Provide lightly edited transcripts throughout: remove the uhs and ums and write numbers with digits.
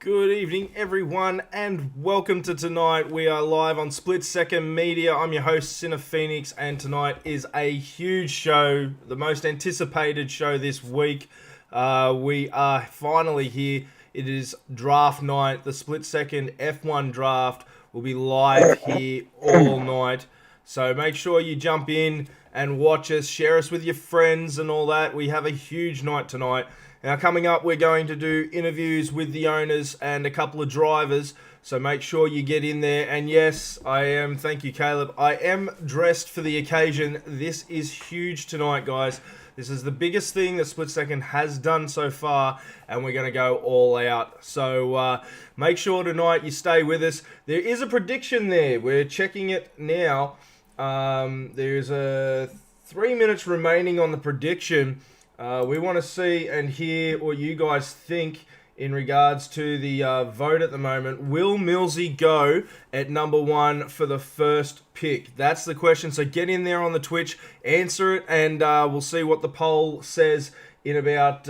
Good evening, everyone, and welcome to tonight. We are live on Split Second Media. I'm your host, Sinner Phoenix, and tonight is a huge show, the most anticipated show this week. We are finally here. It is draft night. The Split Second F1 draft will be live here all night. So make sure you jump in and watch us, share us with your friends and all that. We have a huge night tonight. Now, coming up, we're going to do interviews with the owners and a couple of drivers, so make sure you get in there. And yes, thank you, Caleb, I am dressed for the occasion. This is huge tonight, guys. This is the biggest thing that Split Second has done so far, and we're going to go all out. So make sure tonight you stay with us. There is a prediction there. We're checking it now. There's 3 minutes remaining on the prediction. We want to see and hear what you guys think in regards to the vote at the moment. Will Millsy go at number 1 for the first pick? That's the question. So get in there on the Twitch, answer it, and we'll see what the poll says in about,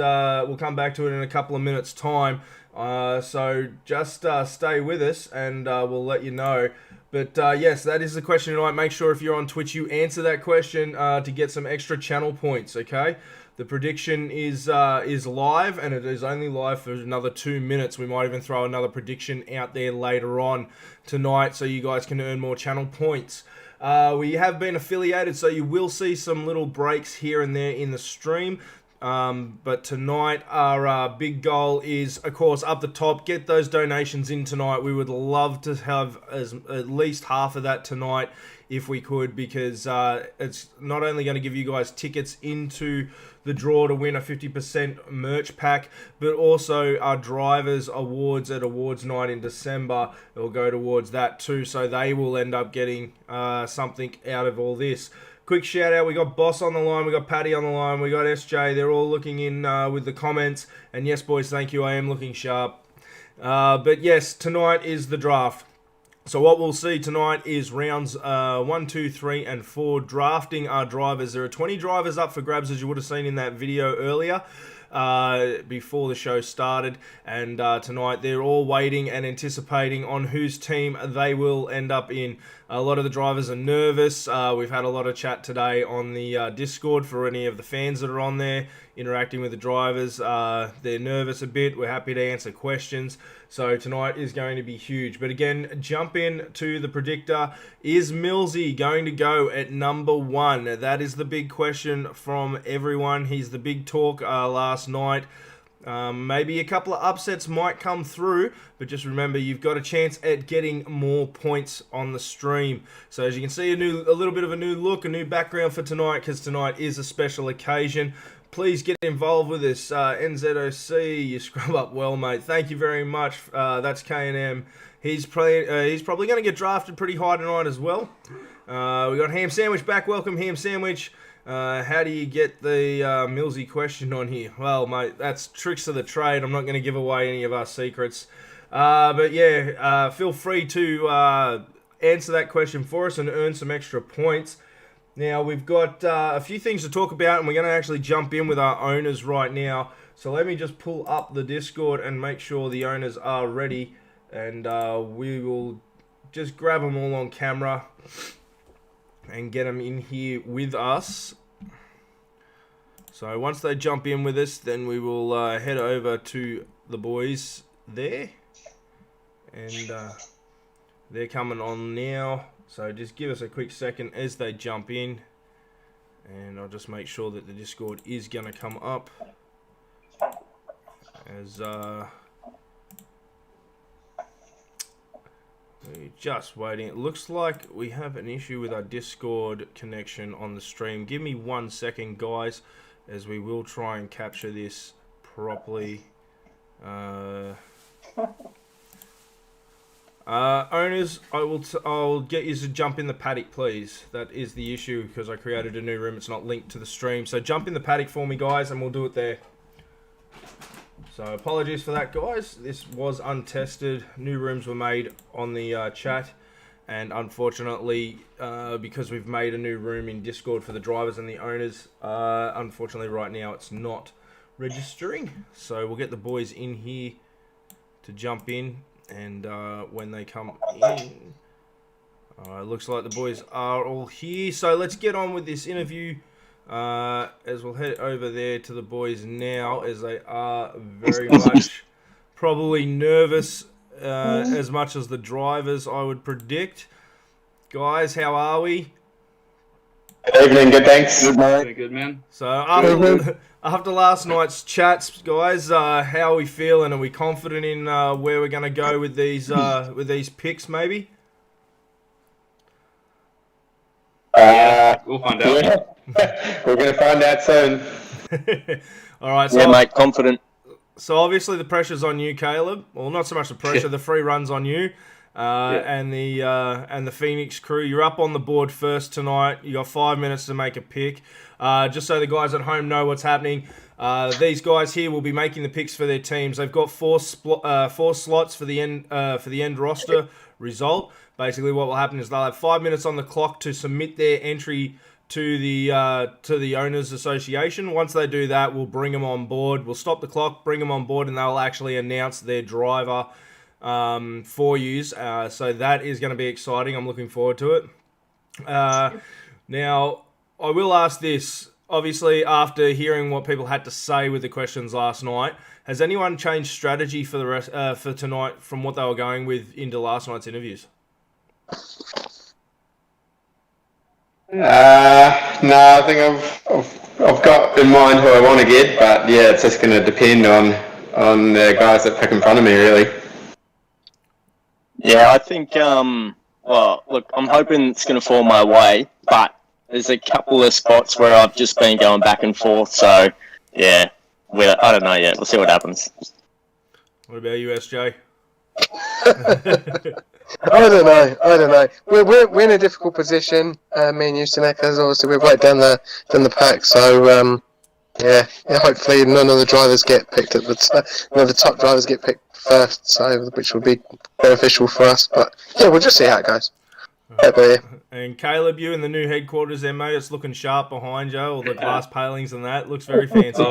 we'll come back to it in a couple of minutes' time. So just stay with us and we'll let you know. But yes, that is the question tonight. Make sure if you're on Twitch, you answer that question to get some extra channel points, okay? The prediction is live, and it is only live for another 2 minutes. We might even throw another prediction out there later on tonight so you guys can earn more channel points. We have been affiliated, so you will see some little breaks here and there in the stream. But tonight, our big goal is, of course, up the top, get those donations in tonight. We would love to have at least half of that tonight if we could, because it's not only going to give you guys tickets into the draw to win a 50% merch pack, but also our drivers awards at awards night in December will go towards that too, so they will end up getting something out of all this. Quick shout out, we got Boss on the line, we got Paddy on the line, we got SJ, they're all looking in with the comments, and yes boys, thank you, I am looking sharp. But yes, tonight is the draft. So what we'll see tonight is rounds 1, 2, 3, and 4, drafting our drivers. There are 20 drivers up for grabs, as you would have seen in that video earlier, before the show started. And tonight they're all waiting and anticipating on whose team they will end up in. A lot of the drivers are nervous. We've had a lot of chat today on the Discord for any of the fans that are on there interacting with the drivers. They're nervous a bit. We're happy to answer questions. So tonight is going to be huge. But again, jump in to the predictor. Is Millsy going to go at number 1? That is the big question from everyone. He's the big talk last night. Maybe a couple of upsets might come through, but just remember you've got a chance at getting more points on the stream. So as you can see, a little bit of a new look, a new background for tonight, because tonight is a special occasion. Please get involved with this. NZOC, you scrub up well, mate. Thank you very much. That's K&M. He's probably going to get drafted pretty high tonight as well. We got Ham Sandwich back. Welcome, Ham Sandwich. How do you get the Millsy question on here? Well, mate, that's tricks of the trade. I'm not going to give away any of our secrets. But yeah, feel free to answer that question for us and earn some extra points. Now, we've got a few things to talk about, and we're going to actually jump in with our owners right now. So let me just pull up the Discord and make sure the owners are ready, and we will just grab them all on camera and get them in here with us. So once they jump in with us, then we will head over to the boys there. And they're coming on now. So just give us a quick second as they jump in. And I'll just make sure that the Discord is going to come up. As we're just waiting. It looks like we have an issue with our Discord connection on the stream. Give me 1 second, guys, as we will try and capture this properly. Owners, I'll get you to jump in the paddock, please. That is the issue, because I created a new room. It's not linked to the stream. So jump in the paddock for me, guys, and we'll do it there. So apologies for that, guys. This was untested. New rooms were made on the chat. And unfortunately, because we've made a new room in Discord for the drivers and the owners, unfortunately right now it's not registering. So we'll get the boys in here jump in, and when they come in, looks like the boys are all here. So let's get on with this interview. As we'll head over there to the boys now, as they are very much probably nervous, as much as the drivers, I would predict. Guys, how are we? Good evening, good thanks. Good, mate. Good, man. So after last night's chats, guys, how are we feeling? Are we confident in where we're going to go with these picks, maybe? We'll find out. Yeah. We're going to find out soon. All right. So yeah, mate, confident. So obviously the pressure's on you, Caleb. Well, not so much the pressure, the free run's on you. And the Phoenix crew. You're up on the board first tonight. You got 5 minutes to make a pick. Just so the guys at home know what's happening. These guys here will be making the picks for their teams. They've got four slots for the end roster result. Basically, what will happen is they'll have 5 minutes on the clock to submit their entry to the owners association. Once they do that, we'll bring them on board. We'll stop the clock, bring them on board, and they'll actually announce their driver for you. So that is going to be exciting. I'm looking forward to it. Now, I will ask this. Obviously, after hearing what people had to say with the questions last night, has anyone changed strategy for the rest for tonight from what they were going with into last night's interviews? No, I think I've got in mind who I want to get, but yeah, it's just going to depend on the guys that pick in front of me, really. Yeah, I think, well, look, I'm hoping it's going to fall my way, but there's a couple of spots where I've just been going back and forth, so, yeah, I don't know yet. We'll see what happens. What about you, SJ? I don't know. We're in a difficult position. Me and you, Senecas, obviously we've right down the pack. So yeah. Hopefully none of the drivers get picked none of the top drivers get picked first. So which will be beneficial for us. But yeah, we'll just see how it goes. And Caleb, you in the new headquarters there, mate. It's looking sharp behind you. All the glass palings and that looks very fancy.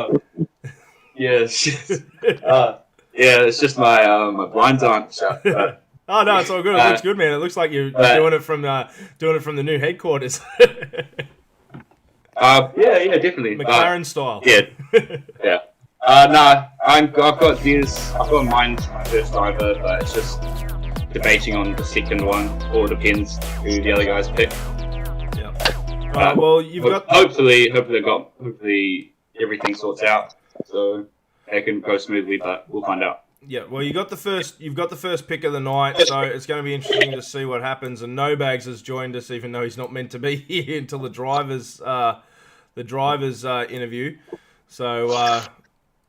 Yeah, it's just my blinds aren't shut. But... Oh no, it's all good. It looks good, man. It looks like you're doing it from the new headquarters. Yeah, definitely. McLaren style. Yeah. No, I've got this. I've got mine my first driver, but it's just debating on the second one. All depends who the other guys pick. Yeah. Well, you've got. Hopefully everything sorts out, so it can go smoothly. But we'll find out. Yeah, well, you've got the first pick of the night, so it's going to be interesting to see what happens. And No Bags has joined us, even though he's not meant to be here until the drivers interview. So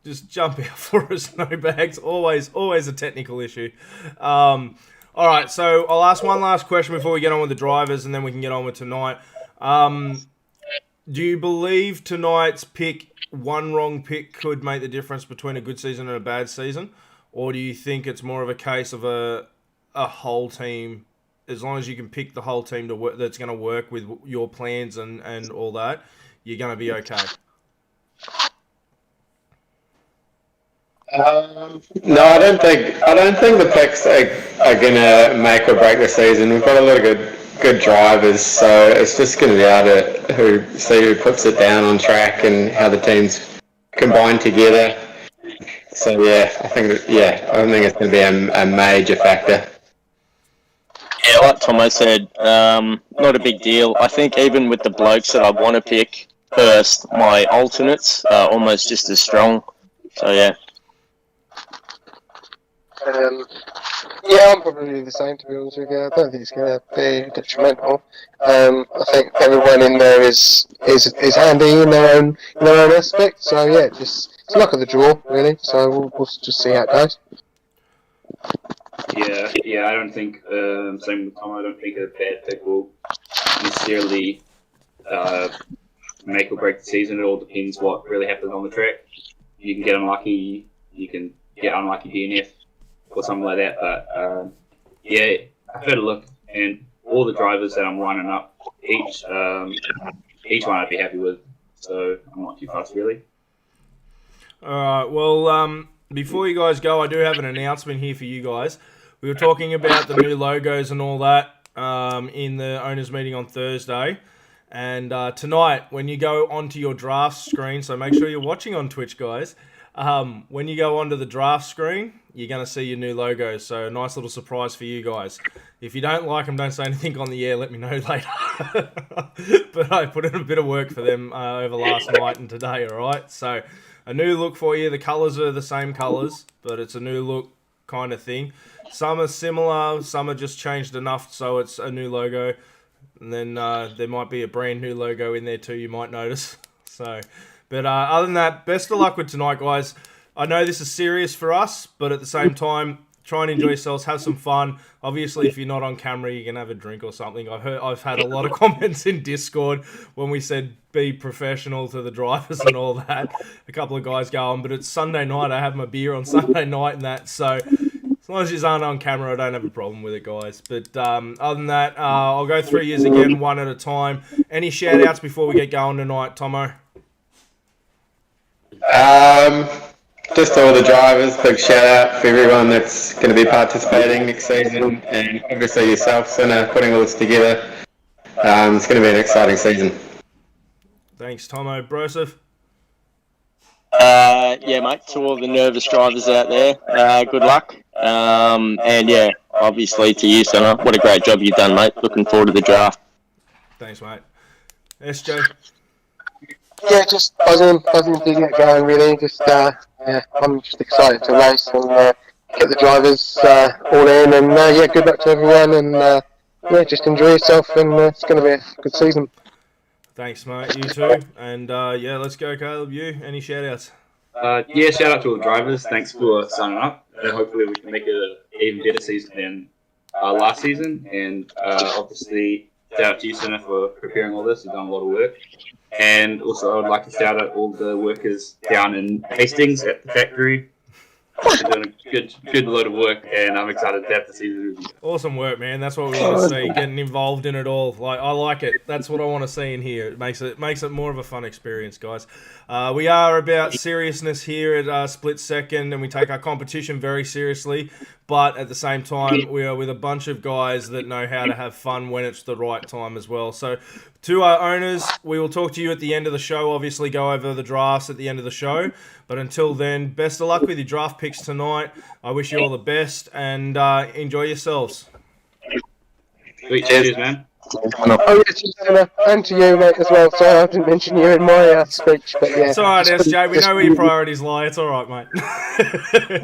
just jump out for us, No Bags. Always a technical issue. All right, so I'll ask one last question before we get on with the drivers, and then we can get on with tonight. Do you believe tonight's pick, one wrong pick, could make the difference between a good season and a bad season? Or do you think it's more of a case of a whole team, as long as you can pick the whole team to work, that's going to work with your plans and all that, you're going to be okay? No, I don't think the picks are going to make or break the season. We've got a lot of good drivers, so it's just going to be able to see who puts it down on track and how the teams combine together. So yeah, I think it's going to be a major factor. Yeah, like Tomo said, not a big deal. I think even with the blokes that I want to pick first, my alternates are almost just as strong. So yeah. I'm probably the same, to be honest with you. I don't think it's going to be detrimental. I think everyone in there is handy in their own aspect. So yeah, it's luck of the draw, really. So we'll just see how it goes. Yeah. I don't think same with Tom. I don't think a bad pick will necessarily make or break the season. It all depends what really happens on the track. You can get unlucky. You can get unlucky DNF or something like that. But I've had a look, and all the drivers that I'm lining up, each one I'd be happy with. So I'm not too fussed, really. All right. Well, before you guys go, I do have an announcement here for you guys. We were talking about the new logos and all that in the owners' meeting on Thursday. And tonight, when you go onto your draft screen, so make sure you're watching on Twitch, guys. When you go onto the draft screen, you're going to see your new logos. So a nice little surprise for you guys. If you don't like them, don't say anything on the air. Let me know later. But I put in a bit of work for them over last night and today, all right? So a new look for you. The colours are the same colours, but it's a new look kind of thing. Some are similar. Some are just changed enough so it's a new logo. And then there might be a brand new logo in there too, you might notice. So, but other than that, best of luck with tonight, guys. I know this is serious for us, but at the same time, try and enjoy yourselves, have some fun. Obviously, if you're not on camera, you can have a drink or something. I've had a lot of comments in Discord when we said be professional to the drivers and all that. A couple of guys going, but it's Sunday night. I have my beer on Sunday night and that. So as long as you aren't on camera, I don't have a problem with it, guys. But other than that, I'll go through yours again, one at a time. Any shout-outs before we get going tonight, Tomo? Just all the drivers, big shout out for everyone that's going to be participating next season, and obviously yourself, Sinner, putting all this together. It's going to be an exciting season. Thanks, Tomo. Broseph? Yeah, mate, to all the nervous drivers out there, good luck. And yeah, obviously to you, Sinner, what a great job you've done, mate. Looking forward to the draft. Thanks, mate. SJ? Yeah, just buzzing to get going, really. Just, yeah, I'm just excited to race and get the drivers all in. And yeah, good luck to everyone. And yeah, just enjoy yourself. And it's going to be a good season. Thanks, mate. You too. And yeah, let's go, Caleb. You? Any shout-outs? Yeah, shout out to all the drivers. Thanks for signing up. And hopefully we can make it an even better season than last season. And obviously, shout out to you, Sinner, for preparing all this. You've done a lot of work. And also, I would like to shout out all the workers down in Hastings at the factory. They're doing a good load of work, and I'm excited to have the season review. Awesome work, man. That's what we want to see. Getting involved in it all. Like, I like it. That's what I want to see in here. It makes it more of a fun experience, guys. We are about seriousness here at Split Second, and we take our competition very seriously. But at the same time, we are with a bunch of guys that know how to have fun when it's the right time as well. So, to our owners, we will talk to you at the end of the show. Obviously, go over the drafts at the end of the show. But until then, best of luck with your draft picks tonight. I wish you all the best and enjoy yourselves. Sweet, cheers, man. Oh, yeah, to you, and to you, mate, as well. Sorry, I didn't mention you in my speech, but yeah. It's all right, SJ. We know where your priorities lie. It's all right, mate.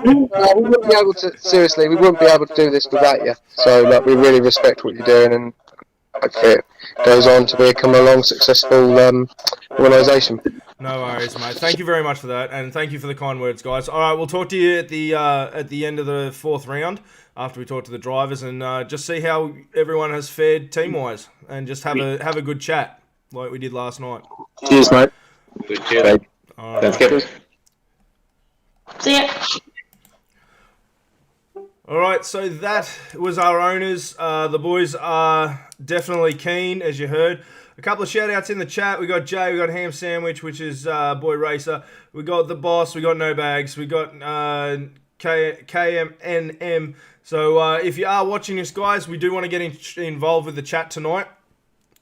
We wouldn't be able to, seriously, we wouldn't be able to do this without you. So, like, we really respect what you're doing, and hopefully it goes on to become a long, successful organisation. No worries, mate. Thank you very much for that, and thank you for the kind words, guys. All right, we'll talk to you at the end of the fourth round after we talk to the drivers and just see how everyone has fared team-wise, and just have a good chat like we did last night. Cheers, mate. Good, cheers. All right. That's good. See ya. All right, so that was our owners. The boys are definitely keen, as you heard. A couple of shout-outs in the chat. We got Jay, we got Ham Sandwich, which is Boy Racer. We got The Boss, we got No Bags, we got KMNM. So if you are watching this, guys, we do want to get involved with the chat tonight.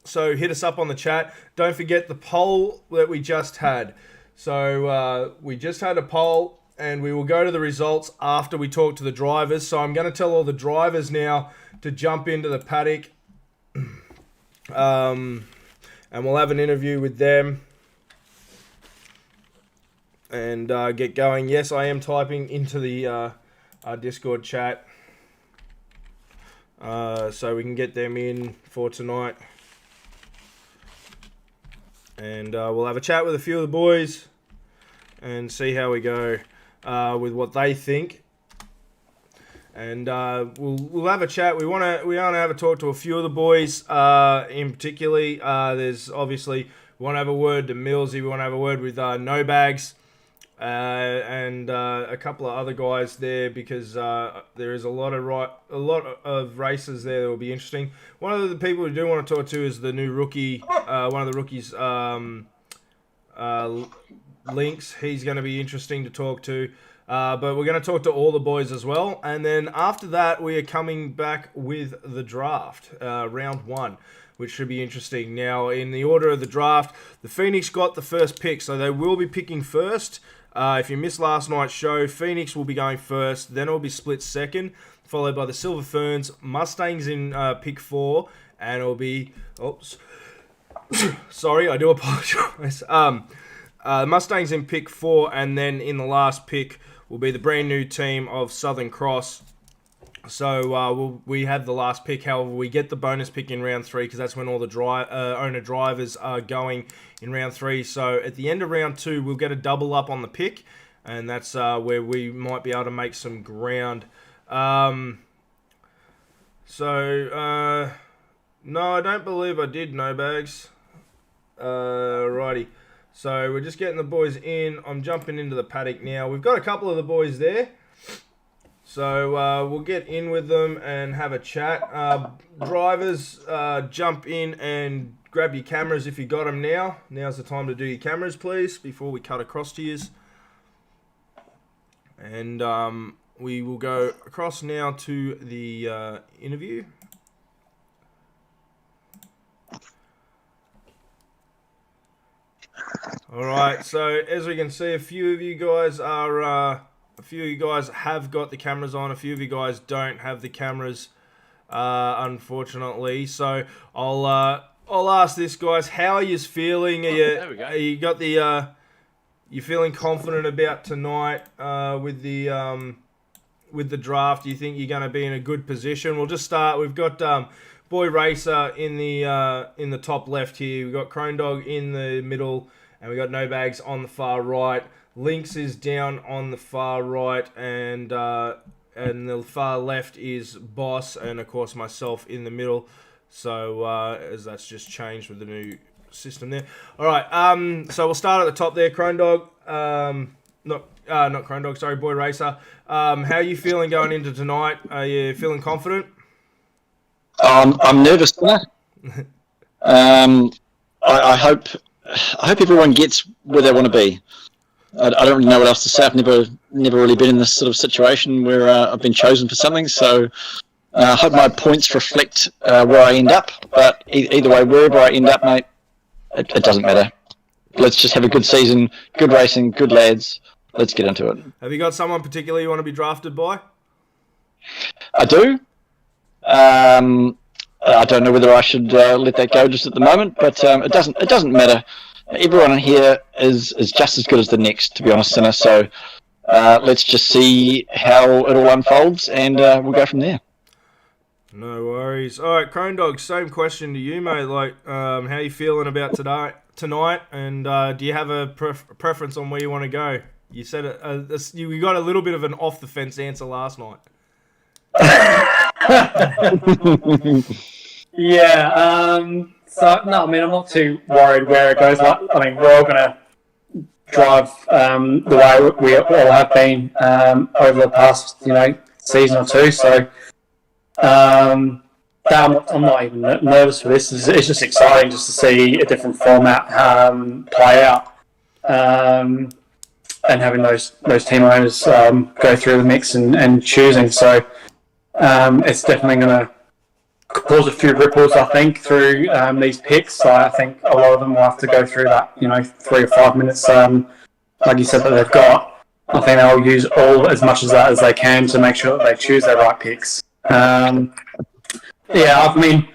So hit us up on the chat. Don't forget the poll that we just had. So we just had a poll, and we will go to the results after we talk to the drivers. So I'm going to tell all the drivers now to jump into the paddock. And we'll have an interview with them and get going. Yes, I am typing into the Discord chat so we can get them in for tonight. And we'll have a chat with a few of the boys and see how we go with what they think. And we'll have a chat. We want to have a talk to a few of the boys in particularly. There's obviously we want to have a word to Millsy. We want to have a word with No Bags and a couple of other guys there because there is a lot of races there that will be interesting. One of the people we do want to talk to is the new rookie. One of the rookies, Lynx. He's going to be interesting to talk to. But we're going to talk to all the boys as well. And then after that, we are coming back with the draft, round 1, which should be interesting. Now, in the order of the draft, the Phoenix got the first pick, so they will be picking first. If you missed last night's show, Phoenix will be going first, then it will be split second, followed by the Silver Ferns, Mustangs in pick 4, and it will be... Oops. Sorry, I do apologise. Mustangs in pick 4, and then in the last pick will be the brand new team of Southern Cross. So we have the last pick. However, we get the bonus pick in round 3 because that's when all the owner drivers are going in round 3. So at the end of round 2, we'll get a double up on the pick, and that's where we might be able to make some ground. No, I don't believe I did, No Bags. Righty. So we're just getting the boys in. I'm jumping into the paddock now. We've got a couple of the boys there. So we'll get in with them and have a chat. Drivers, jump in and grab your cameras if you got them now. Now's the time to do your cameras, please, before we cut across to yous. And we will go across now to the interview. All right, so as we can see, a few of you guys have got the cameras on. A few of you guys don't have the cameras, unfortunately. So I'll ask this, guys. How are you feeling? There we go. You feeling confident about tonight with the draft? Do you think you're going to be in a good position? We'll just start. We've got Boy Racer in the top left here. We've got Crone Dog in the middle, and we got No Bags on the far right. Lynx is down on the far right, and the far left is Boss, and of course myself in the middle. So as that's just changed with the new system there. All right, so we'll start at the top there. Crone Dog, not Crone Dog, sorry, Boy Racer. How are you feeling going into tonight? Are you feeling confident? I'm nervous. I hope everyone gets where they want to be. I don't really know what else to say. I've never really been in this sort of situation where I've been chosen for something. So I hope my points reflect where I end up. But either way, wherever I end up, mate, it doesn't matter. Let's just have a good season, good racing, good lads. Let's get into it. Have you got someone particular you want to be drafted by? I do. I don't know whether I should let that go just at the moment, but it doesn't matter. Everyone in here is just as good as the next, to be honest, Sinner. So let's just see how it all unfolds, and we'll go from there. No worries. All right, Crone Dog, same question to you, mate. Like, how are you feeling about tonight, and do you have a preference on where you want to go? You said you got a little bit of an off-the-fence answer last night. Yeah. So no, I mean I'm not too worried where it goes. I mean we're all gonna drive the way we all have been over the past season or two. So I'm not even nervous for this. It's just exciting just to see a different format play out, and having those team owners go through the mix and choosing. So it's definitely going to cause a few ripples, I think, through these picks. So I think a lot of them will have to go through that 3 or 5 minutes, like you said, that they've got. I think they'll use as much of that as they can to make sure that they choose their right picks. Yeah, I mean,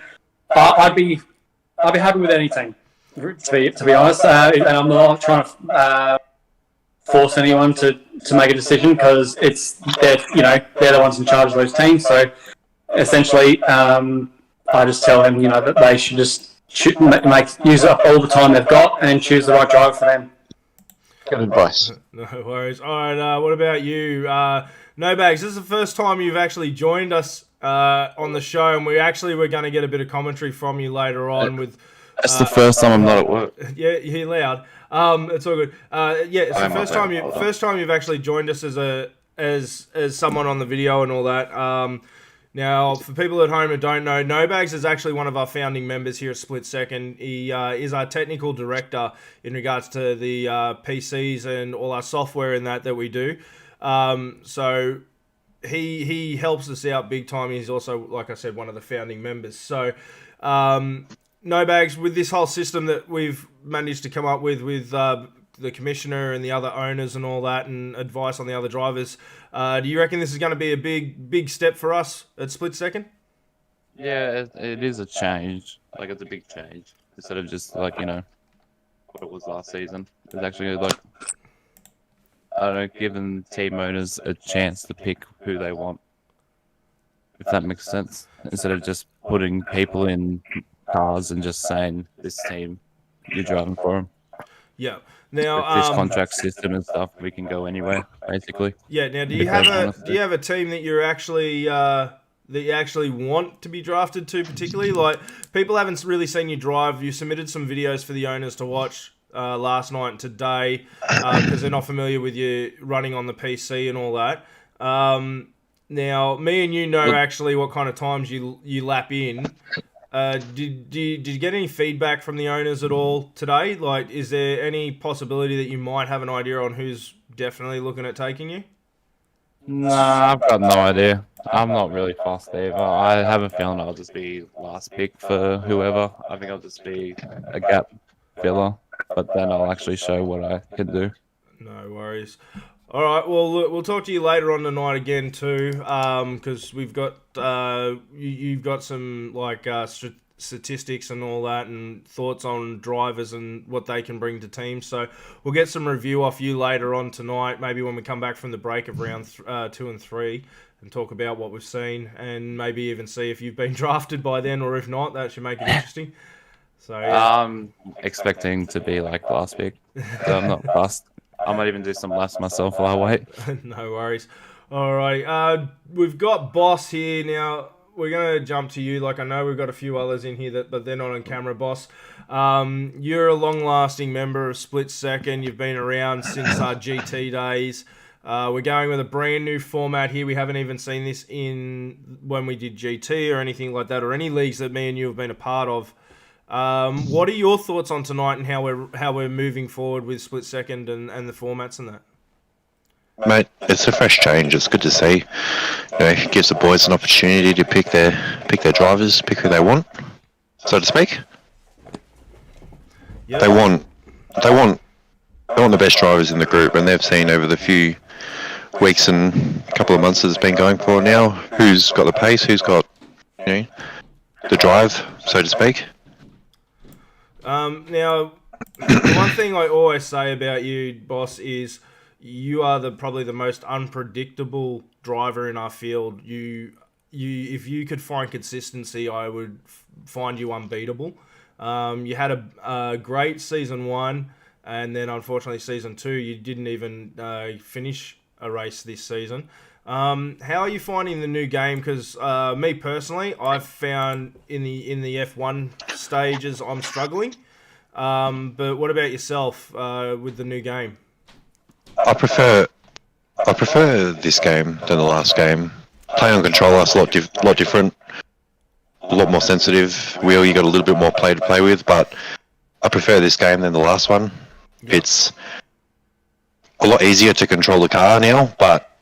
I'd be happy with anything, to be honest. And I'm not trying to force anyone to make a decision because they're the ones in charge of those teams. So essentially, I just tell them that they should just use up all the time they've got and choose the right driver for them. Good advice. No worries. All right, what about you? No Bags, this is the first time you've actually joined us on the show, and we're going to get a bit of commentary from you later on. That's the first time I'm not at work. Yeah, you're loud. It's all good. It's the first time you've actually joined us as someone on the video and all that. Now, for people at home who don't know, No Bags is actually one of our founding members here at Split Second. He is our technical director in regards to the PCs and all our software and that we do. So he helps us out big time. He's also, like I said, one of the founding members. So No Bags, with this whole system that we've managed to come up with the commissioner and the other owners and all that, and advice on the other drivers, do you reckon this is going to be a big step for us at Split Second? Yeah, it is a change. Like, it's a big change. Instead of just, like, what it was last season. It's actually, like, I don't know, giving team owners a chance to pick who they want. If that makes sense. Instead of just putting people in cars and just saying, this team, you're driving for them. Yeah. Now, With this contract system and stuff, we can go anywhere, basically. Yeah. Now, do you have a team that you're actually that you actually want to be drafted to, particularly? Like, people haven't really seen you drive. You submitted some videos for the owners to watch last night and today because they're not familiar with you running on the PC and all that. Now, me and you know actually what kind of times you lap in. Did you get any feedback from the owners at all today? Like, is there any possibility that you might have an idea on who's definitely looking at taking you? Nah, I've got no idea. I'm not really fussed either. I have a feeling I'll just be last pick for whoever. I think I'll just be a gap filler, but then I'll actually show what I can do. No worries. All right, well, look, we'll talk to you later on tonight again too, because we've got you've got some like statistics and all that, and thoughts on drivers and what they can bring to teams. So we'll get some review off you later on tonight, maybe when we come back from the break of round 2 and 3, and talk about what we've seen, and maybe even see if you've been drafted by then, or if not, that should make it interesting. So yeah. I'm expecting to be like last pick, so I'm not fussed. I might even do some laps myself while I wait. No worries. All right. We've got Boss here now. We're going to jump to you. Like, I know we've got a few others in here, but they're not on camera, Boss. You're a long-lasting member of Split Second. You've been around since GT days. We're going with a brand new format here. We haven't even seen this in when we did GT or anything like that, or any leagues that me and you have been a part of. What are your thoughts on tonight and how we're moving forward with Split Second and the formats and that? Mate, it's a fresh change. It's good to see. It gives the boys an opportunity to pick their drivers, pick who they want, so to speak. Yep. They want the best drivers in the group, and they've seen over the few weeks and couple of months that it's been going for now who's got the pace, who's got the drive, so to speak. Now, the one thing I always say about you, Boss, is you are probably the most unpredictable driver in our field. If you could find consistency, I would find you unbeatable. You had a great season 1, and then unfortunately season 2, you didn't even finish a race this season. How are you finding the new game? Because me personally, I've found in the F1 stages I'm struggling. But what about yourself with the new game? I prefer this game than the last game. Playing on controller is a lot different, a lot more sensitive. Wheel, you got a little bit more play to play with, but I prefer this game than the last one. Yep. It's a lot easier to control the car now, but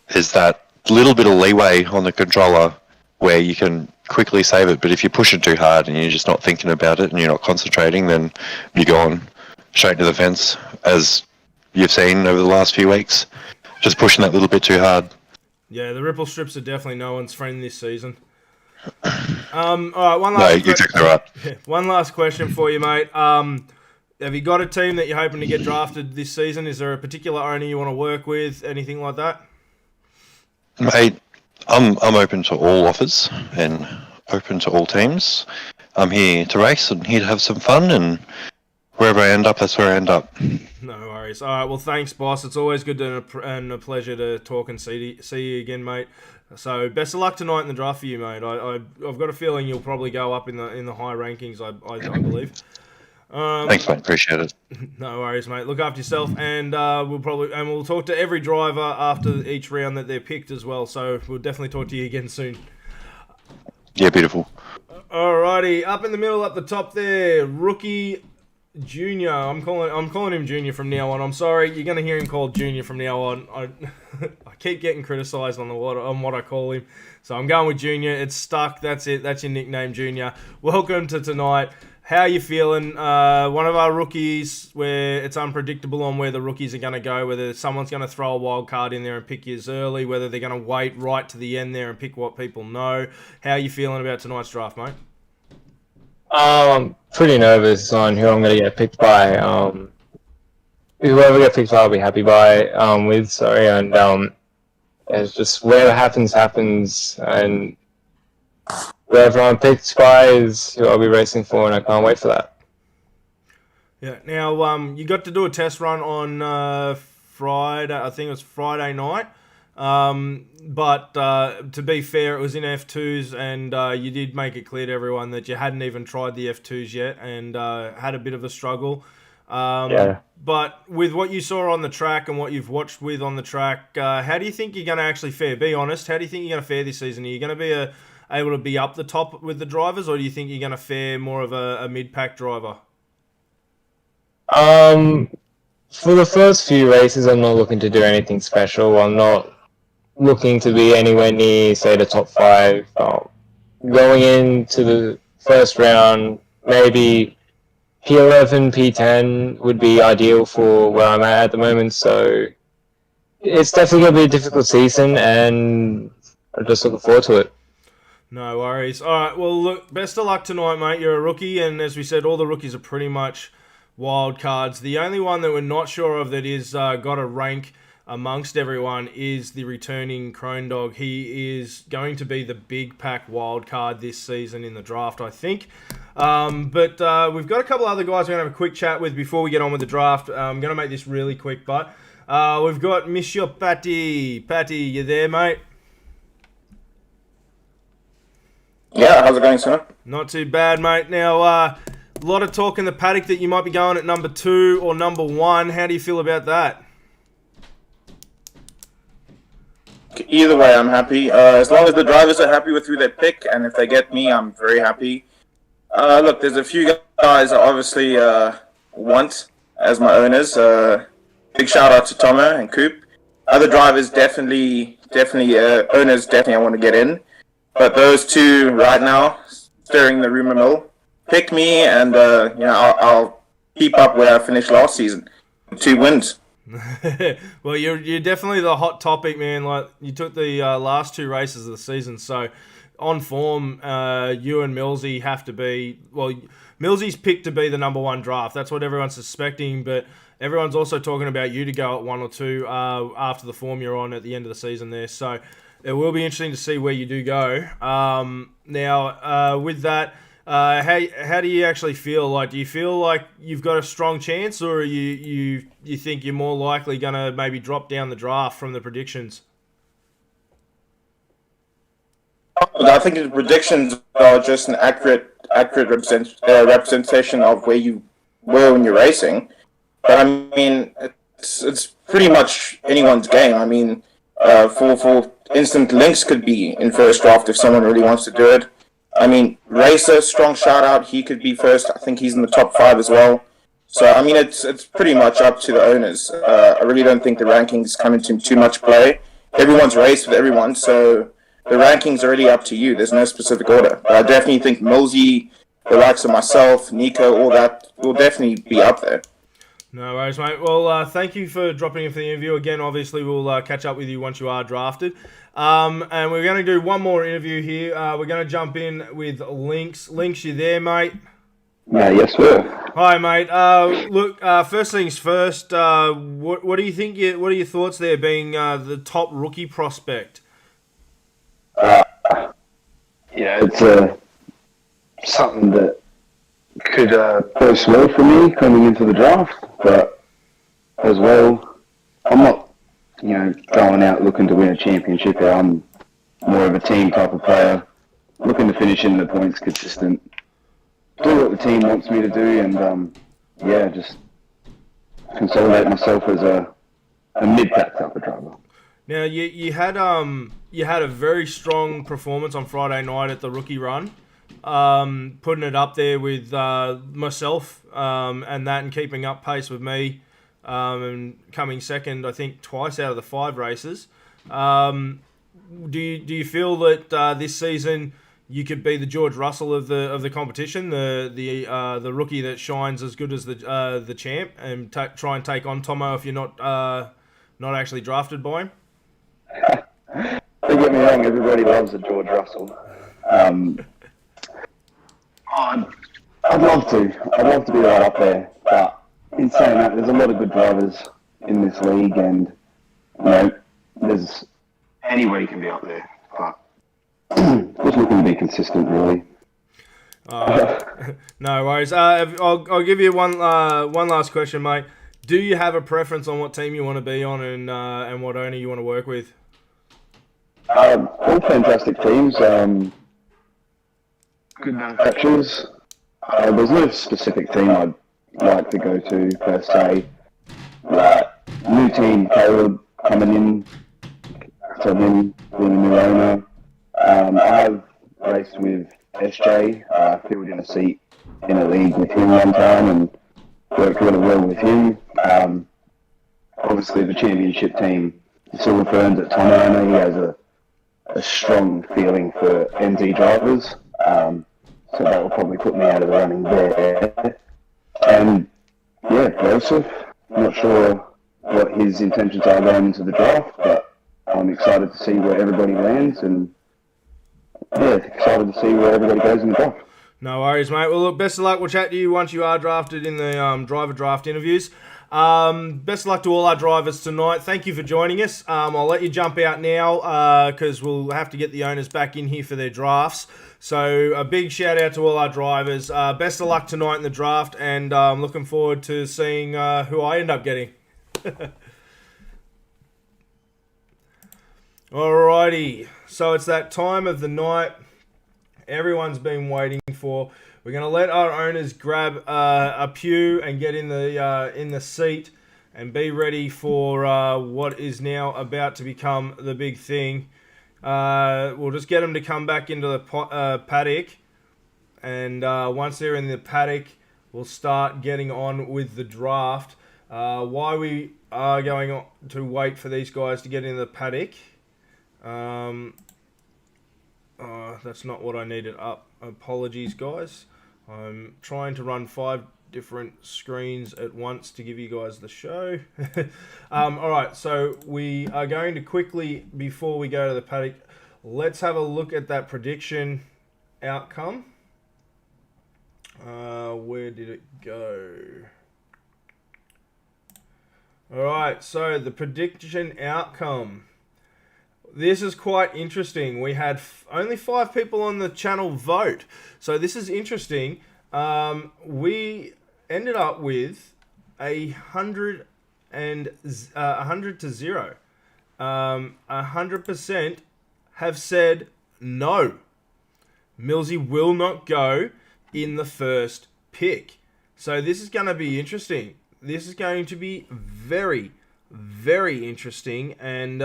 there's that little bit of leeway on the controller where you can quickly save it, but if you push it too hard and you're just not thinking about it and you're not concentrating, then you're going straight to the fence, as you've seen over the last few weeks. Just pushing that little bit too hard. Yeah, the ripple strips are definitely no one's friend this season. All right, one last you're exactly right. One last question for you, mate. Have you got a team that you're hoping to get drafted this season? Is there a particular owner you want to work with? Anything like that? Mate, I'm open to all offers and open to all teams. I'm here to race and here to have some fun, and wherever I end up, that's where I end up. No worries. All right, well, thanks, Boss. It's always good and a pleasure to talk and see you again, mate. So best of luck tonight in the draft for you, mate. I've got a feeling you'll probably go up in the high rankings, I believe. Thanks, mate. Appreciate it. No worries, mate. Look after yourself, and we'll talk to every driver after each round that they're picked as well. So we'll definitely talk to you again soon. Yeah, beautiful. Alrighty, up in the middle, up the top there, rookie Junior. I'm calling him Junior from now on. I'm sorry, you're gonna hear him called Junior from now on. I keep getting criticised on what I call him, so I'm going with Junior. It's stuck. That's it. That's your nickname, Junior. Welcome to tonight. How are you feeling? One of our rookies, where it's unpredictable on where the rookies are going to go, whether someone's going to throw a wild card in there and pick yours early, whether they're going to wait right to the end there and pick what people know. How are you feeling about tonight's draft, mate? Pretty nervous on who I'm going to get picked by. Whoever gets picked by, I'll be happy and it's just whatever happens, and whoever I'm picked by is who I'll be racing for, and I can't wait for that. Yeah. Now, you got to do a test run on Friday. I think it was Friday night. But to be fair, it was in F2s, and you did make it clear to everyone that you hadn't even tried the F2s yet, and had a bit of a struggle. Yeah. But with what you saw on the track and what you've watched with on the track, how do you think you're going to actually fare? Be honest. How do you think you're going to fare this season? Are you going to be able to be up the top with the drivers, or do you think you're going to fare more of a mid-pack driver? For the first few races, I'm not looking to do anything special. I'm not looking to be anywhere near, say, the top 5. Going into the first round, maybe P11, P10 would be ideal for where I'm at the moment. So it's definitely going to be a difficult season, and I'm just looking forward to it. No worries. All right, well, look, best of luck tonight, mate. You're a rookie, and as we said, all the rookies are pretty much wild cards. The only one that we're not sure of that is got a rank amongst everyone is the returning Crone Dog. He is going to be the big pack wild card this season in the draft, I think. But we've got a couple other guys we're going to have a quick chat with before we get on with the draft. I'm going to make this really quick, but we've got Monsieur Patty. Patty, you there, mate? Yeah, how's it going, sir? Not too bad, mate. Now, a lot of talk in the paddock that you might be going at number 2 or number 1. How do you feel about that? Either way, I'm happy. As long as the drivers are happy with who they pick, and if they get me, I'm very happy. Look, there's a few guys I obviously want as my owners. Big shout out to Tomo and Coop. Other drivers definitely owners definitely I want to get in. But those two right now, stirring the rumor mill, pick me, and I'll keep up where I finished last season. 2 wins. Well, you're definitely the hot topic, man. Like, you took the last 2 races of the season, so on form, you and Millsy have to be. Well, Millsy's picked to be the number 1 draft. That's what everyone's suspecting, but everyone's also talking about you to go at 1 or 2 after the form you're on at the end of the season there. So it will be interesting to see where you do go. Now, with that, how do you actually feel? Like, do you feel like you've got a strong chance, or you think you're more likely going to maybe drop down the draft from the predictions? I think the predictions are just an accurate representation of where you were when you're racing. But I mean, it's pretty much anyone's game. I mean, for instance, Lynx could be in first draft if someone really wants to do it. I mean, Racer, strong shout out. He could be first. I think he's in the top 5 as well. So I mean, it's pretty much up to the owners. I really don't think the rankings come into too much play. Everyone's raced with everyone, so the rankings are really up to you. There's no specific order. But I definitely think Millsy, the likes of myself, Nico, all that will definitely be up there. No worries, mate. Well, thank you for dropping in for the interview. Again, obviously, we'll catch up with you once you are drafted. And we're going to do one more interview here. We're going to jump in with Lynx. Lynx, you there, mate? Yes, sir. Hi, mate. Look, first things first. What do you think? What are your thoughts there, being the top rookie prospect? It's something that could bode well for me coming into the draft, but as well, I'm not, going out looking to win a championship. I'm more of a team type of player, looking to finish in the points consistent, do what the team wants me to do, and just consolidate myself as a mid-pack type of driver. Now, you had a very strong performance on Friday night at the rookie run. putting it up there with myself and keeping up pace with me and coming second, I think, twice out of the 5 races. Do you feel that this season you could be the George Russell of the competition, the rookie that shines as good as the champ, and try and take on Tomo if you're not actually drafted by him? Don't get me wrong, everybody loves a George Russell. I'd love to be right up there, but in saying that, there's a lot of good drivers in this league, and there's anybody can be up there, but just looking to be consistent, really. No worries. I'll give you one last question, mate. Do you have a preference on what team you want to be on and what owner you want to work with? All fantastic teams. Good manufacturers. There's no specific team I'd like to go to per se. New team, Caleb coming in, so him being a new owner. I have raced with SJ, filled in a seat in a league with him one time and worked really well with him. Obviously the championship team, the Silver Ferns at Tomo, I know he has a strong feeling for NZ drivers. So that will probably put me out of the running there. And yeah, Joseph, not sure what his intentions are going into the draft, but I'm excited to see where everybody lands, and yeah, excited to see where everybody goes in the draft. No worries, mate. Well, look, best of luck. We'll chat to you once you are drafted in the driver draft interviews. Best of luck to all our drivers tonight. Thank you for joining us. I'll let you jump out now because we'll have to get the owners back in here for their drafts. So a big shout out to all our drivers. Best of luck tonight in the draft, and I'm looking forward to seeing who I end up getting. Alrighty, so it's that time of the night everyone's been waiting for. We're going to let our owners grab a pew and get in the seat and be ready for what is now about to become the big thing. We'll just get them to come back into the paddock, and once they're in the paddock, we'll start getting on with the draft. Why we are going to wait for these guys to get in the paddock. That's not what I needed up. Apologies, guys. I'm trying to run 5 different screens at once to give you guys the show. Alright, so we are going to quickly, before we go to the paddock, let's have a look at that prediction outcome. Where did it go? Alright, so the prediction outcome. This is quite interesting. We had only 5 people on the channel vote. So this is interesting. We ended up with 100 to 0. 100% have said no. Millsy will not go in the first pick. So this is going to be interesting. This is going to be very, very interesting. And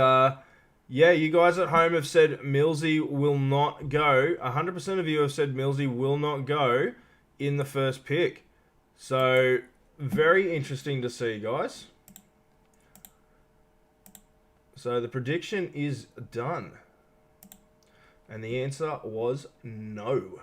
yeah, you guys at home have said Millsy will not go. 100% of you have said Millsy will not go in the first pick. So, very interesting to see, guys. So, the prediction is done. And the answer was no.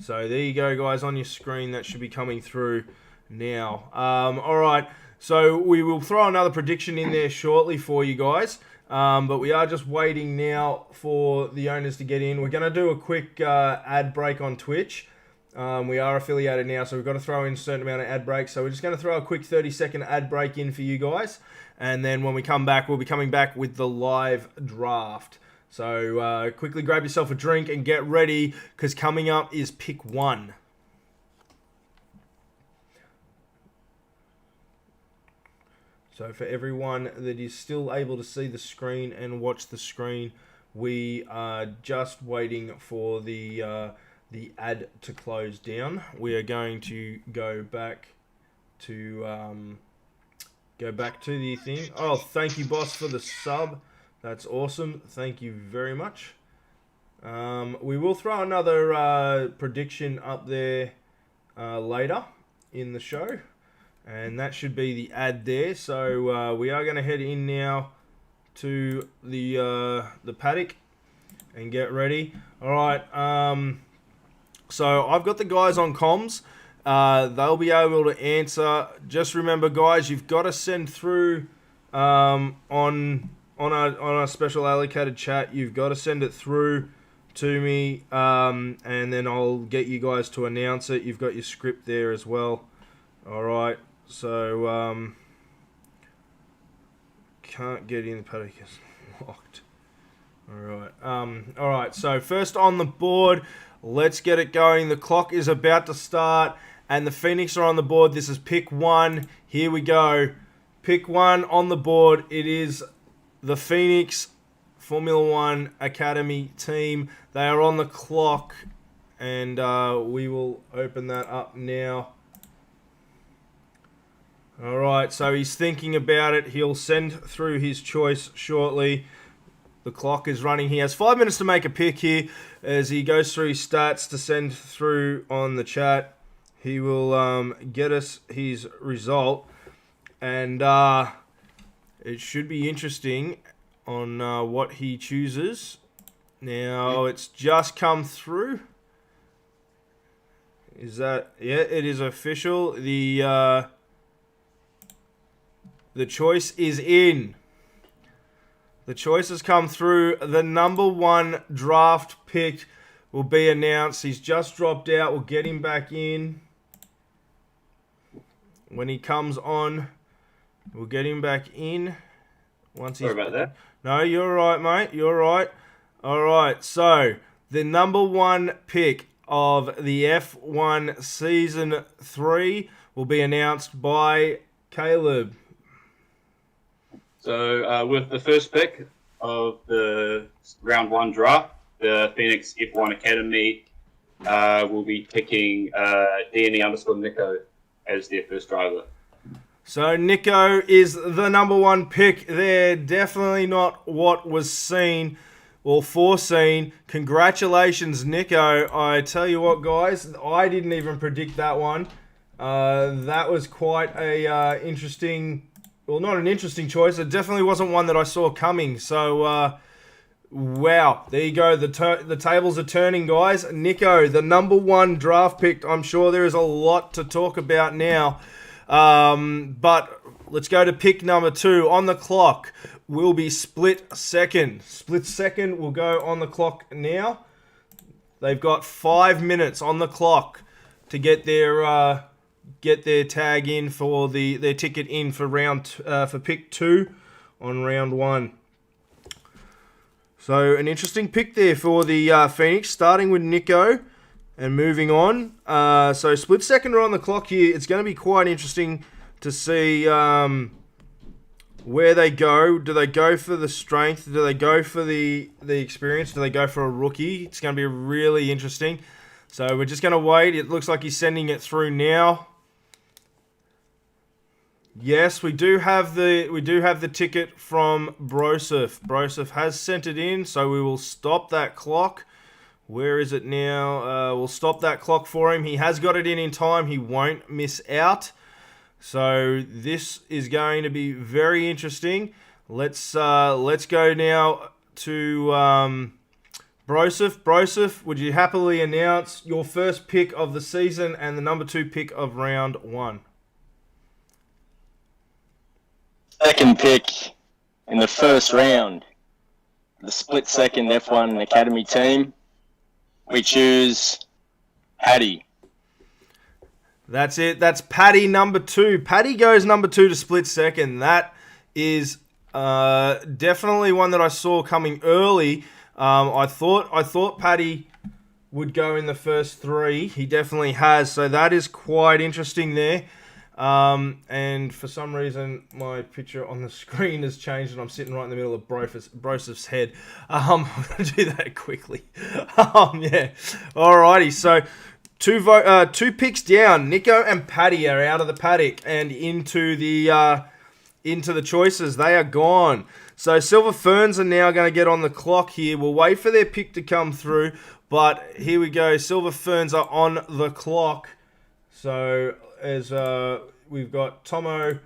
So, there you go, guys, on your screen. That should be coming through now. Alright, so we will throw another prediction in there shortly for you guys. But we are just waiting now for the owners to get in. We're going to do a quick ad break on Twitch. We are affiliated now, so we've got to throw in a certain amount of ad breaks. So we're just going to throw a quick 30-second ad break in for you guys. And then when we come back, we'll be coming back with the live draft. So quickly grab yourself a drink and get ready, because coming up is pick 1. So for everyone that is still able to see the screen and watch the screen, we are just waiting for the ad to close down. We are going to go back to the thing. Oh, thank you, boss, for the sub. That's awesome. Thank you very much. We will throw another prediction up there later in the show, and that should be the ad there. So we are going to head in now to the paddock and get ready. All right. So I've got the guys on comms. They'll be able to answer. Just remember, guys, you've got to send through on a special allocated chat. You've got to send it through to me, and then I'll get you guys to announce it. You've got your script there as well. All right. So can't get in the paddock. It's locked. All right. All right. So first on the board, let's get it going. The clock is about to start, and the Phoenix are on the board. This is pick one. Here we go. Pick one on the board. It is the Phoenix Formula One Academy team. They are on the clock, and we will open that up now. All right, so he's thinking about it. He'll send through his choice shortly. The clock is running. He has 5 minutes to make a pick here as he goes through his stats to send through on the chat. He will get us his result, and it should be interesting on what he chooses. Now, it's just come through. Is that... Yeah, it is official. The choice is in. The choice has come through. The number one draft pick will be announced. He's just dropped out. We'll get him back in. When he comes on, we'll get him back in. Sorry about that. No, you're right, mate. You're right. All right. So, the number one pick of the F1 Season 3 will be announced by Caleb. So, with the first pick of the round one draft, the Phoenix F1 Academy will be picking DNE_Nico as their first driver. So Nico is the number one pick there. Definitely not what was seen or foreseen. Congratulations, Nico. I tell you what, guys, I didn't even predict that one. That was quite a interesting... Well, not an interesting choice. It definitely wasn't one that I saw coming. So, wow. There you go. The tables are turning, guys. Nico, the number one draft pick. I'm sure there is a lot to talk about now. But let's go to pick number 2. On the clock will be Split Second. Split Second will go on the clock now. They've got 5 minutes on the clock to get their tag in for their ticket in for for pick 2 on round 1. So an interesting pick there for the Phoenix, starting with Nico and moving on. So Split Second are on the clock here. It's going to be quite interesting to see where they go. Do they go for the strength? Do they go for the experience? Do they go for a rookie? It's going to be really interesting. So we're just going to wait. It looks like he's sending it through now. Yes, we do have the ticket from Broseph. Broseph has sent it in, so we will stop that clock. Where is it now? We'll stop that clock for him. He has got it in time. He won't miss out. So this is going to be very interesting. Let's go now to Broseph. Broseph, would you happily announce your first pick of the season and the number 2 pick of round 1? Second pick in the first round, the Split Second F1 Academy team. We choose Paddy. That's it. That's Paddy number 2. Paddy goes number 2 to Split Second. That is definitely one that I saw coming early. I thought Paddy would go in the first 3. He definitely has. So that is quite interesting there. And for some reason, my picture on the screen has changed, and I'm sitting right in the middle of Broseph's head. I'm going to do that quickly. Yeah. Alrighty. So, two picks down. Nico and Paddy are out of the paddock and into the into the choices. They are gone. So Silver Ferns are now going to get on the clock here. We'll wait for their pick to come through. But here we go. Silver Ferns are on the clock. So as we've got Tomo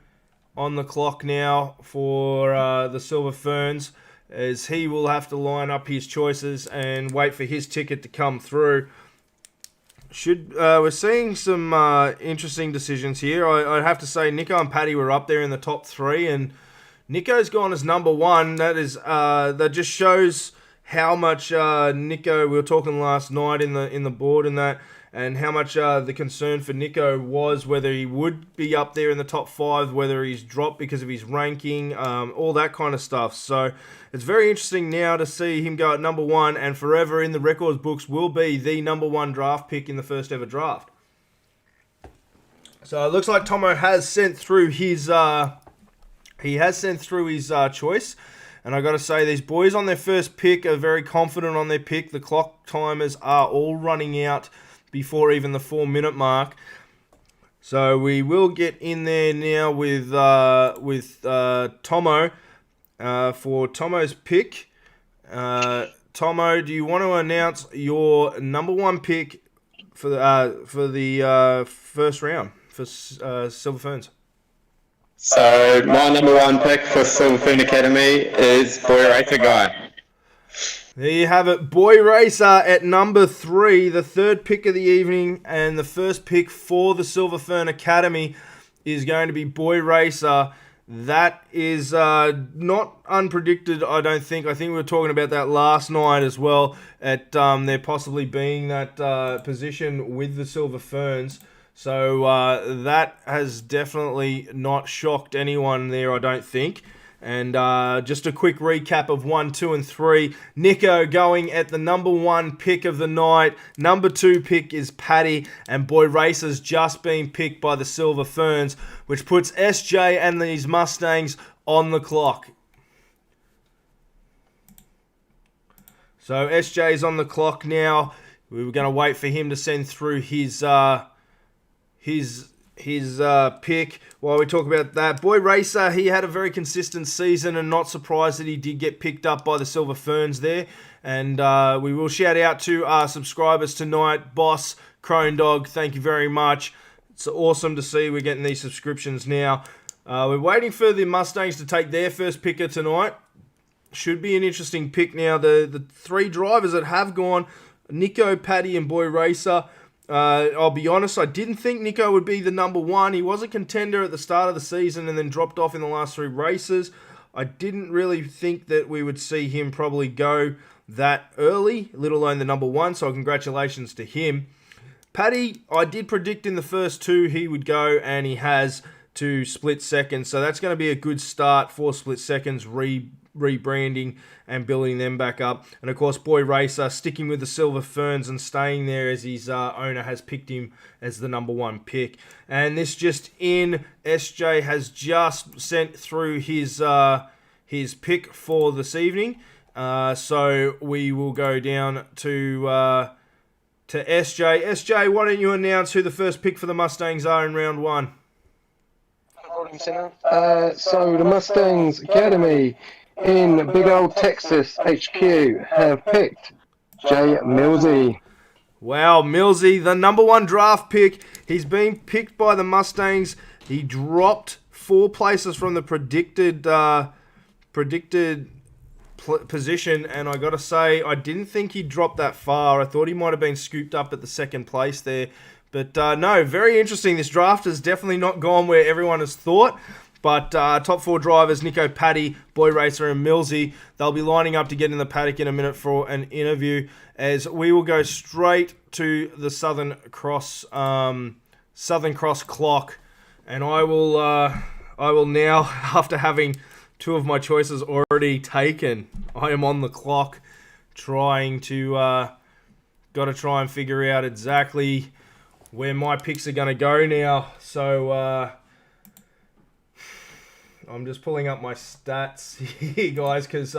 on the clock now for the Silver Ferns, as he will have to line up his choices and wait for his ticket to come through. We're seeing some interesting decisions here. I'd have to say Nico and Paddy were up there in the top 3, and Nico's gone as number 1. That just shows how much Nico, we were talking last night in the board and how much the concern for Nico was whether he would be up there in the top 5, whether he's dropped because of his ranking, all that kind of stuff. So it's very interesting now to see him go at number 1 and forever in the records books will be the number 1 draft pick in the first ever draft. So it looks like Tomo has sent through his choice. And I got to say, these boys on their first pick are very confident on their pick. The clock timers are all running out before even the 4-minute mark. So we will get in there now with Tomo for Tomo's pick. Tomo, do you want to announce your number 1 pick for the first round for Silver Ferns? So my number 1 pick for Silver Fern Academy is Boy Racer Guy. There you have it. Boy Racer at number 3, the 3rd pick of the evening, and the first pick for the Silver Fern Academy is going to be Boy Racer. That is not unpredicted, I don't think. I think we were talking about that last night as well, at there possibly being that position with the Silver Ferns. So that has definitely not shocked anyone there, I don't think. And just a quick recap of 1, 2, and 3. Nico going at the number 1 pick of the night. Number 2 pick is Paddy. And Boy Racer's just been picked by the Silver Ferns, which puts SJ and these Mustangs on the clock. So SJ's on the clock now. We were going to wait for him to send through his pick. While we talk about that, Boy Racer, he had a very consistent season, and not surprised that he did get picked up by the Silver Ferns there. And we will shout out to our subscribers tonight. Boss, Crone Dog, thank you very much. It's awesome to see we're getting these subscriptions now. We're waiting for the Mustangs to take their first picker tonight. Should be an interesting pick now. The 3 drivers that have gone, Nico, Paddy, and Boy Racer. I'll be honest, I didn't think Nico would be the number 1. He was a contender at the start of the season and then dropped off in the last 3 races. I didn't really think that we would see him probably go that early, let alone the number 1, so congratulations to him. Paddy, I did predict in the first 2 he would go, and he has to split seconds, so that's going to be a good start for split seconds, rebranding and building them back up. And of course, Boy Racer sticking with the Silver Ferns and staying there as his owner has picked him as the number 1 pick. And this just in, SJ has just sent through his pick for this evening. So we will go down to SJ. SJ, why don't you announce who the first pick for the Mustangs are in round 1? So the Mustangs Academy in big old Texas HQ have picked Jay Millsy. Wow, Millsy, the number 1 draft pick. He's been picked by the Mustangs. He dropped 4 places from the predicted position, and I gotta say, I didn't think he'd drop that far. I thought he might have been scooped up at the 2nd place there. But no, very interesting. This draft has definitely not gone where everyone has thought. But top 4 drivers, Nico, Paddy, Boy Racer, and Millsy, they'll be lining up to get in the paddock in a minute for an interview, as we will go straight to the Southern Cross clock. And I will now, after having 2 of my choices already taken, I am on the clock trying to, got to try and figure out exactly where my picks are going to go now. So, I'm just pulling up my stats here, guys, because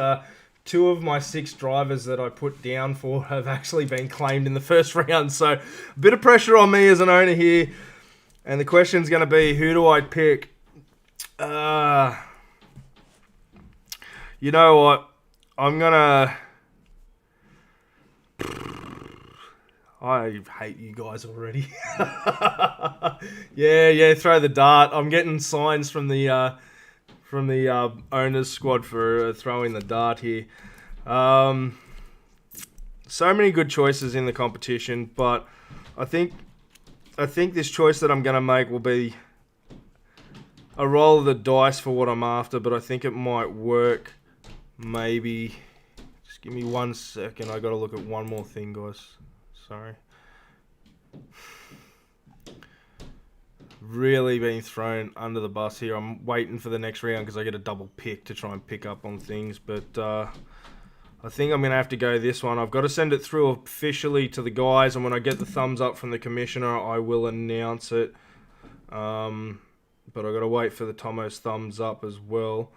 2 of my 6 drivers that I put down for have actually been claimed in the first round. So, a bit of pressure on me as an owner here. And the question's going to be, who do I pick? You know what? I'm gonna. I hate you guys already. yeah. Throw the dart. I'm getting signs from the owners squad for throwing the dart here. So many good choices in the competition, but I think this choice that I'm gonna make will be a roll of the dice for what I'm after, but I think it might work. Maybe. Just give me 1 second. I gotta look at one more thing, guys. Sorry. Really being thrown under the bus here. I'm waiting for the next round because I get a double pick to try and pick up on things, but I think I'm going to have to go this one. I've got to send it through officially to the guys, and when I get the thumbs up from the commissioner, I will announce it. But I've got to wait for the Tomo's thumbs up as well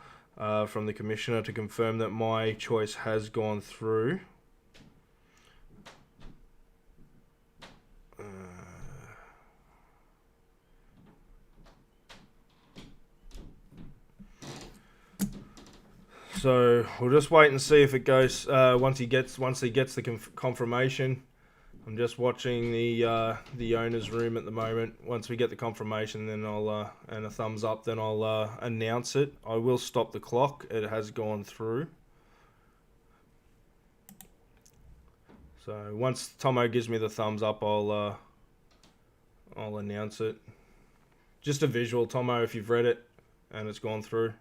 from the commissioner to confirm that my choice has gone through. So we'll just wait and see if it goes once he gets the confirmation. I'm just watching the owner's room at the moment. Once we get the confirmation, then I'll and a thumbs up, then I'll announce it. I will stop the clock. It has gone through. So once Tomo gives me the thumbs up, I'll announce it. Just a visual, Tomo, if you've read it and it's gone through.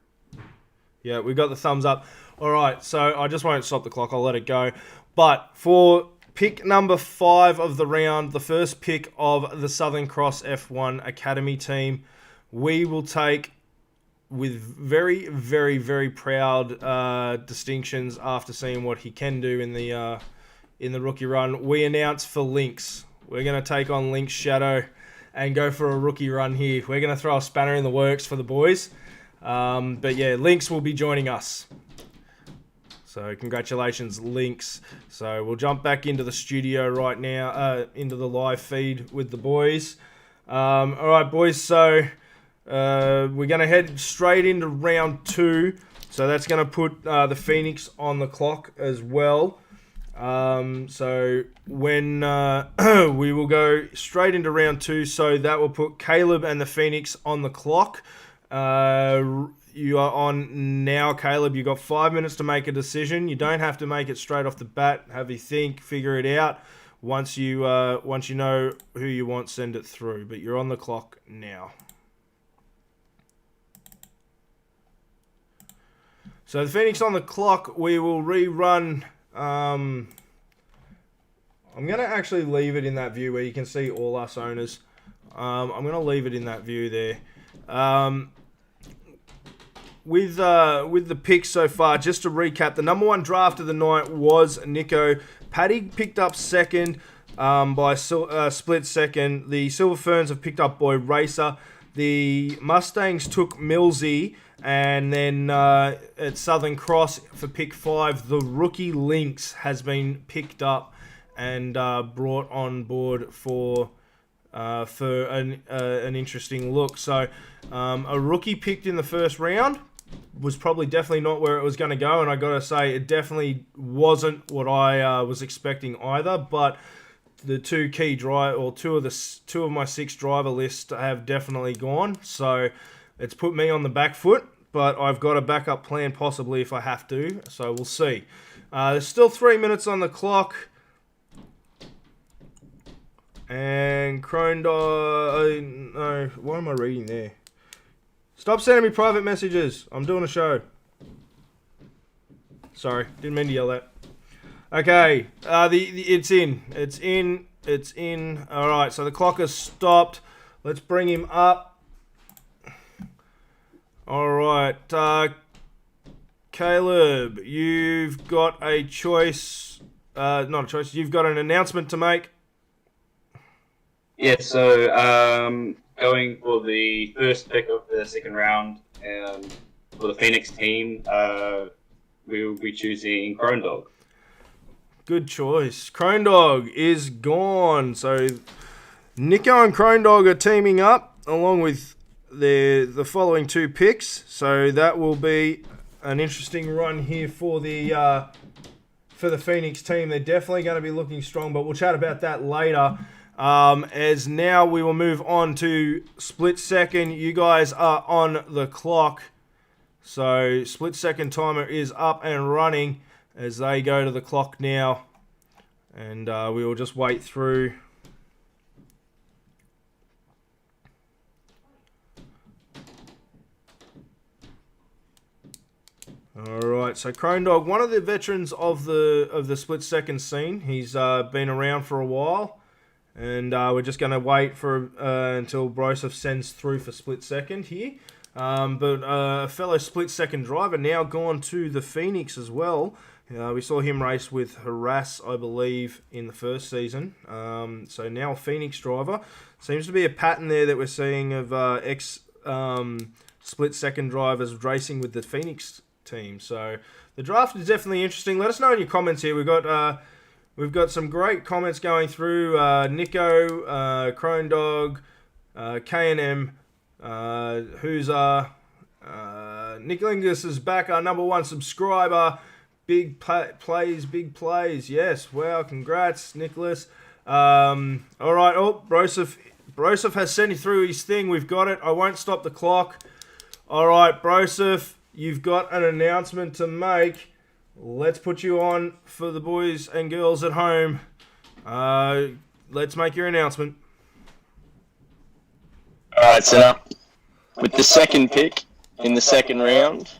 Yeah, we got the thumbs up. All right, so I just won't stop the clock. I'll let it go. But for pick number 5 of the round, the first pick of the Southern Cross F1 Academy team, we will take with very, very, very proud distinctions after seeing what he can do in the rookie run. We announce for Lynx. We're going to take on Lynx Shadow and go for a rookie run here. We're going to throw a spanner in the works for the boys. But yeah, Lynx will be joining us. So congratulations, Lynx. So we'll jump back into the studio right now, into the live feed with the boys. All right, boys. So we're going to head straight into round 2. So that's going to put the Phoenix on the clock as well. So when we will go straight into round 2. So that will put Caleb and the Phoenix on the clock. You are on now, Caleb. You've got 5 minutes to make a decision. You don't have to make it straight off the bat. Have you think, figure it out. Once you know who you want, send it through. But you're on the clock now. So the Phoenix on the clock. We will rerun. I'm going to actually leave it in that view where you can see all us owners. I'm going to leave it in that view there. With the picks so far, just to recap, the number 1 draft of the night was Nico. Paddy picked up second by split second. The Silver Ferns have picked up Boy Racer. The Mustangs took Millsy. And then at Southern Cross for pick 5, the rookie Lynx has been picked up and brought on board for an interesting look. So a rookie picked in the first round was probably definitely not where it was going to go, and I got to say it definitely wasn't what I was expecting either. But the two of my 6 driver lists have definitely gone, so it's put me on the back foot. But I've got a backup plan possibly if I have to, so we'll see. There's still 3 minutes on the clock. And no, what am I reading there? Stop sending me private messages. I'm doing a show. Sorry, didn't mean to yell that. Okay, it's in. All right, so the clock has stopped. Let's bring him up. All right, Caleb, you've got a choice. Not a choice. You've got an announcement to make. Yeah, so going for the first pick of the second round for the Phoenix team, we will be choosing Crone Dog. Good choice. Crone Dog is gone. So Nico and Crone Dog are teaming up along with the following 2 picks. So that will be an interesting run here for the Phoenix team. They're definitely going to be looking strong, but we'll chat about that later. As now we will move on to split second. You guys are on the clock. So split second timer is up and running as they go to the clock now. And we will just wait through. Alright, so Crone Dog, one of the veterans of the split second scene. He's been around for a while. And we're just going to wait for until Broseph sends through for split second here. But a fellow split second driver now gone to the Phoenix as well. We saw him race with Harass, I believe, in the first season. So now a Phoenix driver. Seems to be a pattern there that we're seeing of split second drivers racing with the Phoenix team. So the draft is definitely interesting. Let us know in your comments here. We've got some great comments going through. Nico, Crone Dog, K&M, who's Nick Lingus is back, our number one subscriber. Big plays. Yes, wow, congrats, Nicholas. All right, Broseph has sent you through his thing. We've got it. I won't stop the clock. All right, Broseph, you've got an announcement to make. Let's put you on for the boys and girls at home. Let's make your announcement. Alright, so now, with the second pick in the second round,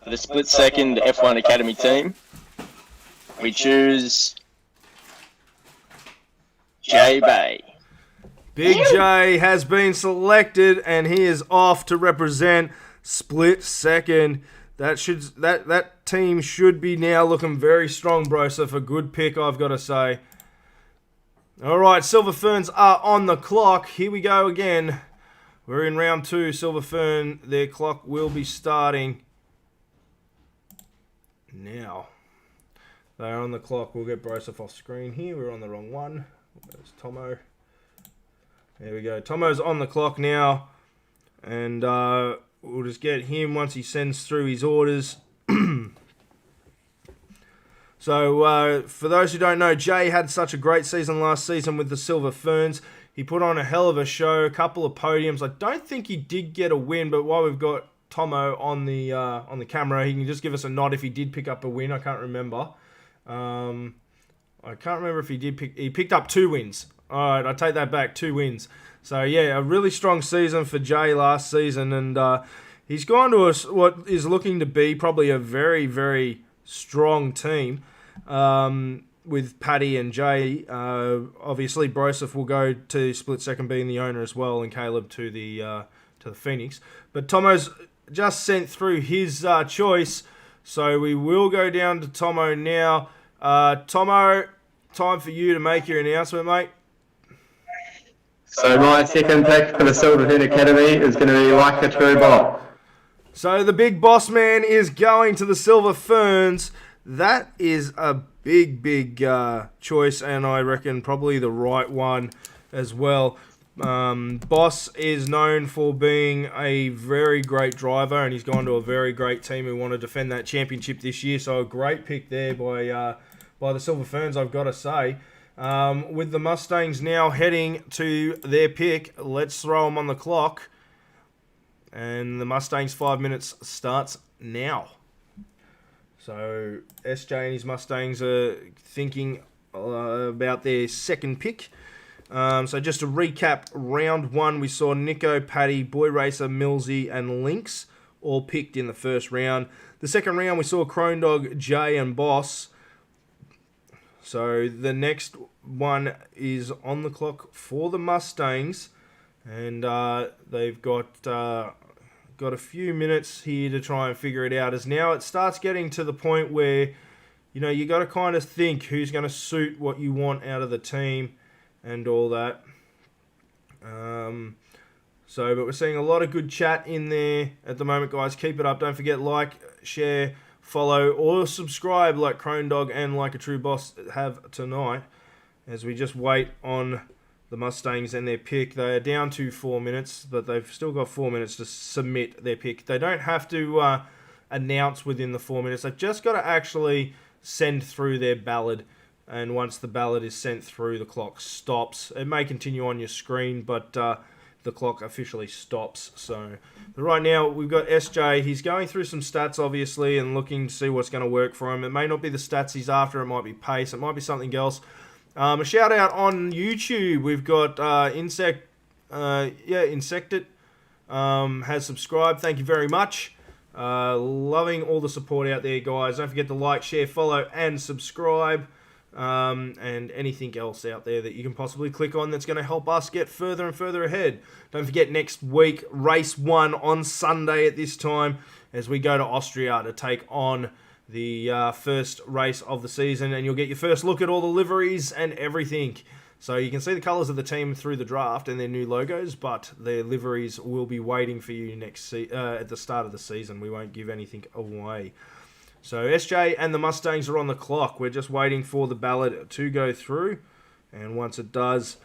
for the split second F1 Academy team, we choose Jay Bay. Big J has been selected and he is off to represent split second. That team should be now looking very strong, bro. So for a good pick, I've got to say. All right, Silver Ferns are on the clock. Here we go again. We're in round 2. Silver Fern, their clock will be starting now. They're on the clock. We'll get Broseph off screen here. We're on the wrong one. There's Tomo. There we go. Tomo's on the clock now. And we'll just get him once he sends through his orders. So, for those who don't know, Jay had such a great season last season with the Silver Ferns. He put on a hell of a show, a couple of podiums. I don't think he did get a win, but while we've got Tomo on the camera, he can just give us a nod if he did pick up a win. I can't remember. I can't remember if he did pick... He picked up 2 wins. All right, I take that back, 2 wins. So, yeah, a really strong season for Jay last season, and he's gone to what is looking to be probably a very, very strong team with Paddy and Jay. Obviously, Broseph will go to split second, being the owner as well, and Caleb to the Phoenix. But Tomo's just sent through his choice, so we will go down to Tomo now. Tomo, time for you to make your announcement, mate. So my second pick for the Silver Fern Academy is going to be Like a True Bot. So the big boss man is going to the Silver Ferns. That is a big choice, and I reckon probably the right one as well. Boss is known for being a very great driver, and he's gone to a very great team who want to defend that championship this year. So a great pick there by the Silver Ferns, I've got to say. With the Mustangs now heading to their pick, let's throw them on the clock. And the Mustangs 5 minutes starts now. So SJ and his Mustangs are thinking about their second pick. So just to recap, round 1, we saw Nico, Paddy, Boy Racer, Millsy, and Lynx all picked in the first round. The second round, we saw Crone Dog, Jay, and Boss. So the next one is on the clock for the Mustangs, and they've got a few minutes here to try and figure it out. As now it starts getting to the point where, you know, you got to kind of think who's going to suit what you want out of the team and all that. But we're seeing a lot of good chat in there at the moment, guys. Keep it up. Don't forget, like, share, follow, or subscribe like Crone Dog and Like a True Boss have tonight, as we just wait on the Mustangs and their pick. They are down to 4 minutes, but they've still got 4 minutes to submit their pick. They don't have to announce within the 4 minutes. They've just got to actually send through their ballad. And once the ballad is sent through, the clock stops. It may continue on your screen, but the clock officially stops. So, but right now, we've got SJ. He's going through some stats, obviously, and looking to see what's going to work for him. It may not be the stats he's after. It might be pace. It might be something else. A shout out on YouTube. We've got Insected has subscribed. Thank you very much. Loving all the support out there, guys. Don't forget to like, share, follow, and subscribe. And anything else out there that you can possibly click on that's going to help us get further and further ahead. Don't forget, next week, race 1 on Sunday at this time as we go to Austria to take on the first race of the season, and you'll get your first look at all the liveries and everything. So you can see the colours of the team through the draft and their new logos, but their liveries will be waiting for you at the start of the season. We won't give anything away. So SJ and the Mustangs are on the clock. We're just waiting for the ballot to go through, and once it does,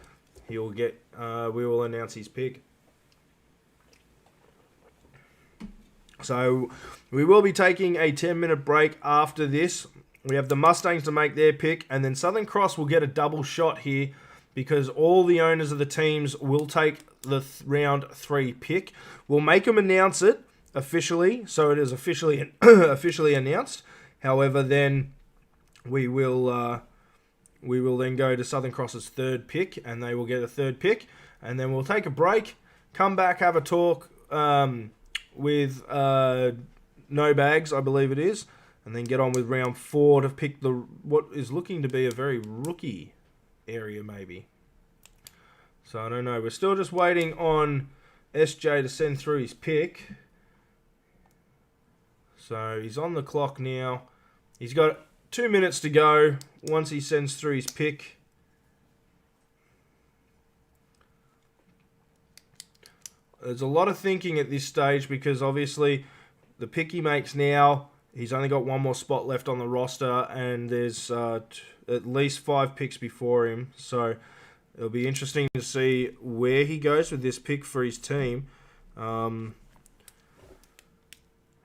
he'll get. We will announce his pick. So we will be taking a 10-minute break after this. We have the Mustangs to make their pick, and then Southern Cross will get a double shot here because all the owners of the teams will take the round 3 pick. We'll make them announce it officially, so it is officially announced. However, then we will then go to Southern Cross's 3rd pick, and they will get a 3rd pick, and then we'll take a break, come back, have a talk with No Bags, I believe it is, and then get on with round 4 to pick what is looking to be a very rookie area, maybe. So I don't know. We're still just waiting on SJ to send through his pick. So he's on the clock now. He's got 2 minutes to go once he sends through his pick. There's a lot of thinking at this stage because obviously the pick he makes now, he's only got 1 more spot left on the roster, and there's at least 5 picks before him. So it'll be interesting to see where he goes with this pick for his team.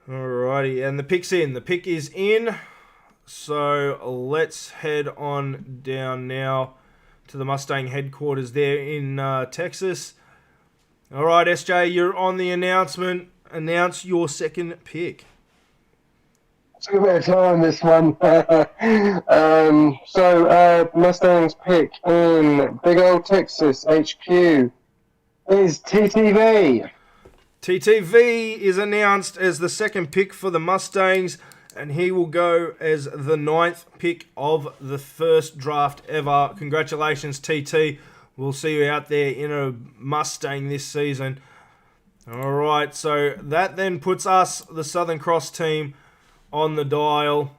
Alrighty, and the pick's in. The pick is in. So let's head on down now to the Mustang headquarters there in Texas. Alright, SJ, you're on the announcement. Announce your 2nd pick. It's a bit of time, this one. So Mustangs pick in big old Texas HQ is TTV. TTV is announced as the 2nd pick for the Mustangs, and he will go as the 9th pick of the first draft ever. Congratulations, TT. We'll see you out there in a Mustang this season. Alright, so that then puts us, the Southern Cross team, on the dial.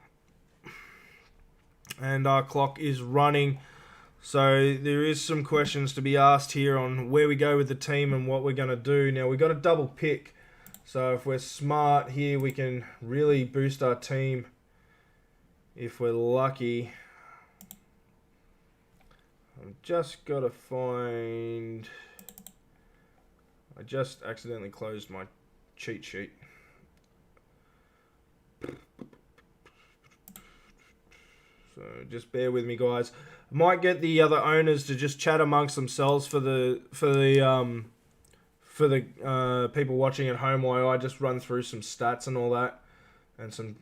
And our clock is running. So there is some questions to be asked here on where we go with the team and what we're going to do. Now, we've got a double pick. So if we're smart here, we can really boost our team if we're lucky. I've just got to find... I just accidentally closed my cheat sheet. So just bear with me, guys. I might get the other owners to just chat amongst themselves for the people watching at home while I just run through some stats and all that, and some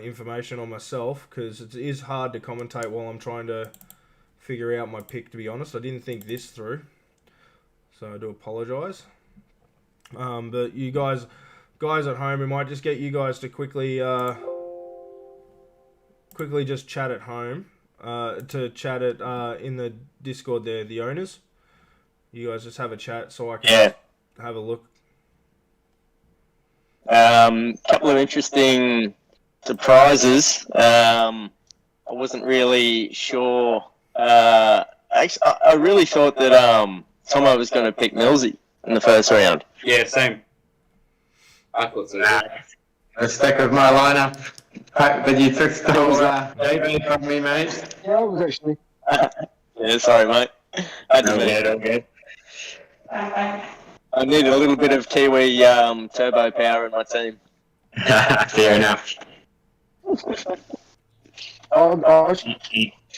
information on myself, because it is hard to commentate while I'm trying to figure out my pick. To be honest, I didn't think this through, so I do apologise. But you guys at home, we might just get you guys to quickly just chat at home, to chat it in the Discord there, the owners. You guys just have a chat so I can have a look. Couple of interesting surprises. I wasn't really sure. Actually, I really thought that Tomo was going to pick Millsy in the first round. Yeah, same. I thought so. Let's stick with my lineup. But you took Stills JB from me, mate. Yeah, I was actually. Yeah, sorry, mate. Okay. I need a little bit of Kiwi turbo power in my team. Fair enough.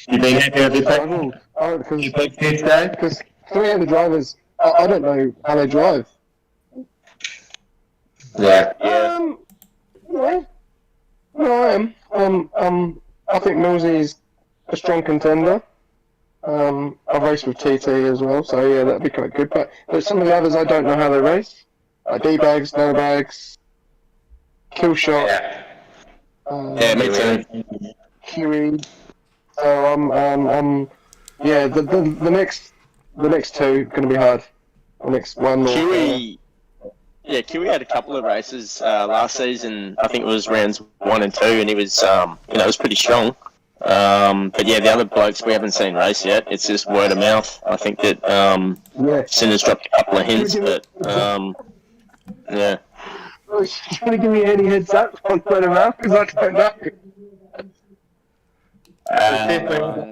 You've been happy with your pick? Because 3 of the drivers, I don't know how they drive. Yeah. Yeah. No, I am. I think Millsy is a strong contender. I've raced with TT as well, so yeah, that'd be quite good. But some of the others, I don't know how they race. D-bags, no-bags, Killshot. Yeah, me too. Huey. So yeah, the next 2 going to be hard. The next one. Kiwi had a couple of races last season. I think it was rounds 1 and 2, and he was, it was pretty strong. But yeah, the other blokes we haven't seen race yet. It's just word of mouth. I think that Sinner's dropped a couple of hints, but yeah. You want to give me any heads up on word of mouth? Because I don't know.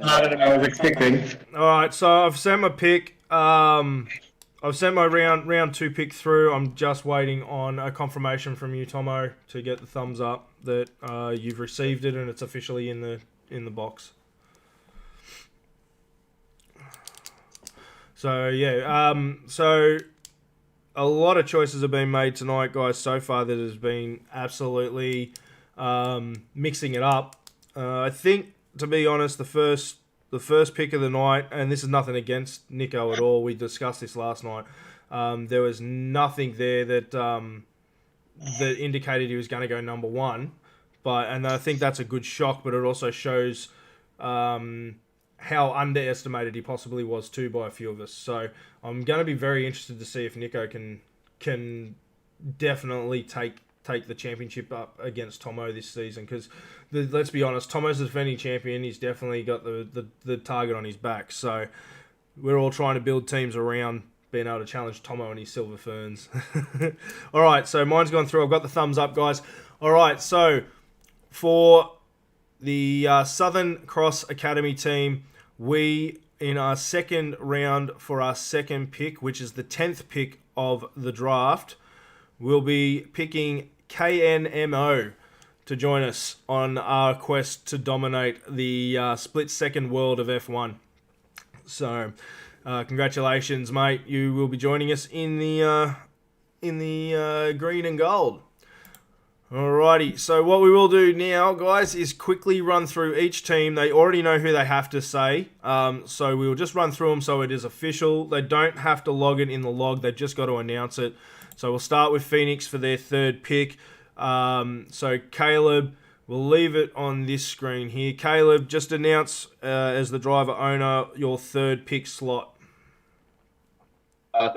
Harder than I was expecting. All right, so I've sent my pick. I've sent my round 2 pick through. I'm just waiting on a confirmation from you, Tomo, to get the thumbs up that you've received it and it's officially in the box. So yeah, so a lot of choices have been made tonight, guys. So far, that has been absolutely mixing it up. I think, to be honest, the first pick of the night, and this is nothing against Nico at all. We discussed this last night. There was nothing there that that indicated he was going to go number 1. And I think that's a good shock, but it also shows how underestimated he possibly was too by a few of us. So I'm going to be very interested to see if Nico can definitely take the championship up against Tomo this season, because let's be honest, Tomo's the defending champion. He's definitely got the target on his back. So we're all trying to build teams around being able to challenge Tomo and his Silver Ferns. All right, so mine's gone through. I've got the thumbs up, guys. All right, so for the Southern Cross Academy team, we, in our second round for our second pick, which is the 10th pick of the draft, we'll be picking KNMO to join us on our quest to dominate the split-second world of F1. So, congratulations, mate. You will be joining us in the green and gold. Alrighty, so what we will do now, guys, is quickly run through each team. They already know who they have to say, so we will just run through them so it is official. They don't have to log it in the log, they've just got to announce it. So we'll start with Phoenix for their third pick. So Caleb, we'll leave it on this screen here. Caleb, just announce as the driver owner your third pick slot.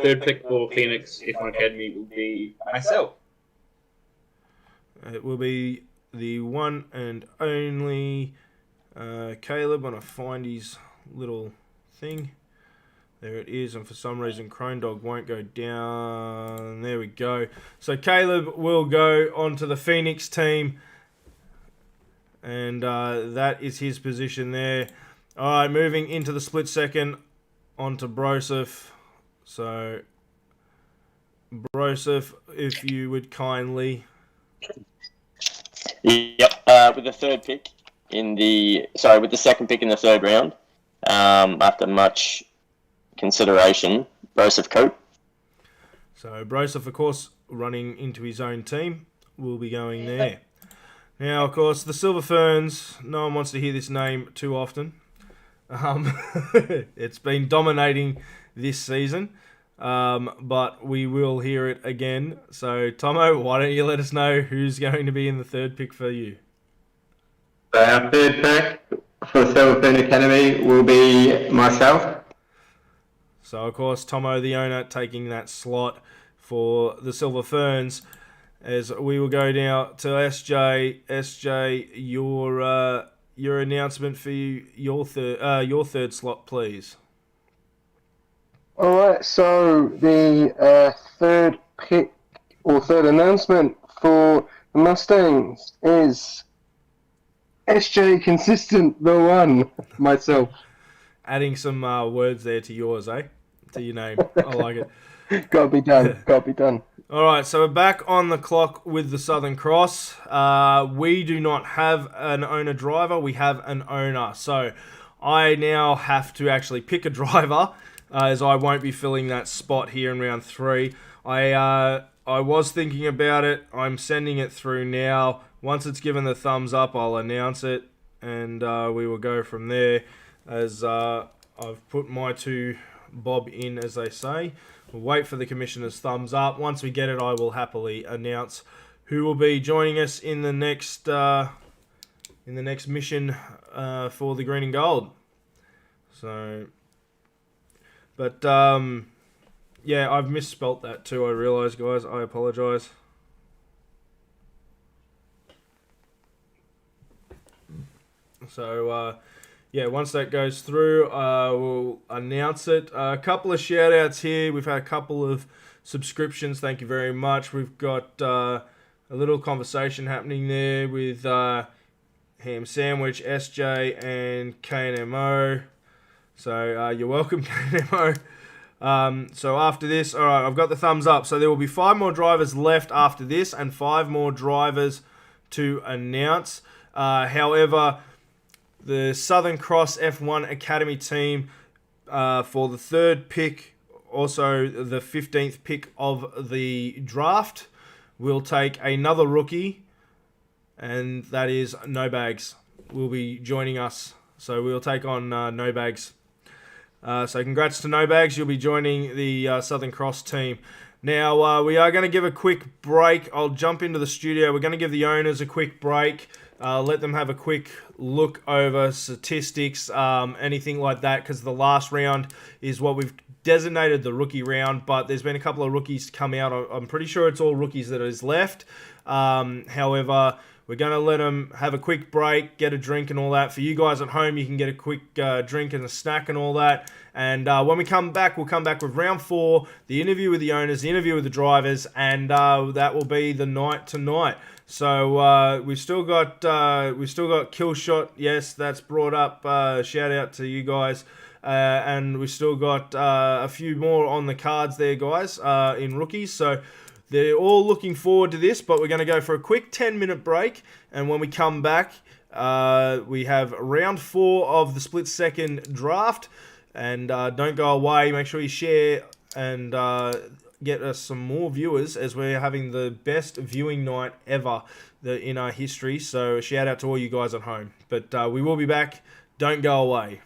Third pick for Phoenix F1 Academy will be myself. It will be the one and only Caleb. I'm going to find his little thing. There it is, and for some reason Crone Dog won't go down. There we go. So Caleb will go onto the Phoenix team, and that is his position there. All right, moving into the split second, onto Broseph. So Broseph, if you would kindly... Yep, with the third pick with the second pick in the third round, after much consideration, Broseph Cope. So Broseph, of course, running into his own team, will be going there. Now, of course, the Silver Ferns, no one wants to hear this name too often. It's been dominating this season, but we will hear it again. So, Tomo, why don't you let us know who's going to be in the third pick for you? So our third pick for the Silver Fern Academy will be myself. So, of course, Tomo, the owner, taking that slot for the Silver Ferns. As we will go now to SJ. SJ, your announcement for your third slot, please. All right, so the third pick or third announcement for the Mustangs is SJ Consistent, the one, myself. Adding some words there to yours, eh? To your name. I like it. Gotta be done. Gotta be done. All right, so we're back on the clock with the Southern Cross. We do not have an owner-driver. We have an owner. So I now have to actually pick a driver, as I won't be filling that spot here in round 3. I was thinking about it. I'm sending it through now. Once it's given the thumbs up, I'll announce it, and we will go from there. As I've put my 2 bob in, as they say. We'll wait for the commissioner's thumbs up. Once we get it, I will happily announce who will be joining us in the next mission for the green and gold. So, but yeah, I've misspelt that too. I realise, guys. I apologise. So, yeah, once that goes through, we'll announce it. A couple of shout-outs here. We've had a couple of subscriptions. Thank you very much. We've got a little conversation happening there with Ham Sandwich, SJ, and KNMO. So, you're welcome, KNMO. So after this, all right, I've got the thumbs up. So there will be 5 more drivers left after this and 5 more drivers to announce. However, the Southern Cross F1 Academy team for the 3rd pick, also the 15th pick of the draft, will take another rookie, and that is No Bags. Will be joining us. So we'll take on No Bags. So congrats to No Bags. You'll be joining the Southern Cross team. Now, we are going to give a quick break. I'll jump into the studio. We're going to give the owners a quick break. Let them have a quick look over statistics, anything like that, because the last round is what we've designated the rookie round, but there's been a couple of rookies come out. I'm pretty sure it's all rookies that is left. However, we're going to let them have a quick break, get a drink and all that. For you guys at home, you can get a quick drink and a snack and all that. And when we come back, we'll come back with round 4, the interview with the owners, the interview with the drivers, and that will be the night tonight. So we've still got Killshot. Yes, that's brought up. Shout out to you guys. And we've still got a few more on the cards there, guys, in rookies. So they're all looking forward to this, but we're going to go for a quick 10-minute break. And when we come back, we have round 4 of the split-second draft. And don't go away. Make sure you share and get us some more viewers, as we're having the best viewing night ever in our history. So shout out to all you guys at home. But we will be back. Don't go away.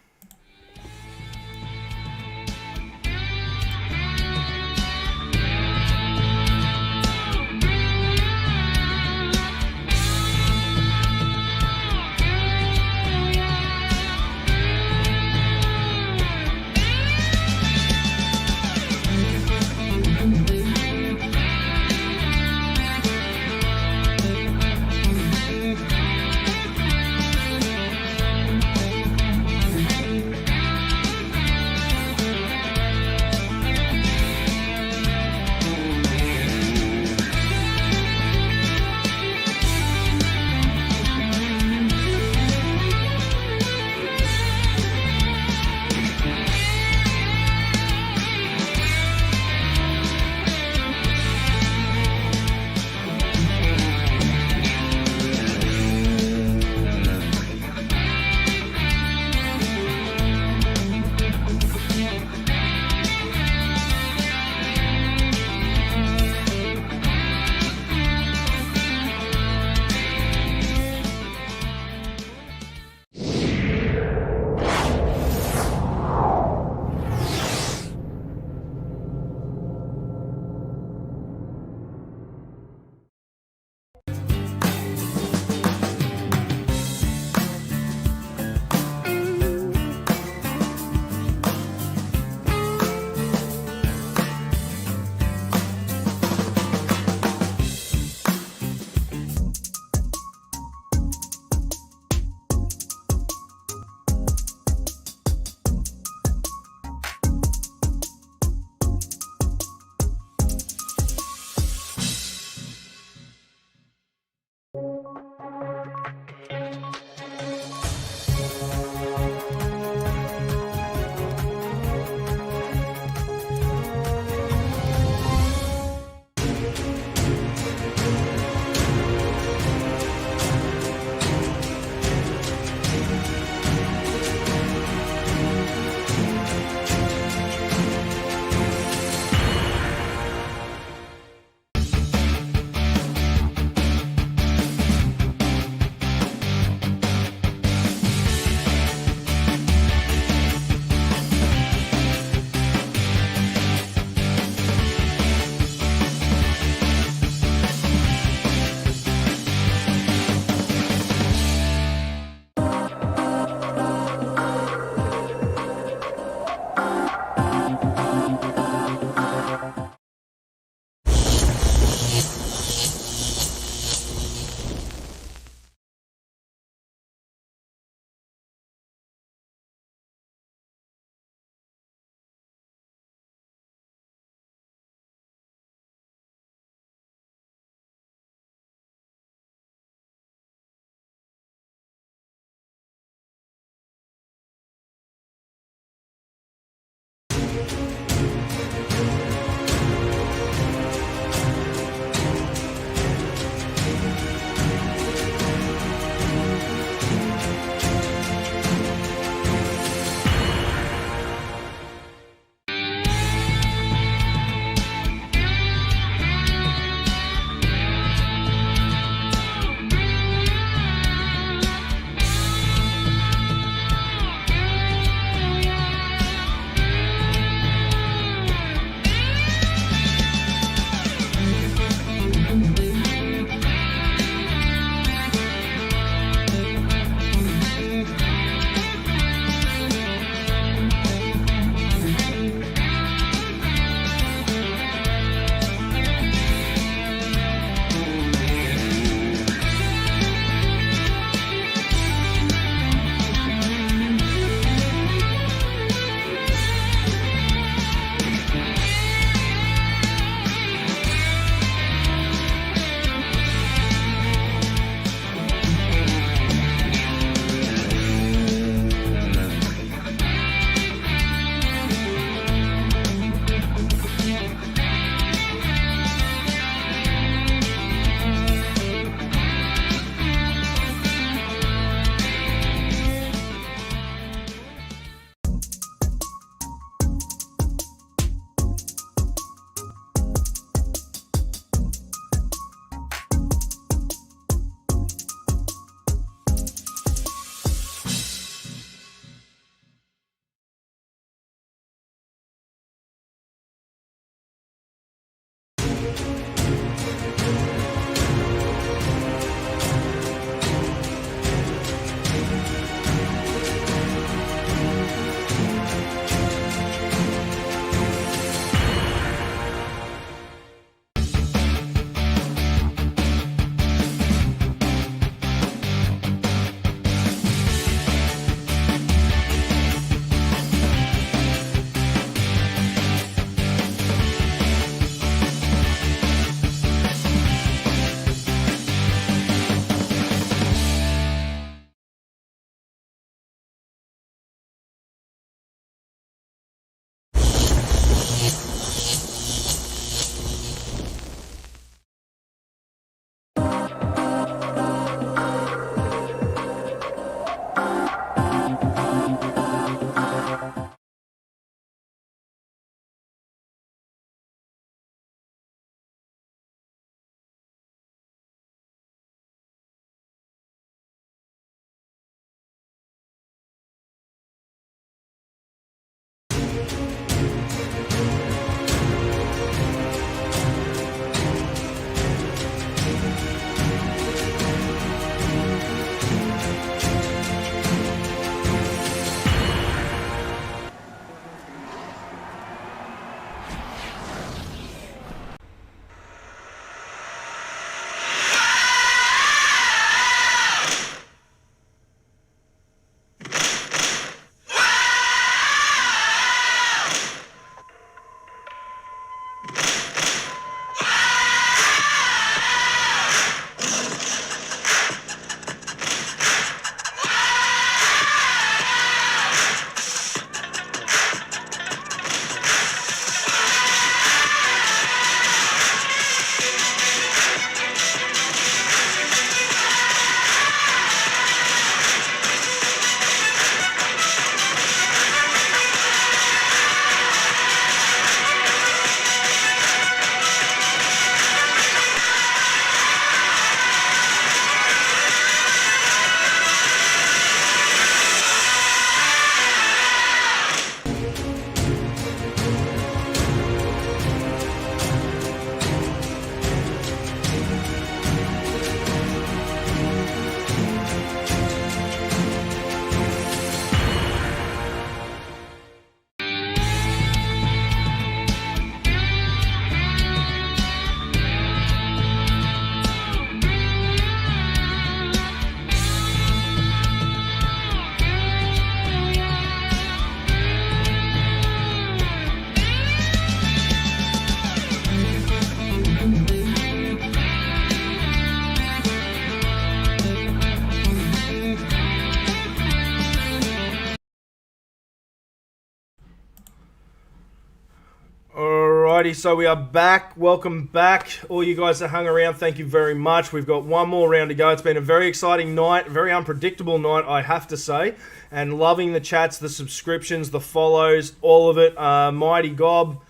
Alrighty, so we are back. Welcome back. All you guys that hung around, thank you very much. We've got one more round to go. It's been a very exciting night, a very unpredictable night, I have to say. And loving the chats, the subscriptions, the follows, all of it. Almighty Gob,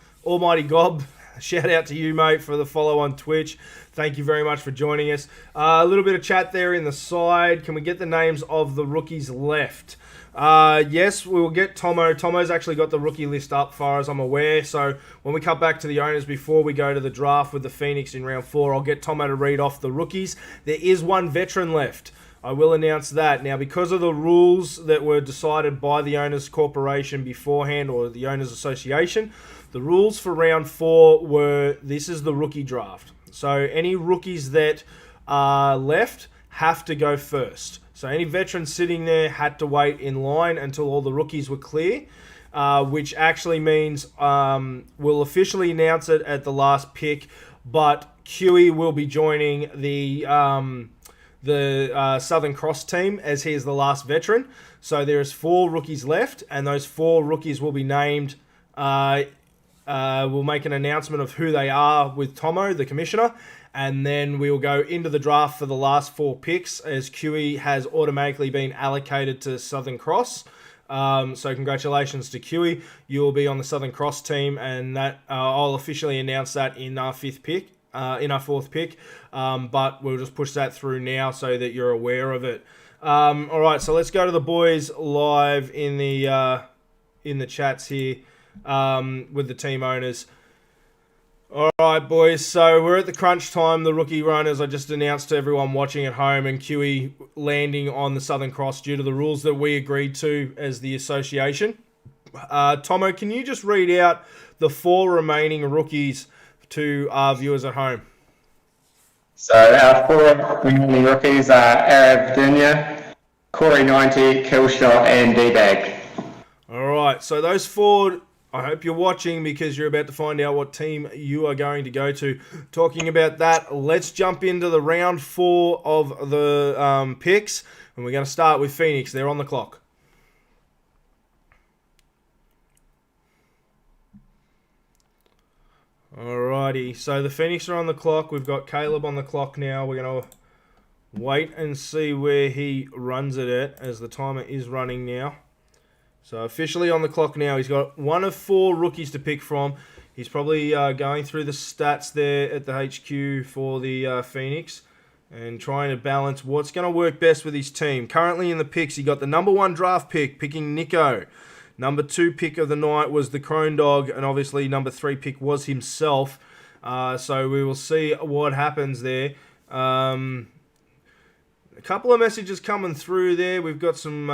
shout out to you, mate, for the follow on Twitch. Thank you very much for joining us. A little bit of chat there in the side. Can we get the names of the rookies left? Yes, we will get Tomo. Tomo's actually got the rookie list up, far as I'm aware. So when we cut back to the owners before we go to the draft with the Phoenix in round 4, I'll get Tomo to read off the rookies. There is one veteran left. I will announce that. Now, because of the rules that were decided by the Owners Corporation beforehand, or the Owners Association, the rules for round 4 were, this is the rookie draft. So any rookies that are left have to go first. So any veterans sitting there had to wait in line until all the rookies were clear, which actually means we'll officially announce it at the last pick, but QE will be joining the Southern Cross team as he is the last veteran. So there's 4 rookies left, and those 4 rookies will be named. We'll make an announcement of who they are with Tomo, the commissioner, and then we'll go into the draft for the last 4 picks, as QE has automatically been allocated to Southern Cross. So congratulations to QE. You will be on the Southern Cross team, and that I'll officially announce that in our 4th pick. But we'll just push that through now so that you're aware of it. All right, so let's go to the boys live in the chats here with the team owners. All right, boys, so we're at the crunch time. The rookie runners, I just announced to everyone watching at home, and QE landing on the Southern Cross due to the rules that we agreed to as the association. Tomo, can you just read out the 4 remaining rookies to our viewers at home? So our 4 remaining rookies are Arab Dunya, Corey 90, Killshot, and D-Bag. All right, so those 4, I hope you're watching because you're about to find out what team you are going to go to. Talking about that, let's jump into the round 4 of the picks, and we're going to start with Phoenix. They're on the clock. Alrighty, so the Phoenix are on the clock. We've got Caleb on the clock now. We're going to wait and see where he runs it at, as the timer is running now. So officially on the clock now. He's got 1 of 4 rookies to pick from. He's probably going through the stats there at the HQ for the Phoenix and trying to balance what's going to work best with his team. Currently in the picks, he got the number 1 draft pick, picking Nico. Number 2 pick of the night was the Crone Dog, and obviously number 3 pick was himself. So we will see what happens there. A couple of messages coming through there. We've got some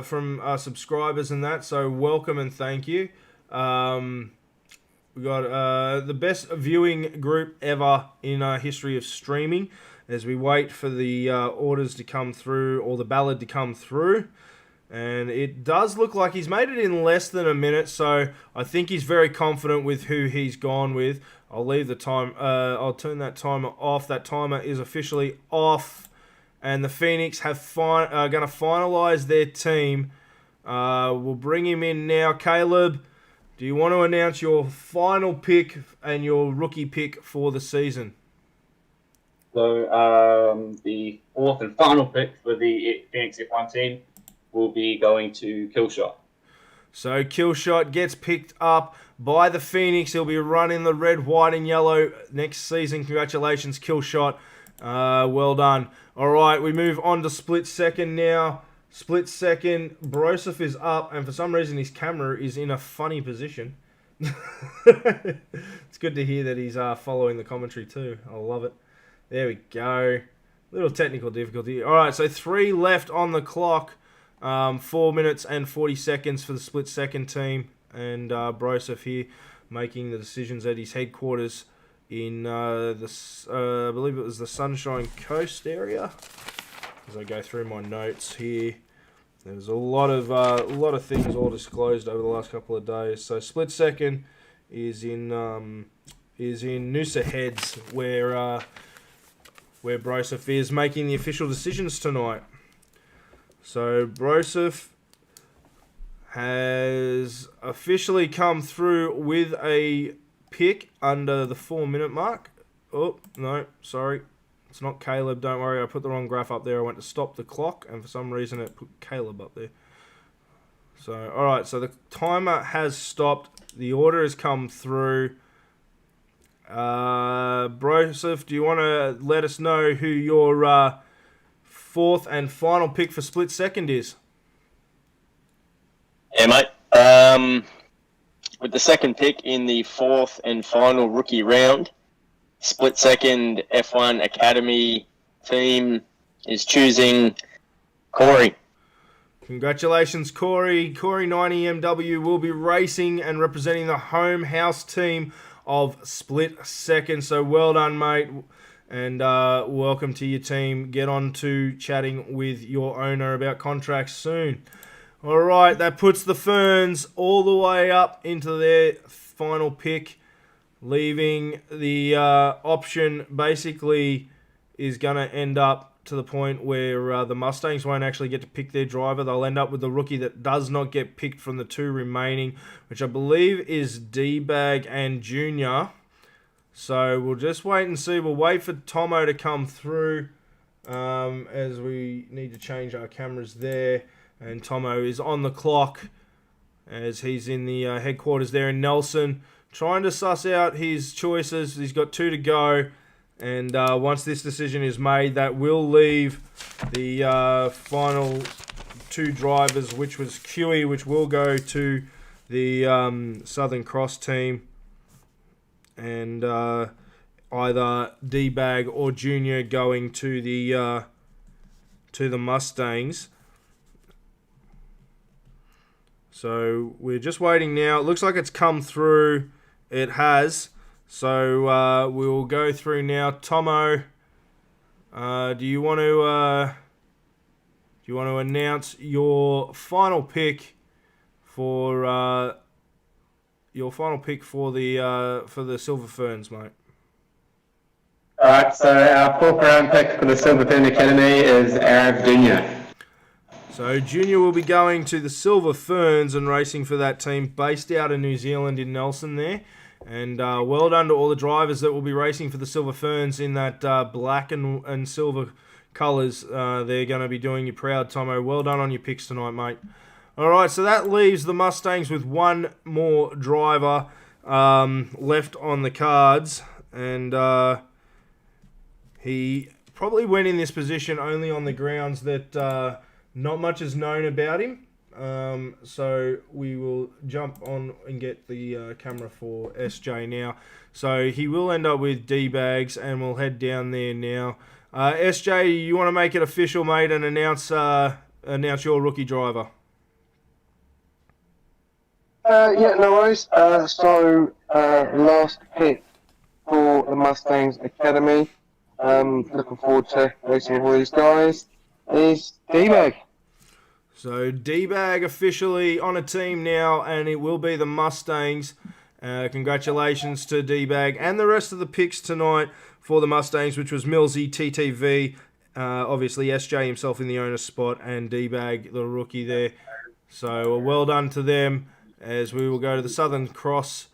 from our subscribers and that, so welcome and thank you. We got the best viewing group ever in our history of streaming, as we wait for the orders to come through, or the ballad to come through. And it does look like he's made it in less than a minute, so I think he's very confident with who he's gone with. I'll leave the time. I'll turn that timer off. That timer is officially off. And the Phoenix have going to finalise their team. We'll bring him in now. Caleb, do you want to announce your final pick and your rookie pick for the season? So the 4th and final pick for the Phoenix F1 team will be going to Killshot. So Killshot gets picked up by the Phoenix. He'll be running the red, white, and yellow next season. Congratulations, Killshot. Well done. All right, we move on to split second now. Split second, Broseph is up, and for some reason his camera is in a funny position. It's good to hear that he's following the commentary too. I love it. There we go. Little technical difficulty. All right, so 3 left on the clock. 4 minutes and 40 seconds for the split second team, and Broseph here making the decisions at his headquarters in I believe it was the Sunshine Coast area. As I go through my notes here, there's a lot of things all disclosed over the last couple of days. So split second is in Noosa Heads, where Broseph is making the official decisions tonight. So Broseph has officially come through with a pick under the 4-minute mark. Oh, no, sorry. It's not Caleb, don't worry. I put the wrong graph up there. I went to stop the clock, and for some reason it put Caleb up there. So, alright, so the timer has stopped. The order has come through. Broseph, do you want to let us know who your fourth and final pick for split second is? Yeah, mate. With the second pick in the fourth and final rookie round, split second F1 Academy team is choosing Corey. Congratulations, Corey. Corey 90MW will be racing and representing the home house team of split second. So well done, mate. And welcome to your team. Get on to chatting with your owner about contracts soon. All right, that puts the Ferns all the way up into their final pick, leaving the option basically is going to end up to the point where the Mustangs won't actually get to pick their driver. They'll end up with the rookie that does not get picked from the two remaining, which I believe is D-Bag and Junior. So we'll just wait and see. We'll wait for Tomo to come through as we need to change our cameras there. And Tomo is on the clock as he's in the headquarters there in Nelson, trying to suss out his choices. He's got 2 to go. And once this decision is made, that will leave the final 2 drivers, which was QE, which will go to the Southern Cross team. And either D-Bag or Junior going to the Mustangs. So we're just waiting now. It looks like it's come through. It has. So we'll go through now. Tomo, do you want to announce your final pick for the Silver Ferns, mate? Alright, so our 4th round pick for the Silver Fern Academy is Arav Junior. So Junior will be going to the Silver Ferns and racing for that team based out of New Zealand in Nelson there. And well done to all the drivers that will be racing for the Silver Ferns in that black and silver colours. They're going to be doing you proud, Tomo. Well done on your picks tonight, mate. All right, so that leaves the Mustangs with one more driver left on the cards. And he probably went in this position only on the grounds that not much is known about him. So we will jump on and get the camera for SJ now. So he will end up with D-Bags, and we'll head down there now. SJ, you want to make it official, mate, and announce your rookie driver? Yeah, no worries. So last pick for the Mustangs Academy. Looking forward to racing with all these guys. Is D-Bag. So D-Bag officially on a team now, and it will be the Mustangs. Congratulations to D-Bag and the rest of the picks tonight for the Mustangs, which was Millsy, TTV, obviously SJ himself in the owner's spot, and D-Bag, the rookie there. So well done to them as we will go to the Southern Cross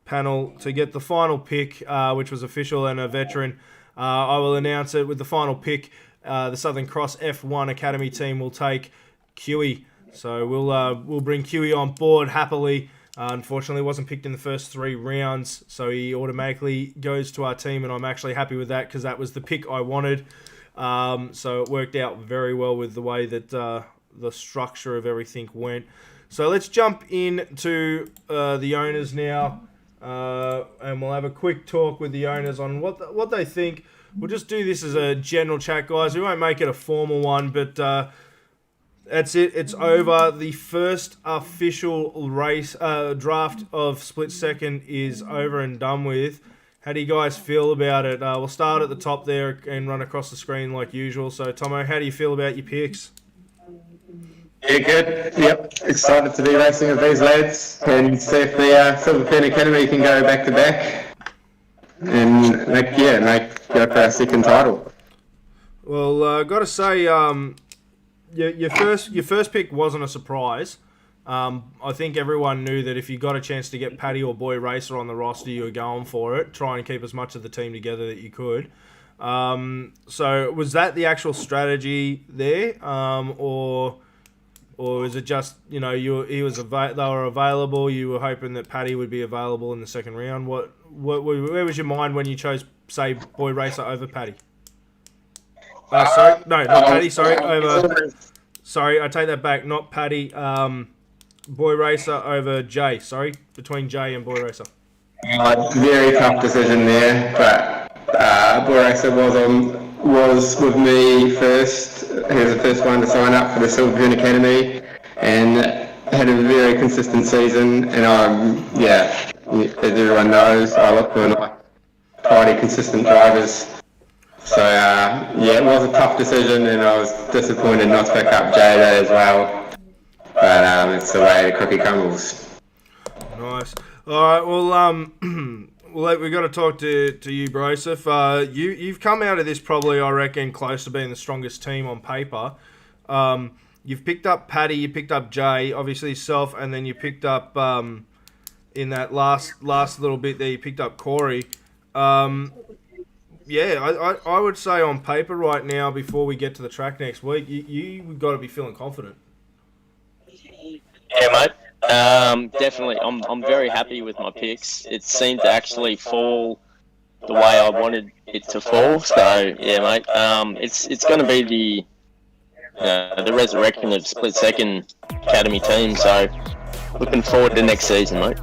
panel to get the final pick, which was official and a veteran. I will announce it with the final pick. The Southern Cross F1 Academy team will take QE. So we'll bring QE on board happily. Unfortunately, wasn't picked in the first 3 rounds, so he automatically goes to our team, and I'm actually happy with that because that was the pick I wanted. So it worked out very well with the way that the structure of everything went. So let's jump into the owners now, and we'll have a quick talk with the owners on what they think. We'll just do this as a general chat, guys. We won't make it a formal one, but that's it. It's over. The first official race draft of split second is over and done with. How do you guys feel about it? We'll start at the top there and run across the screen like usual. So, Tomo, how do you feel about your picks? Yeah, good. Yep, excited to be racing with these lads and see if the Silver Fern Academy can go back to back and go for our second title. Well, got to say, your first pick wasn't a surprise. I think everyone knew that if you got a chance to get Paddy or Boy Racer on the roster, you were going for it. Try and keep as much of the team together that you could. So was that the actual strategy there, or is it just they were available? You were hoping that Paddy would be available in the second round. Where was your mind when you chose, say, Boy Racer over Paddy? Sorry, no, not Paddy. Sorry, over. Sorry, I take that back. Not Paddy. Boy Racer over Jay. Sorry, between Jay and Boy Racer. Very tough decision there, but Boy Racer was with me first. He was the first one to sign up for the Silverburn Academy, and had a very consistent season. And as everyone knows, I look for quality, consistent drivers. So it was a tough decision, and I was disappointed not to pick up Jada as well. But it's the way the cookie crumbles. Nice. All right. Well, we've got to talk to you, Broseph. You've come out of this probably, I reckon, close to being the strongest team on paper. You've picked up Paddy, you picked up Jay, obviously yourself, and then you picked up in that last little bit there, you picked up Corey. I would say on paper right now, before we get to the track next week, you've got to be feeling confident. Yeah, mate. Definitely. I'm very happy with my picks. It seemed to actually fall the way I wanted it to fall. So yeah, mate. It's going to be the resurrection of Split Second Academy team. So looking forward to next season, mate.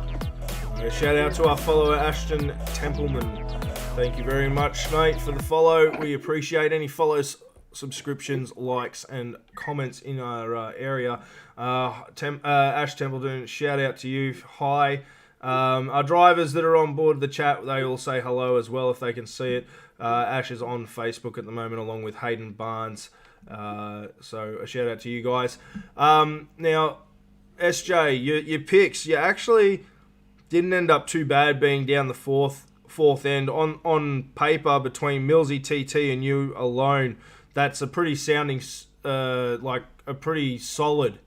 Shout out to our follower Ashton Templeman. Thank you very much, mate, for the follow. We appreciate any follows, subscriptions, likes, and comments in our area. Ash Templeton, shout out to you. Hi. Our drivers that are on board the chat, they all say hello as well if they can see it. Ash is on Facebook at the moment along with Hayden Barnes. So a shout out to you guys. Now, SJ, your picks, you actually didn't end up too bad being down the fourth end. On paper, between Millsy, TT, and you alone, that's a pretty sounding, like a pretty solid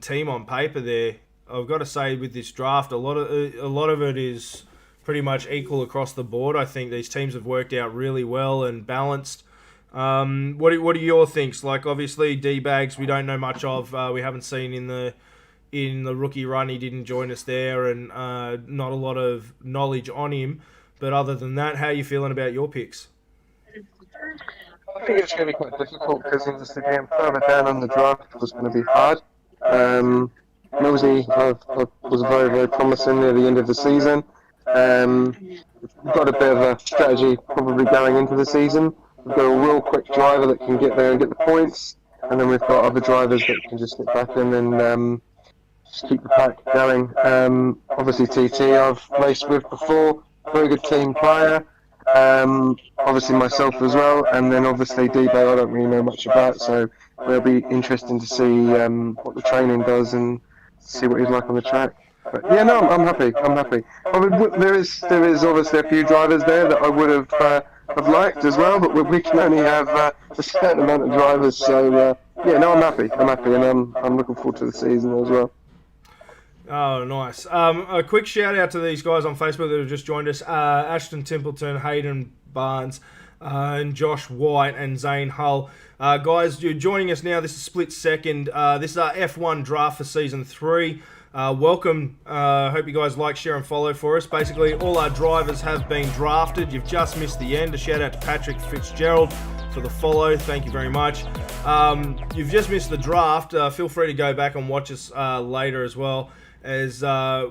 team on paper there. I've got to say, with this draft, a lot of it is pretty much equal across the board. I think these teams have worked out really well and balanced. What are your thinks? Like, obviously, D-Bags we don't know much of. We haven't seen in the rookie run. He didn't join us there, and not a lot of knowledge on him. But other than that, how are you feeling about your picks? I think it's going to be quite difficult because obviously being further down on the draft was going to be hard. Millsy was very, very promising near the end of the season. We've got a bit of a strategy probably going into the season. We've got a real quick driver that can get there and get the points, and then we've got other drivers that can just get back in and just keep the pack going. Obviously TT I've raced with before, very good team player. Obviously myself as well, and then obviously D-Bay I don't really know much about, so it'll be interesting to see what the training does and see what he's like on the track. But yeah, no, I'm happy. I mean, there is obviously a few drivers there that I would have liked as well, but we can only have a certain amount of drivers. So yeah, no, I'm happy, and I'm looking forward to the season as well. Oh, nice. A quick shout out to these guys on Facebook that have just joined us. Ashton Templeton, Hayden Barnes, and Josh White and Zane Hull. Guys, you're joining us now. This is Split Second. This is our F1 draft for Season 3. Welcome. Hope you guys like, share, and follow for us. Basically, all our drivers have been drafted. You've just missed the end. A shout out to Patrick Fitzgerald for the follow. Thank you very much. You've just missed the draft. Feel free to go back and watch us later as well, as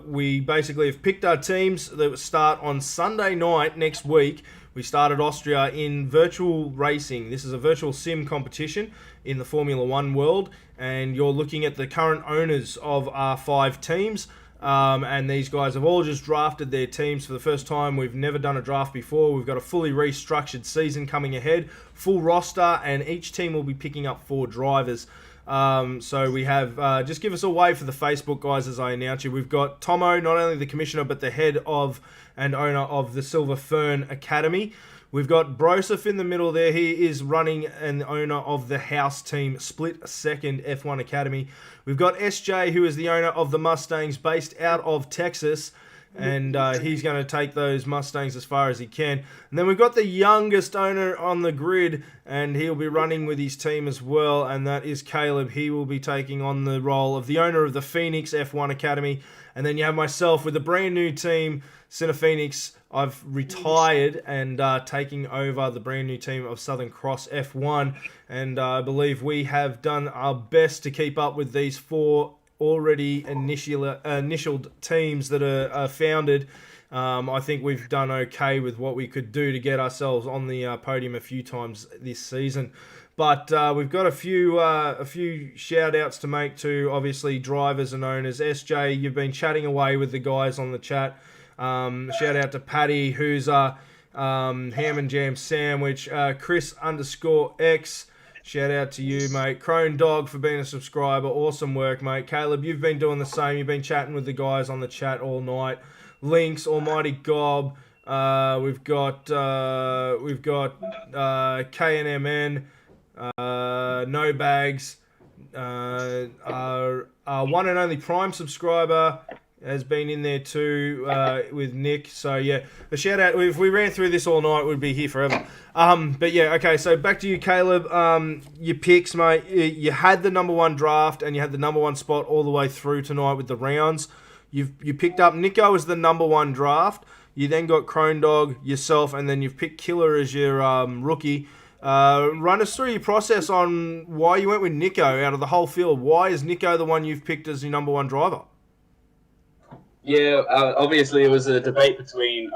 we basically have picked our teams that start on Sunday night next week. We started Austria in virtual racing. This is a virtual sim competition in the Formula One world, and you're looking at the current owners of our 5 teams, and these guys have all just drafted their teams for the first time. We've never done a draft before. We've got a fully restructured season coming ahead, full roster, and each team will be picking up 4 drivers. So we have, just give us a wave for the Facebook guys as I announce you. We've got Tomo, not only the commissioner, but the head of and owner of the Silver Fern Academy. We've got Broseph in the middle there. He is running and owner of the house team Split Second F1 Academy. We've got SJ, who is the owner of the Mustangs based out of Texas. And he's going to take those Mustangs as far as he can. And then we've got the youngest owner on the grid, and he'll be running with his team as well, and that is Caleb. He will be taking on the role of the owner of the Phoenix F1 Academy. And then you have myself with a brand new team, Cine Phoenix. I've retired and taking over the brand new team of Southern Cross F1. And I believe we have done our best to keep up with these four already initialed teams that are founded. I think we've done okay with what we could do to get ourselves on the podium a few times this season. But we've got a few shout outs to make to obviously drivers and owners. SJ, you've been chatting away with the guys on the chat. Shout out to Paddy, who's Ham and Jam Sandwich. Chris_X. Shout out to you, mate. Crone Dog for being a subscriber. Awesome work, mate. Caleb, you've been doing the same. You've been chatting with the guys on the chat all night. Links, Almighty Gob. We've got KNMN. No Bags. Our one and only Prime subscriber has been in there too with Nick. So yeah, a shout out. If we ran through this all night, we'd be here forever. But yeah, okay. So back to you, Caleb. Your picks, mate. You had the number one draft and you had the number one spot all the way through tonight with the rounds. You picked up Nico as the number one draft. You then got Crone Dog, yourself, and then you've picked Killer as your rookie. Run us through your process on why you went with Nico out of the whole field. Why is Nico the one you've picked as your number one driver? Yeah, obviously it was a debate between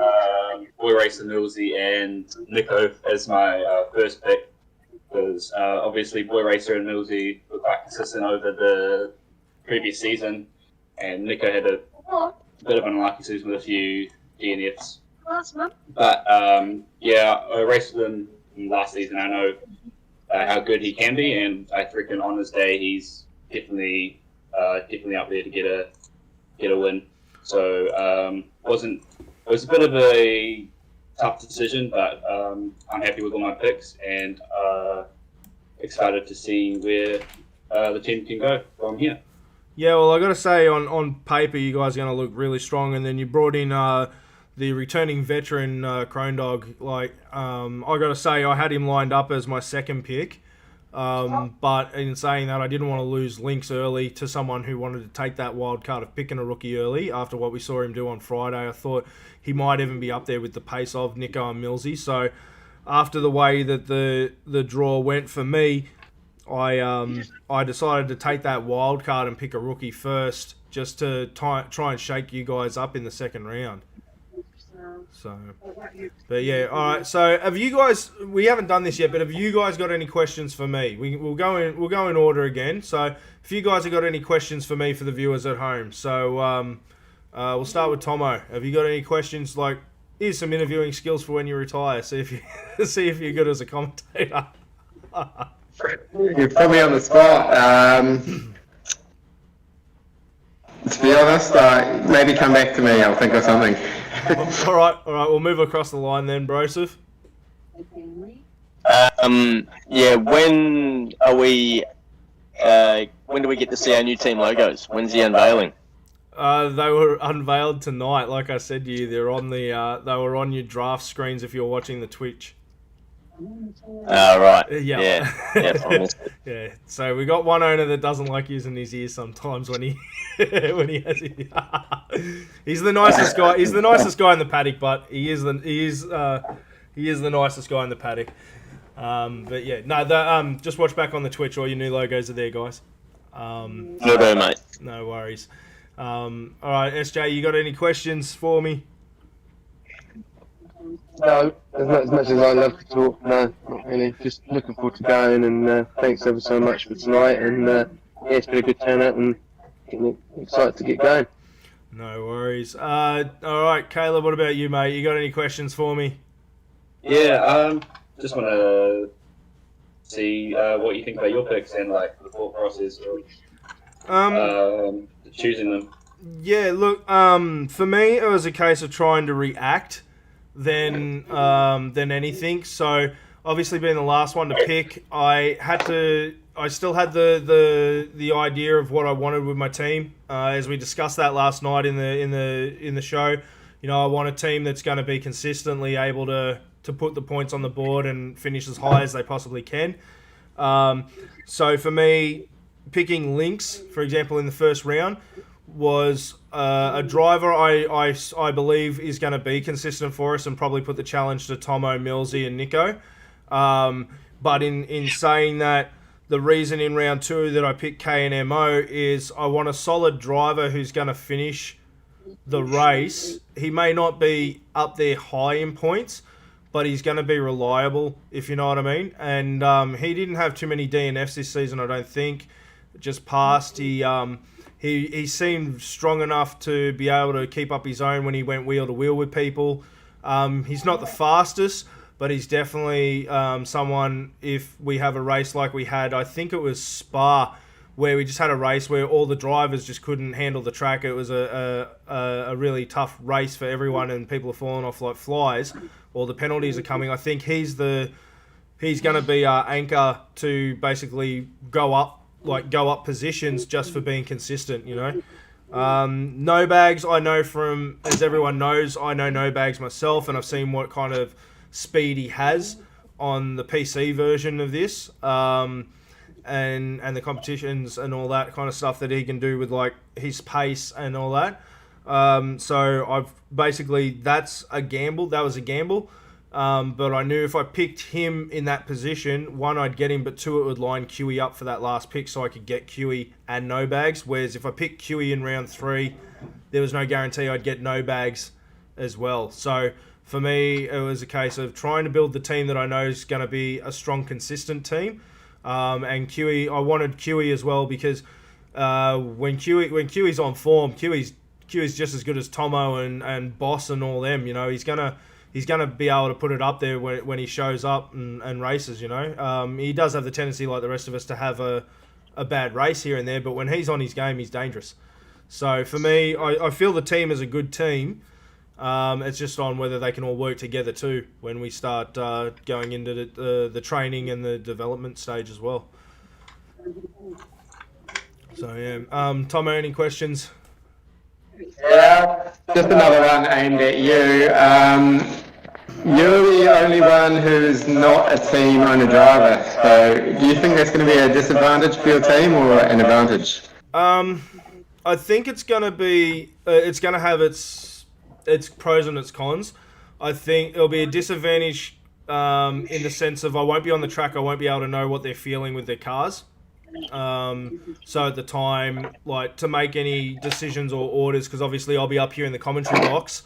Boy Racer Millsy and Nico as my first pick, because obviously Boy Racer and Millsy were quite consistent over the previous season, and Nico had a bit of an unlucky season with a few DNFs. But yeah, I raced with him last season. I know how good he can be, and I reckon on his day he's definitely up there to get a win. So it was a bit of a tough decision, but I'm happy with all my picks and excited to see where the team can go from here. Yeah, well, I got to say, on paper, you guys are going to look really strong, and then you brought in the returning veteran Crone Dog. Like, I got to say, I had him lined up as my second pick. But in saying that, I didn't want to lose Lynx early to someone who wanted to take that wild card of picking a rookie early after what we saw him do on Friday. I thought he might even be up there with the pace of Nico and Millsy. So after the way that the draw went for me, I decided to take that wild card and pick a rookie first, just to try and shake you guys up in the second round. So, but yeah, all right. So, have you guys? We haven't done this yet, but have you guys got any questions for me? We'll go in order again. So, if you guys have got any questions for me for the viewers at home, so we'll start with Tomo. Have you got any questions? Like, here's some interviewing skills for when you retire. See if you're good as a commentator. You put me on the spot. To be honest, maybe come back to me. I'll think of something. All right. We'll move across the line then, Broseph. Yeah. When are we? When do we get to see our new team logos? When's the unveiling? They were unveiled tonight. Like I said to you, they were on your draft screens if you're watching the Twitch. Right. Yeah. Yeah. Yeah. So we got one owner that doesn't like using his ears sometimes when he has it. He's the nicest guy. He's the nicest guy in the paddock, but he is the nicest guy in the paddock. But yeah, no. Just watch back on the Twitch. All your new logos are there, guys. No, mate. No worries. All right, SJ, you got any questions for me? No, as much as I love to talk, no, not really. Just looking forward to going, and thanks ever so much for tonight. And yeah, it's been a good turnout, and getting excited to get going. No worries. All right, Caleb, what about you, mate? You got any questions for me? Yeah, just want to see what you think about your picks and like the thought process of choosing them. Yeah, look, for me, it was a case of trying to react than anything. So obviously being the last one to pick, I still had the idea of what I wanted with my team. As we discussed that last night in the show, I want a team that's going to be consistently able to put the points on the board and finish as high as they possibly can. So for me, picking Lynx, for example, in the first round, was a driver I believe is going to be consistent for us and probably put the challenge to Tomo, Millsy and Nico. But in saying that, the reason in round 2 that I picked K&MO is I want a solid driver who's going to finish the race. He may not be up there high in points, but he's going to be reliable, if you know what I mean. And he didn't have too many DNFs this season, I don't think. Just passed. He seemed strong enough to be able to keep up his own when he went wheel to wheel with people. He's not the fastest, but he's definitely someone, if we have a race like we had, I think it was Spa, where we just had a race where all the drivers just couldn't handle the track. It was a really tough race for everyone and people are falling off like flies. All the penalties are coming. I think he's going to be our anchor to basically go up positions just for being consistent, No Bags, I know from, as everyone knows, I know No Bags myself, and I've seen what kind of speed he has on the PC version of this, and the competitions and all that kind of stuff that he can do with like his pace and all that. So I've basically, that's a gamble. That was a gamble. But I knew if I picked him in that position, 1, I'd get him, but 2, it would line QE up for that last pick so I could get QE and No Bags. Whereas if I picked QE in round 3, there was no guarantee I'd get No Bags as well. So for me, it was a case of trying to build the team that I know is going to be a strong, consistent team. And QE, I wanted QE as well because when QE's on form, QE's just as good as Tomo and Boss and all them. He's gonna be able to put it up there when he shows up and races. He does have the tendency, like the rest of us, to have a bad race here and there. But when he's on his game, he's dangerous. So for me, I feel the team is a good team. It's just on whether they can all work together too when we start going into the training and the development stage as well. So yeah, Tomo, any questions? Yeah, just another one aimed at you. You're the only one who's not a team owner driver. So do you think that's going to be a disadvantage for your team or an advantage? I think it's going to be. It's going to have its pros and its cons. I think it'll be a disadvantage in the sense of I won't be on the track. I won't be able to know what they're feeling with their cars. So at the time, like, to make any decisions or orders, because obviously I'll be up here in the commentary box,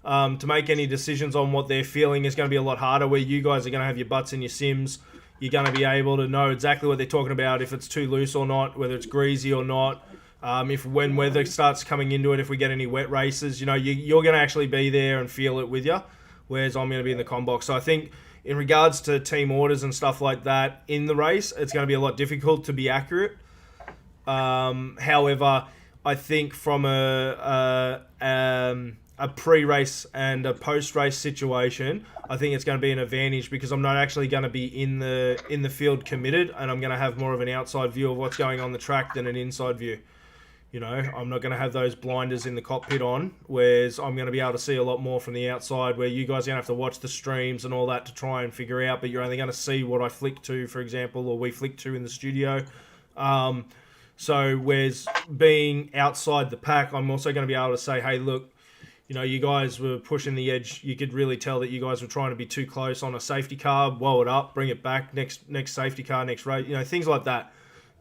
to make any decisions on what they're feeling is going to be a lot harder, where you guys are going to have your butts in your sims. You're going to be able to know exactly what they're talking about, if it's too loose or not, whether it's greasy or not, when weather starts coming into it, if we get any wet races, you're going to actually be there and feel it with you, whereas I'm going to be in the comm box. So I think in regards to team orders and stuff like that in the race, it's going to be a lot difficult to be accurate. However, I think from a pre-race and a post-race situation, I think it's going to be an advantage because I'm not actually going to be in the field committed, and I'm going to have more of an outside view of what's going on the track than an inside view. I'm not going to have those blinders in the cockpit on, whereas I'm going to be able to see a lot more from the outside, where you guys are going to have to watch the streams and all that to try and figure out, but you're only going to see what I flick to, for example, or we flick to in the studio. So whereas being outside the pack, I'm also going to be able to say, hey, look, you guys were pushing the edge. You could really tell that you guys were trying to be too close on a safety car, woll it up, bring it back, next safety car, next race, things like that.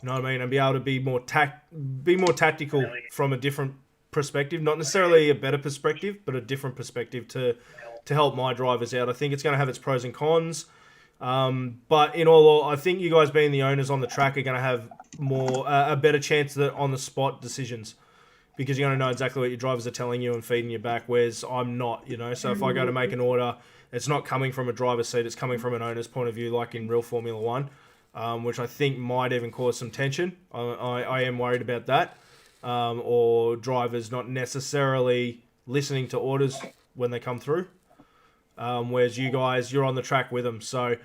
You know what I mean? And be able to be more tactical from a different perspective, not necessarily a better perspective, but a different perspective to help my drivers out. I think it's going to have its pros and cons. But in all, I think you guys being the owners on the track are going to have a better chance at on the spot decisions, because you're going to know exactly what your drivers are telling you and feeding you back, whereas I'm not, So if I go to make an order, it's not coming from a driver's seat, it's coming from an owner's point of view, like in real Formula 1. Which I think might even cause some tension. I am worried about that. Or drivers not necessarily listening to orders when they come through. whereas you guys, you're on the track with them. So,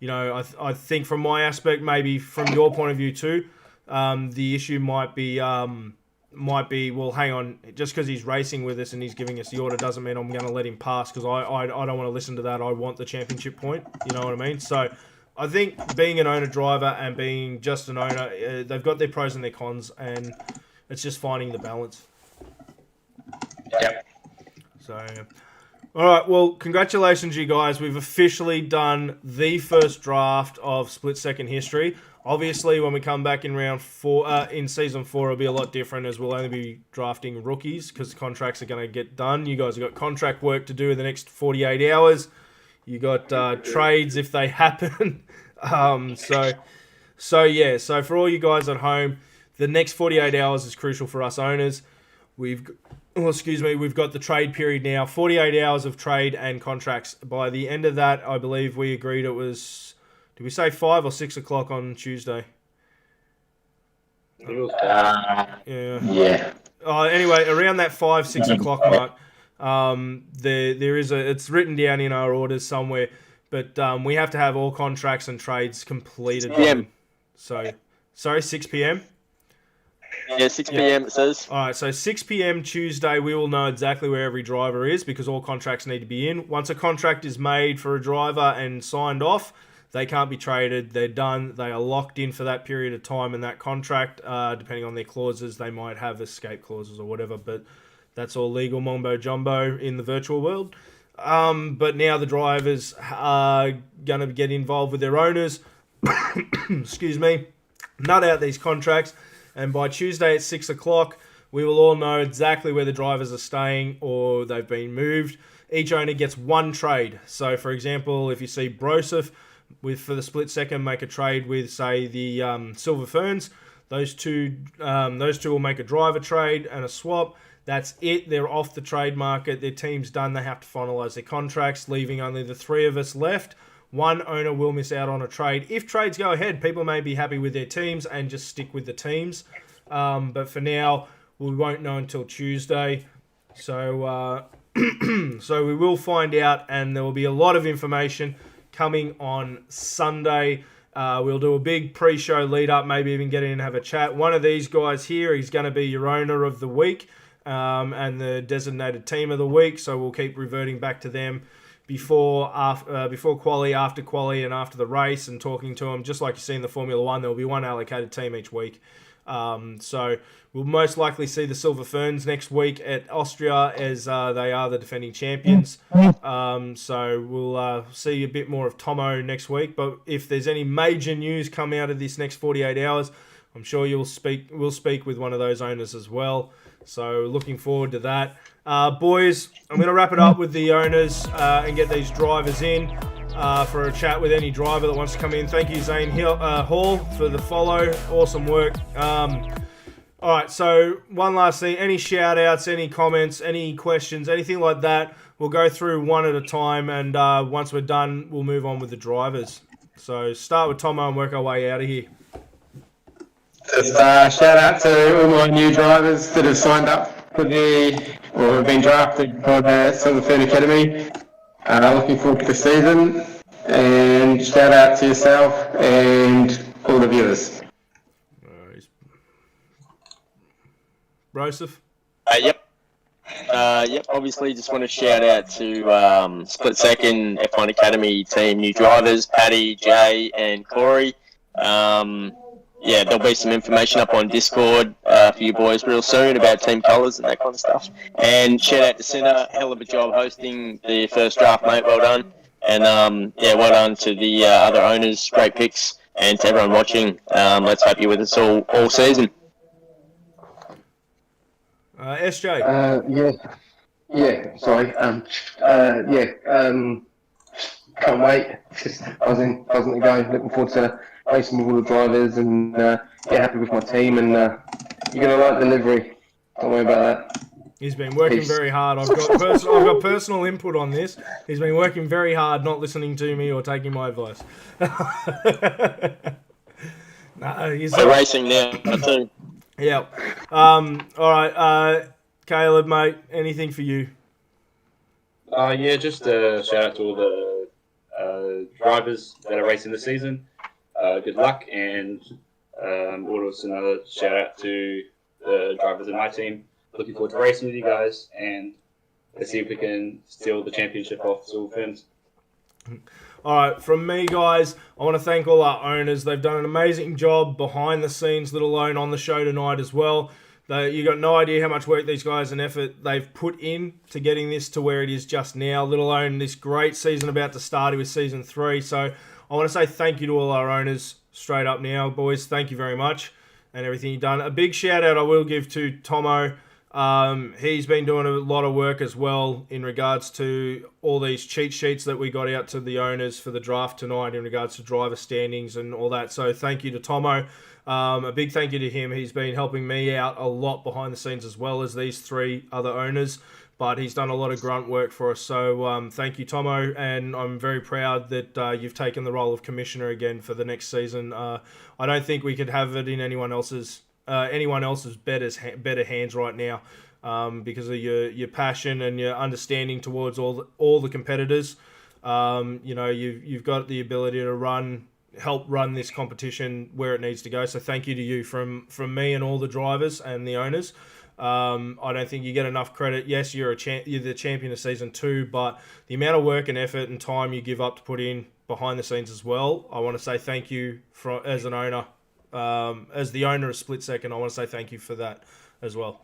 you know, I think from my aspect, maybe from your point of view too, the issue might be, well, hang on, just because he's racing with us and he's giving us the order doesn't mean I'm going to let him pass, because I don't want to listen to that. I want the championship point. You know what I mean? So I think being an owner driver and being just an owner, they've got their pros and their cons, and it's just finding the balance. Yep. So, all right. Well, congratulations, you guys. We've officially done the first draft of Split Second history. Obviously, when we come back in round 4, in season 4, it'll be a lot different, as we'll only be drafting rookies because contracts are going to get done. You guys have got contract work to do in the next 48 hours. You got trades if they happen. So yeah. So for all you guys at home, the next 48 hours is crucial for us owners. We've got the trade period now. 48 hours of trade and contracts. By the end of that, I believe we agreed it was. Did we say 5 or 6 o'clock on Tuesday? Yeah. Anyway, around that 5-6 o'clock mark, there is it's written down in our orders somewhere, but we have to have all contracts and trades completed. 6 p.m. So, sorry, 6 p.m. Yeah, 6 p.m. it says. All right, so 6 p.m. Tuesday, we will know exactly where every driver is because all contracts need to be in. Once a contract is made for a driver and signed off, they can't be traded. They're done. They are locked in for that period of time in that contract. Depending on their clauses, they might have escape clauses or whatever, but that's all legal mumbo jumbo in the virtual world. But now the drivers are going to get involved with their owners. Excuse me. Nut out these contracts. And by Tuesday at 6 o'clock, we will all know exactly where the drivers are staying or they've been moved. Each owner gets one trade. So, for example, if you see Broseph for the split second make a trade with, say, the Silver Ferns, those two will make a driver trade and a swap. That's it. They're off the trade market. Their team's done. They have to finalise their contracts, leaving only the 3 of us left. One owner will miss out on a trade. If trades go ahead, people may be happy with their teams and just stick with the teams. But for now, we won't know until Tuesday. So we will find out, and there will be a lot of information coming on Sunday. We'll do a big pre-show lead-up, maybe even get in and have a chat. One of these guys here is going to be your owner of the week and the designated team of the week, so we'll keep reverting back to them before quali, after quali, and after the race, and talking to them. Just like you see in the Formula 1, there will be one allocated team each week. So we'll most likely see the Silver Ferns next week at Austria, as they are the defending champions. So we'll see a bit more of Tomo next week. But if there's any major news come out of this next 48 hours, I'm sure we'll speak with one of those owners as well. So looking forward to that. Boys, I'm going to wrap it up with the owners and get these drivers in for a chat with any driver that wants to come in. Thank you, Zane Hall, for the follow. Awesome work. All right, so one last thing. Any shout-outs, any comments, any questions, anything like that, we'll go through one at a time, and once we're done, we'll move on with the drivers. So start with Tomo and work our way out of here. Just shout out to all my new drivers that have signed up for or have been drafted for the Silver Fern Academy. Looking forward to the season, and shout out to yourself and all the viewers. Broseph? Yep. Obviously, just want to shout out to Split Second F1 Academy team new drivers, Paddy, Jay, and Corey. There'll be some information up on Discord for you boys real soon about team colours and that kind of stuff. And shout out to Sinner, hell of a job hosting the first draft, mate. Well done. And well done to the other owners. Great picks, and to everyone watching. Let's hope you're with us all season. SJ. Sorry. Can't wait. Just buzzing to go. Looking forward to racing with all the drivers, and get happy with my team. And you're gonna like the livery. Don't worry about that. He's been working very hard. I've got personal input on this. He's been working very hard, not listening to me or taking my advice. We're racing now too. Yeah. All right. Caleb, mate, anything for you? Yeah, just a shout out to all the drivers that are racing this season. Good luck, and also another shout out to the drivers in my team. Looking forward to racing with you guys, and let's see if we can steal the championship off Silver Ferns. All right, from me, guys, I want to thank all our owners. They've done an amazing job behind the scenes, let alone on the show tonight as well. You got no idea how much work these guys and effort they've put in to getting this to where it is just now, let alone this great season about to start with Season 3. So I want to say thank you to all our owners straight up now, boys. Thank you very much and everything you've done. A big shout out I will give to Tomo. He's been doing a lot of work as well in regards to all these cheat sheets that we got out to the owners for the draft tonight in regards to driver standings and all that. So thank you to Tomo. A big thank you to him. He's been helping me out a lot behind the scenes as well as these three other owners, but he's done a lot of grunt work for us. So thank you, Tomo, and I'm very proud that you've taken the role of commissioner again for the next season. I don't think we could have it in anyone else's better hands right now, because of your passion and your understanding towards all the competitors. You've got the ability to help run this competition where it needs to go. So thank you to you from me and all the drivers and the owners. I don't think you get enough credit. Yes, you're the champion of Season 2, but the amount of work and effort and time you give up to put in behind the scenes as well, I want to say thank you as an owner. As the owner of Split Second, I want to say thank you for that as well.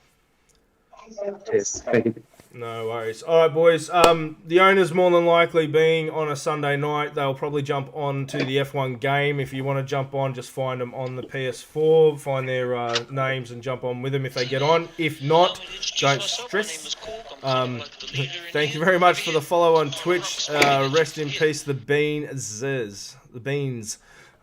Yes, thank you. No worries. All right, boys. The owners more than likely being on a Sunday night, they'll probably jump on to the F1 game. If you want to jump on, just find them on the PS4, find their names and jump on with them if they get on. If not, don't stress. Thank you very much for the follow on Twitch. Rest in peace, the Beans.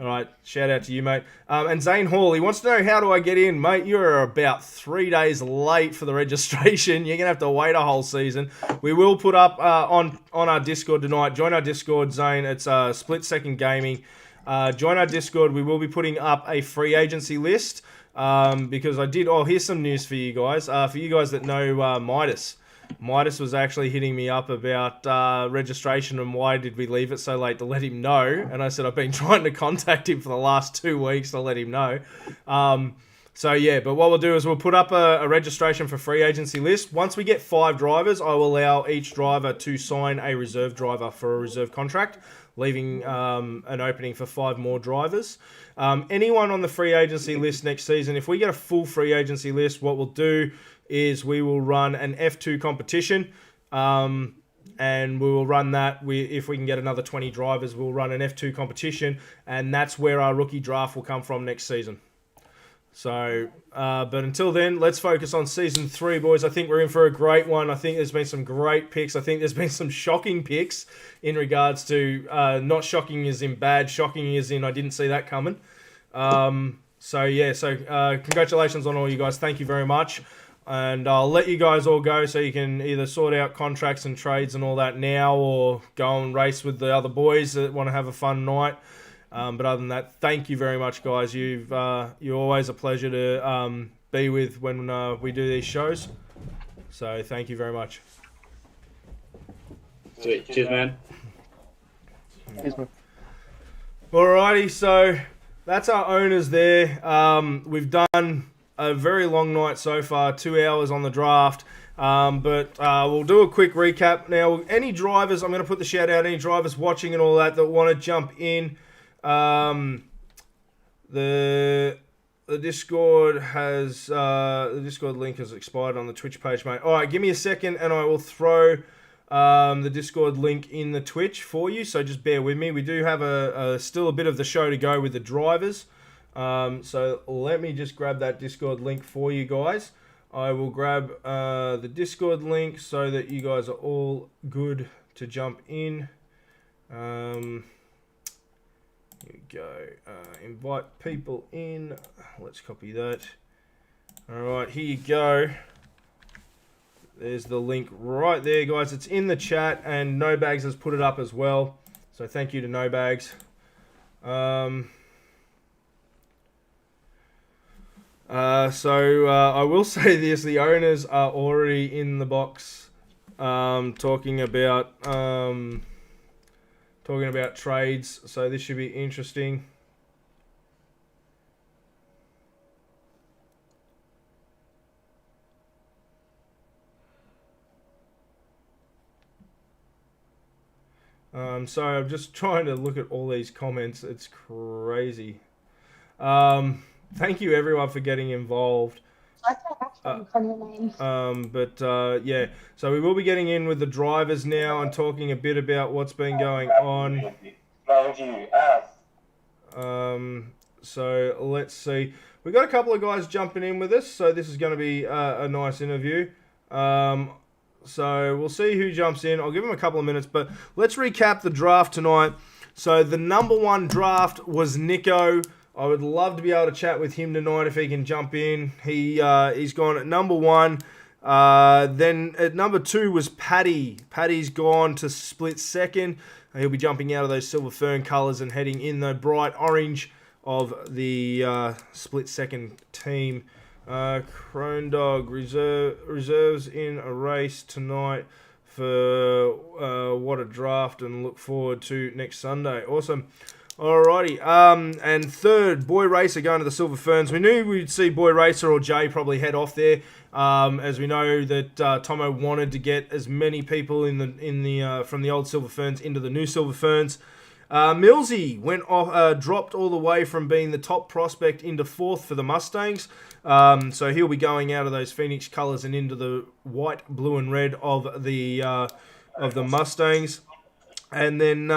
All right, shout out to you, mate. And Zane Hall, he wants to know, how do I get in? Mate, you're about 3 days late for the registration. You're going to have to wait a whole season. We will put up on our Discord tonight. Join our Discord, Zane. It's Split Second Gaming. Join our Discord. We will be putting up a free agency list because here's some news for you guys. For you guys that know Midas. Midas was actually hitting me up about registration and why did we leave it so late to let him know. And I said, I've been trying to contact him for the last 2 weeks to let him know. But what we'll do is we'll put up a registration for free agency list. Once we get 5 drivers, I will allow each driver to sign a reserve driver for a reserve contract, leaving an opening for 5 more drivers. Anyone on the free agency list next season, if we get a full free agency list, what we'll do is we will run an F2 competition, and we will run that. If we can get another 20 drivers, we'll run an F2 competition, and that's where our rookie draft will come from next season. So, but until then, let's focus on Season 3, boys. I think we're in for a great one. I think there's been some great picks. I think there's been some shocking picks in regards to, not shocking as in bad, shocking as in I didn't see that coming. Congratulations on all you guys. Thank you very much. And I'll let you guys all go so you can either sort out contracts and trades and all that now, or go and race with the other boys that want to have a fun night. But other than that, thank you very much, guys. You're always a pleasure to be with when we do these shows. So thank you very much. Sweet. Cheers, man. Alrighty, so that's our owners there. We've done a very long night so far, 2 hours on the draft. But we'll do a quick recap. Now, any drivers, I'm going to put the shout out, any drivers watching and all that want to jump in. The Discord has the Discord link has expired on the Twitch page, mate. All right, give me a second and I will throw the Discord link in the Twitch for you. So just bear with me. We do have still a bit of the show to go with the drivers. So let me just grab that Discord link for you guys. I will grab the Discord link so that you guys are all good to jump in. Here we go. Invite people in. Let's copy that. Alright, here you go. There's the link right there, guys. It's in the chat, and No Bags has put it up as well. So thank you to No Bags. I will say this. The owners are already in the box talking about trades. So this should be interesting. Sorry, I'm just trying to look at all these comments. It's crazy. Thank you everyone for getting involved. Yeah, so we will be getting in with the drivers now and talking a bit about what's been going on. So let's see. We've got a couple of guys jumping in with us, so this is going to be a nice interview. So we'll see who jumps in. I'll give him a couple of minutes, but let's recap the draft tonight. So the number 1 draft was Nico. I would love to be able to chat with him tonight if he can jump in. He's gone at number 1. Then at number 2 was Paddy. Paddy's gone to split second. He'll be jumping out of those Silver Fern colours and heading in the bright orange of the split second team. Crone Dog reserves in a race tonight for what a draft, and look forward to next Sunday. Awesome. Alrighty. And third, Boy Racer going to the Silver Ferns. We knew we'd see Boy Racer or Jay probably head off there, as we know that Tomo wanted to get as many people in the from the old Silver Ferns into the new Silver Ferns. Millsy went off, dropped all the way from being the top prospect into 4th for the Mustangs. So he'll be going out of those Phoenix colours and into the white, blue, and red of the Mustangs. And then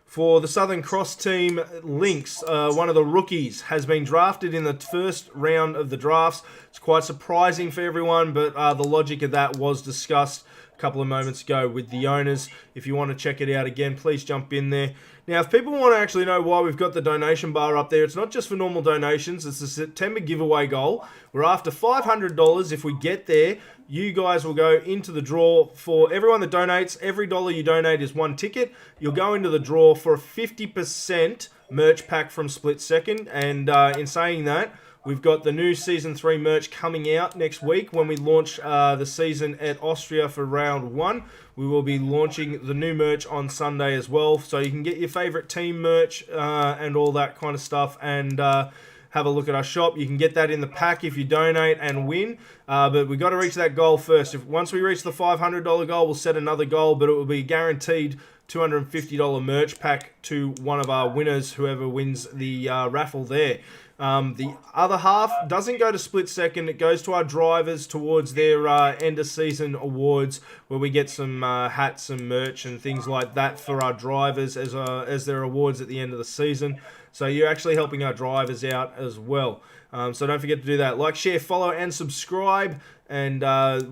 for the Southern Cross team, Lynx, one of the rookies, has been drafted in the first round of the drafts. It's quite surprising for everyone, but the logic of that was discussed a couple of moments ago with the owners. If you want to check it out again, please jump in there. Now, if people want to actually know why we've got the donation bar up there, it's not just for normal donations. It's the September giveaway goal. We're after $500. If we get there, you guys will go into the draw for everyone that donates. Every dollar you donate is 1 ticket. You'll go into the draw for a 50% merch pack from Split Second. And in saying that, we've got the new Season 3 merch coming out next week when we launch the season at Austria for round 1. We will be launching the new merch on Sunday as well. So you can get your favourite team merch and all that kind of stuff and have a look at our shop. You can get that in the pack if you donate and win. But we've got to reach that goal first. Once we reach the $500 goal, we'll set another goal, but it will be guaranteed $250 merch pack to one of our winners, whoever wins the raffle there. The other half doesn't go to Split Second. It goes to our drivers towards their end of season awards, where we get some hats and merch and things like that for our drivers as their awards at the end of the season. So you're actually helping our drivers out as well. So don't forget to do that. Like, share, follow, and subscribe. And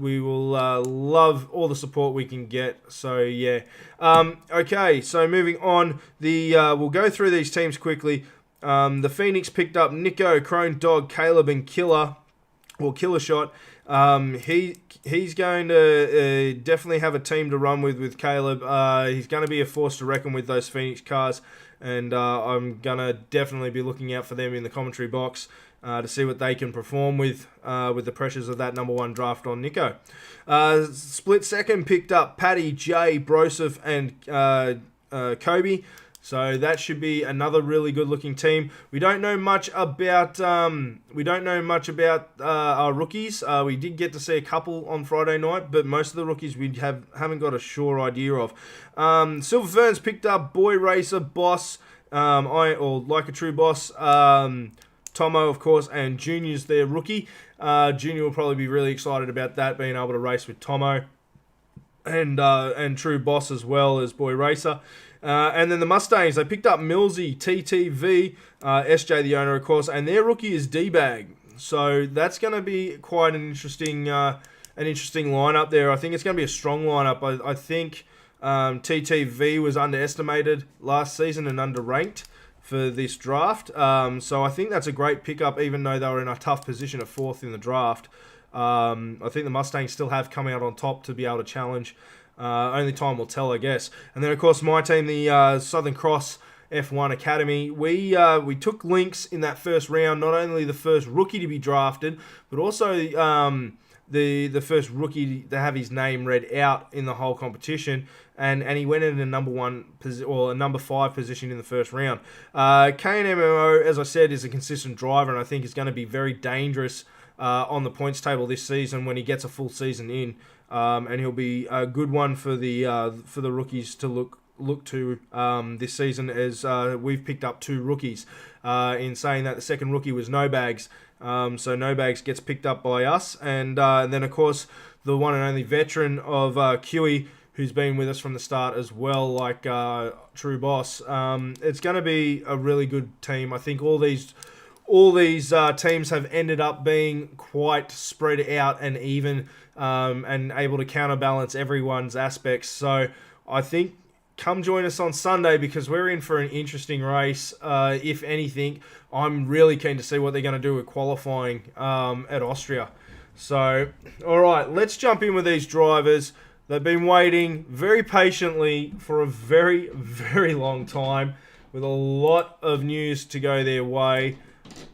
we will love all the support we can get. So yeah. Okay. So moving on, we'll go through these teams quickly. The Phoenix picked up Nico, Crone Dog, Caleb, and Killer, or Killer Shot. He's going to definitely have a team to run with Caleb. He's going to be a force to reckon with those Phoenix cars, and I'm going to definitely be looking out for them in the commentary box to see what they can perform with the pressures of that number 1 draft on Nico. Split Second picked up Paddy, Jay, Broseph, and Kobe. So that should be another really good-looking team. We don't know much about our rookies. We did get to see a couple on Friday night, but most of the rookies we haven't got a sure idea of. Silver Ferns picked up Boy Racer, Boss, Like a True Boss, Tomo, of course, and Junior's their rookie. Junior will probably be really excited about that, being able to race with Tomo and True Boss as well as Boy Racer. And then the Mustangs, they picked up Millsy, TTV, SJ the owner, of course, and their rookie is D-Bag. So that's going to be quite an interesting lineup there. I think it's going to be a strong lineup. I think TTV was underestimated last season and underranked for this draft. So I think that's a great pickup, even though they were in a tough position at 4th in the draft. I think the Mustangs still have come out on top to be able to challenge. Only time will tell, I guess. And then, of course, my team, the Southern Cross F1 Academy, we took Lynx in that first round, not only the first rookie to be drafted, but also the first rookie to have his name read out in the whole competition, and he went in a number 5 position in the first round. Kane MMO, as I said, is a consistent driver, and I think is going to be very dangerous on the points table this season when he gets a full season in, and he'll be a good one for the rookies to look to this season, as we've picked up 2 rookies. In saying that, the second rookie was No Bags. So No Bags gets picked up by us. And then, of course, the one and only veteran of QE, who's been with us from the start as well, like True Boss. It's going to be a really good team. I think all these teams have ended up being quite spread out and even, and able to counterbalance everyone's aspects. So I think come join us on Sunday, because we're in for an interesting race. If anything, I'm really keen to see what they're going to do with qualifying at Austria. So, all right, let's jump in with these drivers. They've been waiting very patiently for a very, very long time, with a lot of news to go their way.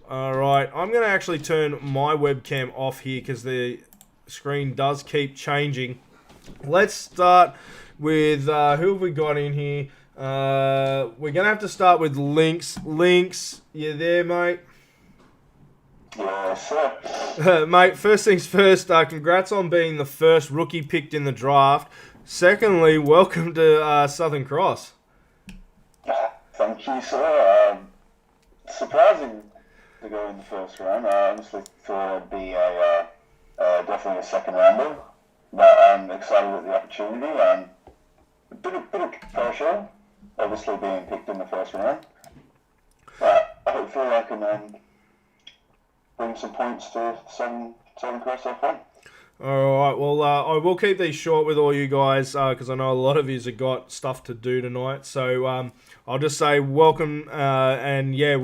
All right, I'm going to actually turn my webcam off here because the screen does keep changing. Let's start with, who have we got in here? We're going to have to start with Lynx. Lynx, you there, mate? Yes, sir. Mate, first things first, congrats on being the first rookie picked in the draft. Secondly, welcome to Southern Cross. Thank you, sir. Surprising to go in the first round. I honestly thought it'd be definitely a second rounder, but I'm excited at the opportunity. A bit of pressure, obviously being picked in the first round, but hopefully I can bring some points to Southern Cross F1. Alright, well, I will keep these short with all you guys, because I know a lot of you have got stuff to do tonight. So I'll just say welcome, and yeah,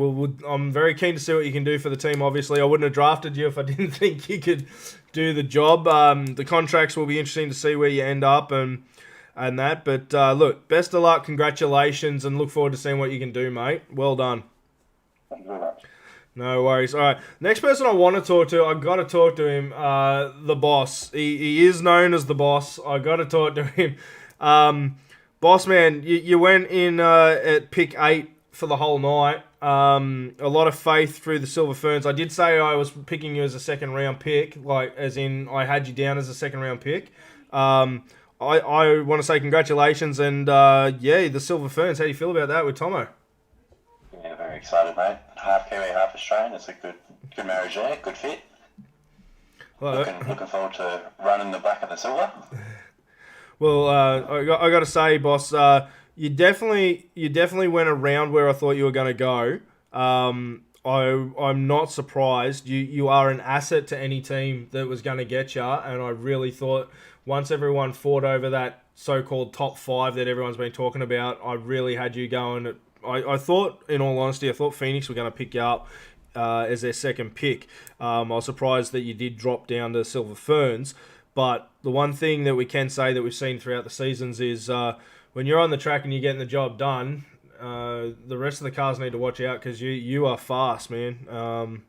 I'm very keen to see what you can do for the team. Obviously, I wouldn't have drafted you if I didn't think you could do the job. The contracts will be interesting to see where you end up and that. But look, best of luck, congratulations, and look forward to seeing what you can do, mate. Well done. Thank you very much. No worries. All right. Next person I want to talk to, I got to talk to him. The boss. He is known as the boss. I got to talk to him. Boss man, you went in at pick 8 for the whole night. A lot of faith through the Silver Ferns. I did say I was picking you as a second round pick, like as in I had you down as a second round pick. I want to say congratulations, and yeah, the Silver Ferns. How do you feel about that with Tomo? Yeah, very excited, mate. Half Kiwi, half Australian. It's a good marriage there. Good fit. Well, looking forward to running the black and the silver. Well, I got to say, boss, you definitely went around where I thought you were going to go. I'm not surprised. You are an asset to any team that was going to get you, and I really thought once everyone fought over that so-called top 5 that everyone's been talking about, I really had you going. I thought, in all honesty, I thought Phoenix were going to pick you up as their second pick. I was surprised that you did drop down to Silver Ferns. But the one thing that we can say that we've seen throughout the seasons is when you're on the track and you're getting the job done, the rest of the cars need to watch out because you are fast, man.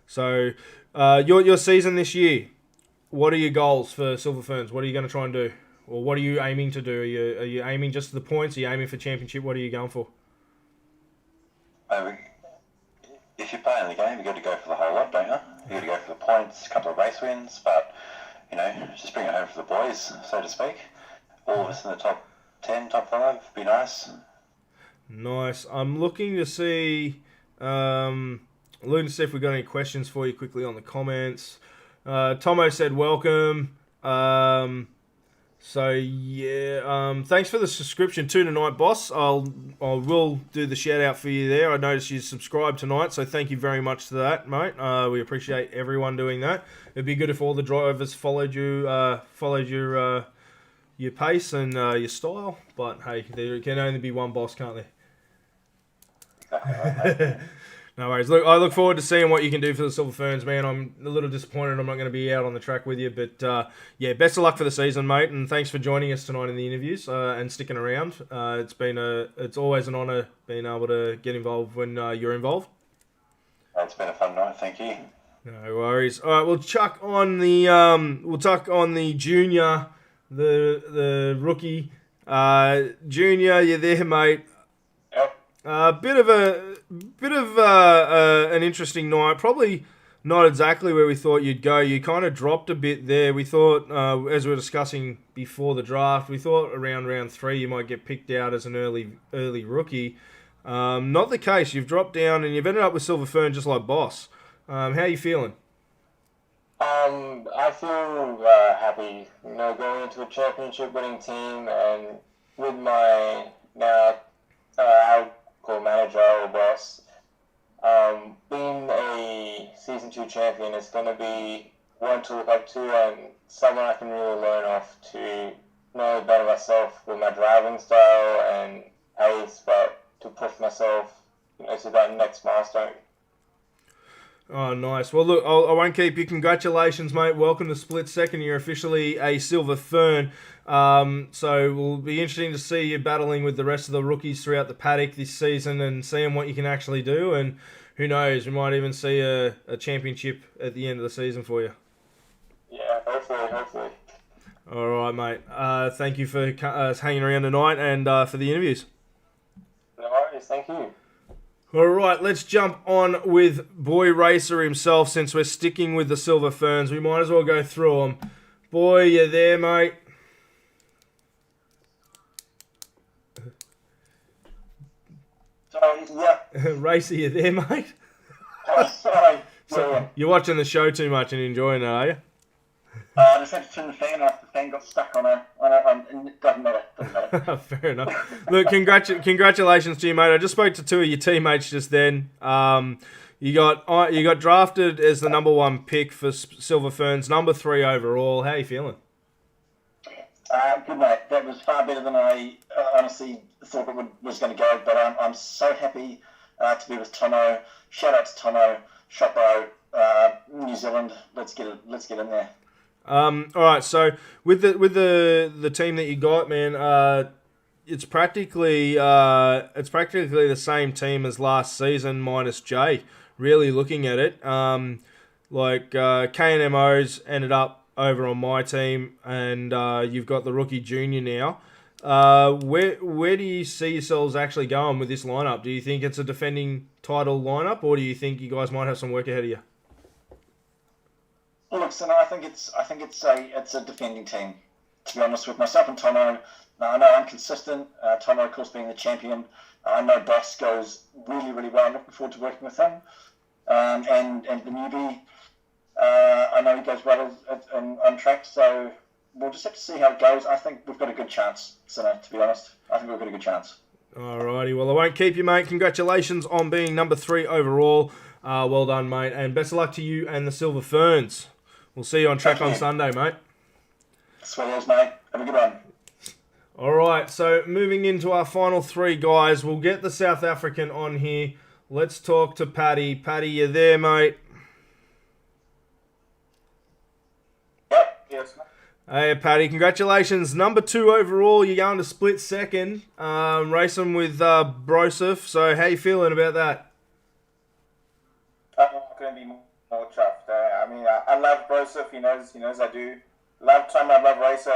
So your season this year, what are your goals for Silver Ferns? What are you going to try and do? Or what are you aiming to do? Are you aiming just for the points? Are you aiming for championship? What are you going for? If you're playing the game, you've got to go for the whole lot, don't you? You've got to go for the points, a couple of race wins, but, you know, just bring it home for the boys, so to speak. All of us in the top 10, top 5, be nice. Nice. I'm looking to see, if we've got any questions for you quickly on the comments. Tomo said welcome. So yeah, thanks for the subscription too tonight, boss. I will do the shout out for you there. I noticed you subscribed tonight, so thank you very much to that, mate. We appreciate everyone doing that. It'd be good if all the drivers followed your pace and your style. But hey, there can only be one boss, can't there? No worries. Look, I look forward to seeing what you can do for the Silver Ferns, man. I'm a little disappointed I'm not going to be out on the track with you, but yeah, best of luck for the season, mate, and thanks for joining us tonight in the interviews and sticking around. It's always an honour being able to get involved when you're involved. It's been a fun night, thank you. No worries. All right, we'll chuck on the junior, the rookie. Junior, you there, mate? Yep. Bit of an interesting night. Probably not exactly where we thought you'd go. You kind of dropped a bit there. We thought, as we were discussing before the draft, we thought around round 3 you might get picked out as an early rookie. Not the case. You've dropped down and you've ended up with Silver Fern just like Boss. How are you feeling? I feel happy, going into a championship-winning team, and with my now our core manager or boss, being a season 2 champion is going to be one to look up to, and someone I can really learn off to know better myself with my driving style and pace, but to push myself to that next milestone. Oh, nice. Well, look, I won't keep you. Congratulations, mate. Welcome to Split Second. You're officially a Silver Fern. So it'll be interesting to see you battling with the rest of the rookies throughout the paddock this season and seeing what you can actually do. And who knows, we might even see a championship at the end of the season for you. Yeah, hopefully. All right, mate. Thank you for hanging around tonight and for the interviews. No worries. Thank you. All right, let's jump on with Boy Racer himself. Since we're sticking with the Silver Ferns, we might as well go through them. Boy, you there, mate? Sorry, yeah. Racer, you there, mate? Oh, sorry. So, you're watching the show too much and enjoying it, are you? I just had to turn the fan off. The fan got stuck on and it doesn't matter. Fair enough. Look, congratulations to you, mate. I just spoke to 2 of your teammates just then. You got drafted as the number 1 pick for Silver Ferns, number 3 overall. How are you feeling? Good, mate. That was far better than I honestly thought it was going to go. But I'm so happy to be with Tomo. Shout out to Tomo, Shoppo, New Zealand. Let's get in there. All right, so with the team that you got, man, it's practically the same team as last season minus Jay. Really looking at it, K&MO's ended up over on my team, and you've got the rookie junior now. Where do you see yourselves actually going with this lineup? Do you think it's a defending title lineup, or do you think you guys might have some work ahead of you? Well, look, so no, I think it's a defending team. To be honest, with myself and Tomo, I know I'm consistent. Tomo, of course, being the champion. I know Boss goes really, really well. I'm looking forward to working with him. And the newbie, I know he goes well on track. So we'll just have to see how it goes. I think we've got a good chance. So, to be honest, I think we've got a good chance. Alrighty, well, I won't keep you, mate. Congratulations on being number 3 overall. Well done, mate, and best of luck to you and the Silver Ferns. We'll see you on track on Sunday, mate. Sweet as, mate. Have a good one. All right, so moving into our final 3 guys, we'll get the South African on here. Let's talk to Paddy. Paddy, you there, mate? Yep, yes, mate. Hey, Paddy, congratulations. Number 2 overall. You're going to split second, racing with Broseph. So how you feeling about that? I'm going to be more chuffed. I love Broseph. He knows I do. Love Tom, I love Racer.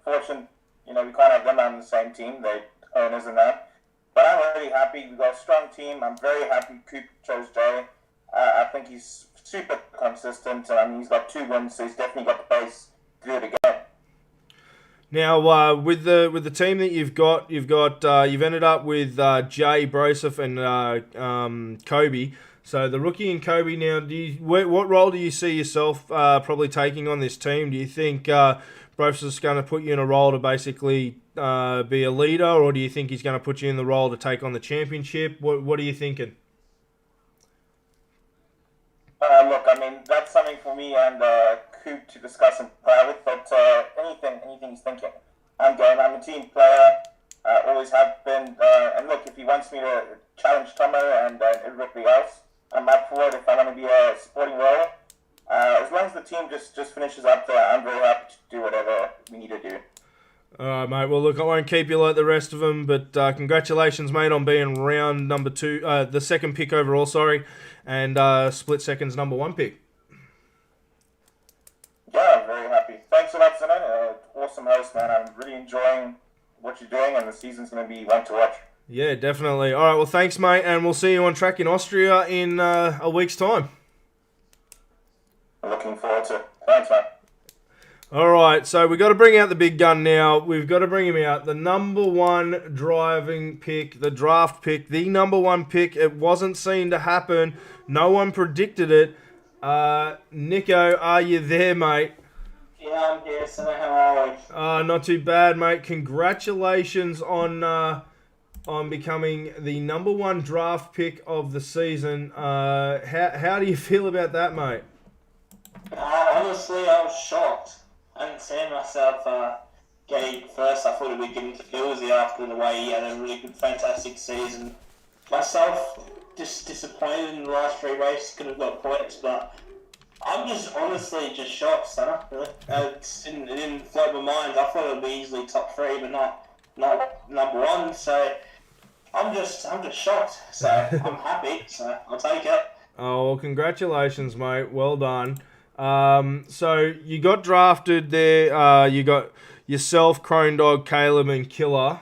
Fortune, we can't have them on the same team. They owners and that. But I'm really happy. We've got a strong team. I'm very happy Coop chose Jay. I think he's super consistent. He's got 2 wins, so he's definitely got the pace to do it again. Now, with the team that you've ended up with Jay, Broseph, and Kobe. So the rookie and Kobe now, what role do you see yourself probably taking on this team? Do you think Broseph's going to put you in a role to basically be a leader, or do you think he's going to put you in the role to take on the championship? What are you thinking? Look, that's something for me and Coop to discuss in private, but anything he's thinking. I'm game. I'm a team player, always have been. And look, if he wants me to challenge Tomo and everybody else, I'm up for it. If I want to be a supporting role, as long as the team just finishes up there, I'm very happy to do whatever we need to do. All right, mate. Well, look, I won't keep you like the rest of them, but congratulations, mate, on being round number 2, the second pick overall, sorry, and split seconds number 1 pick. awesome host, man. I'm really enjoying what you're doing, and the season's going to be one to watch. Yeah, definitely. All right, well, thanks, mate, and we'll see you on track in Austria in a week's time. Looking forward to it. Thanks, man. All right, so we've got to bring out the big gun now. We've got to bring him out. The number one driving pick, the draft pick, the number one pick. It wasn't seen to happen. No one predicted it. Nico, are you there, mate? Yeah, I'm here. So how are we? Not too bad, mate. Congratulations on becoming the number one draft pick of the season. How do you feel about that, mate? Honestly, I was shocked. I didn't see myself getting first. I thought it would be given to Gilsey after the way he had a really good, fantastic season. Myself, just disappointed in the last three races. Could have got points, but I'm just honestly just shocked, son. Really, it didn't float my mind. I thought it would be easily top three, but not number one. So I'm just shocked. So I'm happy. So I'll take it. Oh, well, congratulations, mate. Well done. So you got drafted there. You got yourself, Crone Dog, Caleb, and Killer.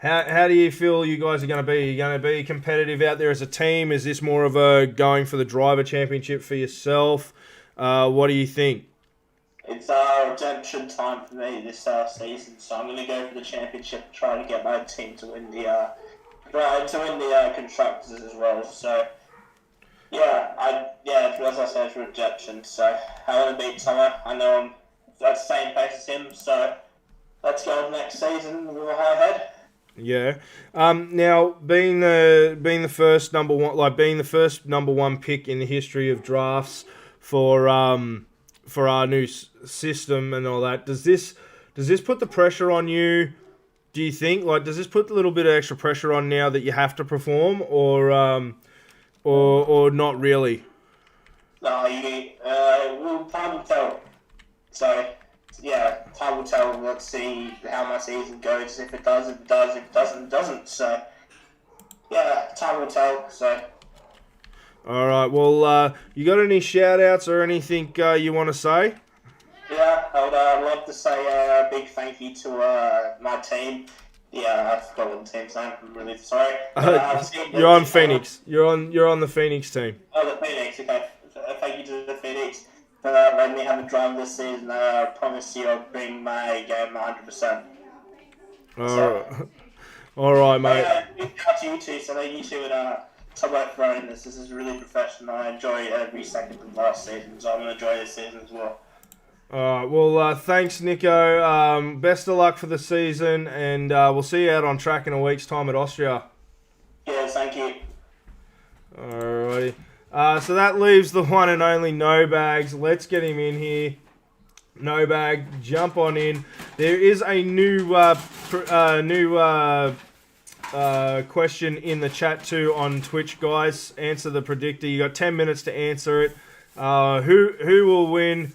How do you feel you guys are going to be? Are you going to be competitive out there as a team? Is this more of a going for the driver championship for yourself? What do you think? It's redemption time for me this season, so I'm going to go for the championship and try to get my team to win the constructors as well. So. As I said, it's rejection. So I want to beat Tomo. I know I'm at the same pace as him. So let's go next season with a high head. Yeah. Now being the first number one pick in the history of drafts for our new system and all that, does this put the pressure on you? Do you think does this put a little bit of extra pressure on now that you have to perform, or not really? No, time will tell. So, time will tell. Let's see how my season goes. If it does, it does. If it doesn't, it doesn't. So, time will tell. So. All right. Well, you got any shout-outs or anything you want to say? Yeah, I'd love to say a big thank you to my team. Yeah, I forgot what the team's name. I'm really sorry. You're on Phoenix. You're on the Phoenix team. Oh, the Phoenix. Okay. Thank you to the Phoenix for letting me have a drive this season. I promise you I'll bring my game 100%. All right, mate. Big shout out to you two. So you two and Tomo throwing this. This is really professional. I enjoy every second of last season, so I'm going to enjoy this season as well. Well, thanks, Nico. Best of luck for the season, and we'll see you out on track in a week's time at Austria. Yes, thank you. Alrighty. So that leaves the one and only No Bags. Let's get him in here. No Bag, jump on in. There is a new question in the chat too on Twitch, guys. Answer the predictor. You got 10 minutes to answer it. Who will win?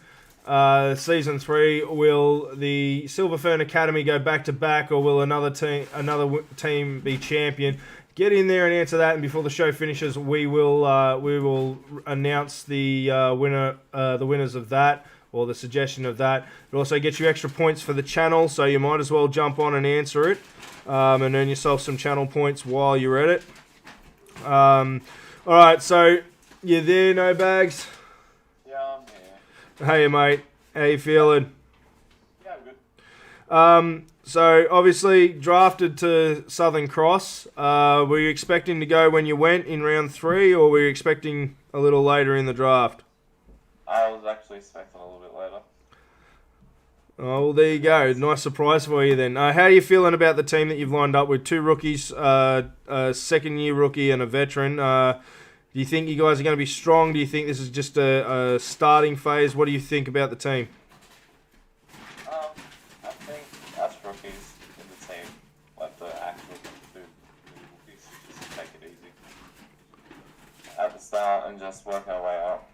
Season 3, will the Silver Fern Academy go back to back, or will another team be champion? Get in there and answer that, and before the show finishes, we will announce the winners of that, or the suggestion of that. It also gets you extra points for the channel, so you might as well jump on and answer it, and earn yourself some channel points while you're at it. All right, so you there, No Bags? Hey mate, how you feeling? Yeah, I'm good. So obviously drafted to Southern Cross. Were you expecting to go when you went in round 3, or were you expecting a little later in the draft? I was actually expecting a little bit later. Oh, well, there you go. Nice surprise for you then. How are you feeling about the team that you've lined up with? 2 rookies, a second-year rookie and a veteran. Do you think you guys are going to be strong? Do you think this is just a starting phase? What do you think about the team? I think us rookies in the team, like the actual rookies, just take it easy at the start and just work our way up.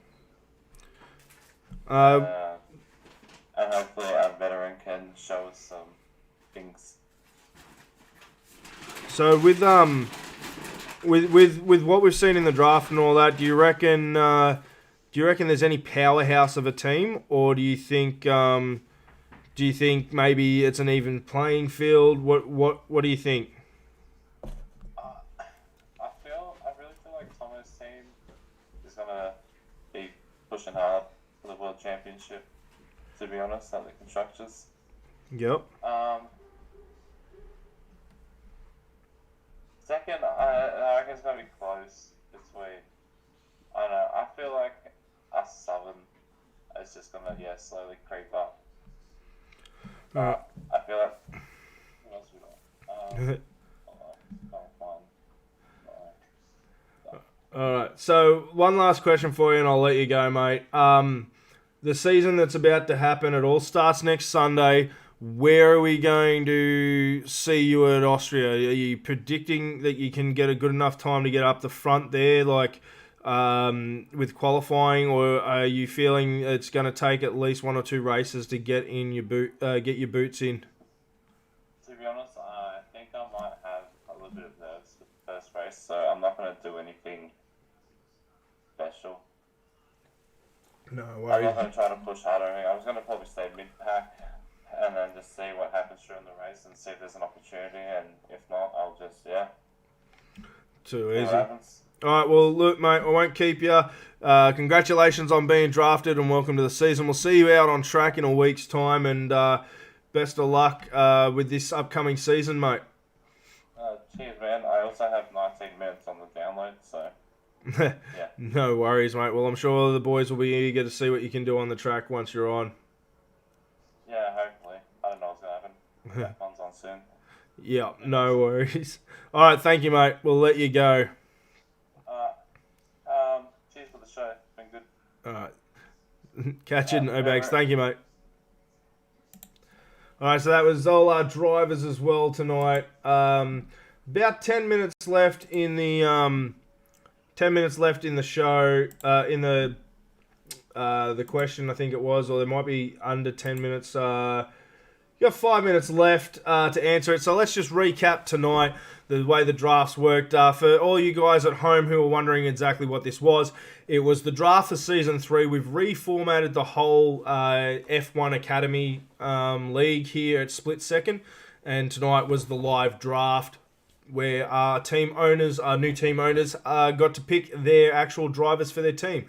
And hopefully our veteran can show us some things. So with what we've seen in the draft and all that, do you reckon there's any powerhouse of a team, or do you think Do you think maybe it's an even playing field? What do you think? I really feel like Tomo's team is gonna be pushing hard for the World Championship. To be honest, like the constructors. Yep. Second, I reckon it's gonna be close between. I don't know. I feel like us Southern is just gonna slowly creep up. I feel like what else we got? All right. So one last question for you, and I'll let you go, mate. The season that's about to happen, it all starts next Sunday. Where are we going to see you at Austria? Are you predicting that you can get a good enough time to get up the front there, like with qualifying, or are you feeling it's going to take at least 1 or 2 races to get in your get your boots in? To be honest, I think I might have a little bit of nerves with the first race, so I'm not going to do anything special. No I'm worries. not going to try to push harder. I was going to probably stay mid-pack and then just see what happens during the race and see if there's an opportunity, and if not, I'll just, Too see what easy. happens. All right, well, look, mate, I won't keep you. Congratulations on being drafted and welcome to the season. We'll see you out on track in a week's time, and best of luck with this upcoming season, mate. Cheers, man. I also have 19 minutes on the download, so No worries, mate. Well, I'm sure the boys will be eager to see what you can do on the track once you're on. yeah, hopefully. I don't know what's going to happen. That one's on soon. Yeah, no worries. All right, thank you, mate. We'll let you go. Cheers for the show. It's been good. All right. Catch you, no bags. Thank you, mate. All right, so that was all our drivers as well tonight. About 10 minutes left in the 10 minutes left in the show. In the question, I think it was, or there might be under 10 minutes. You got 5 minutes left to answer it. So let's just recap tonight the way the drafts worked. For all you guys at home who are wondering exactly what this was, it was the draft for Season 3. We've reformatted the whole F1 Academy league here at Split Second. And tonight was the live draft where our new team owners, got to pick their actual drivers for their team.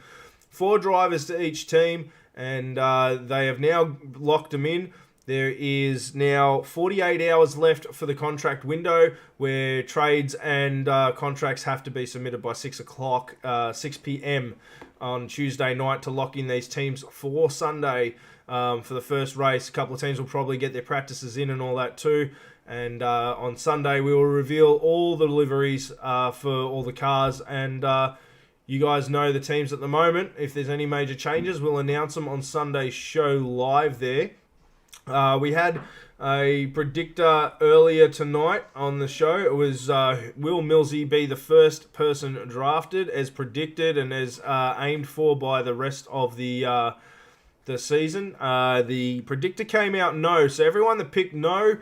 4 drivers to each team, and they have now locked them in. There is now 48 hours left for the contract window, where trades and contracts have to be submitted by 6 p.m. on Tuesday night to lock in these teams for Sunday for the first race. A couple of teams will probably get their practices in and all that too. And on Sunday, we will reveal all the liveries for all the cars. And you guys know the teams at the moment. If there's any major changes, we'll announce them on Sunday's show live there. We had a predictor earlier tonight on the show. It was will Millsy be the first person drafted as predicted and as aimed for by the rest of the season. The predictor came out no. So everyone that picked no,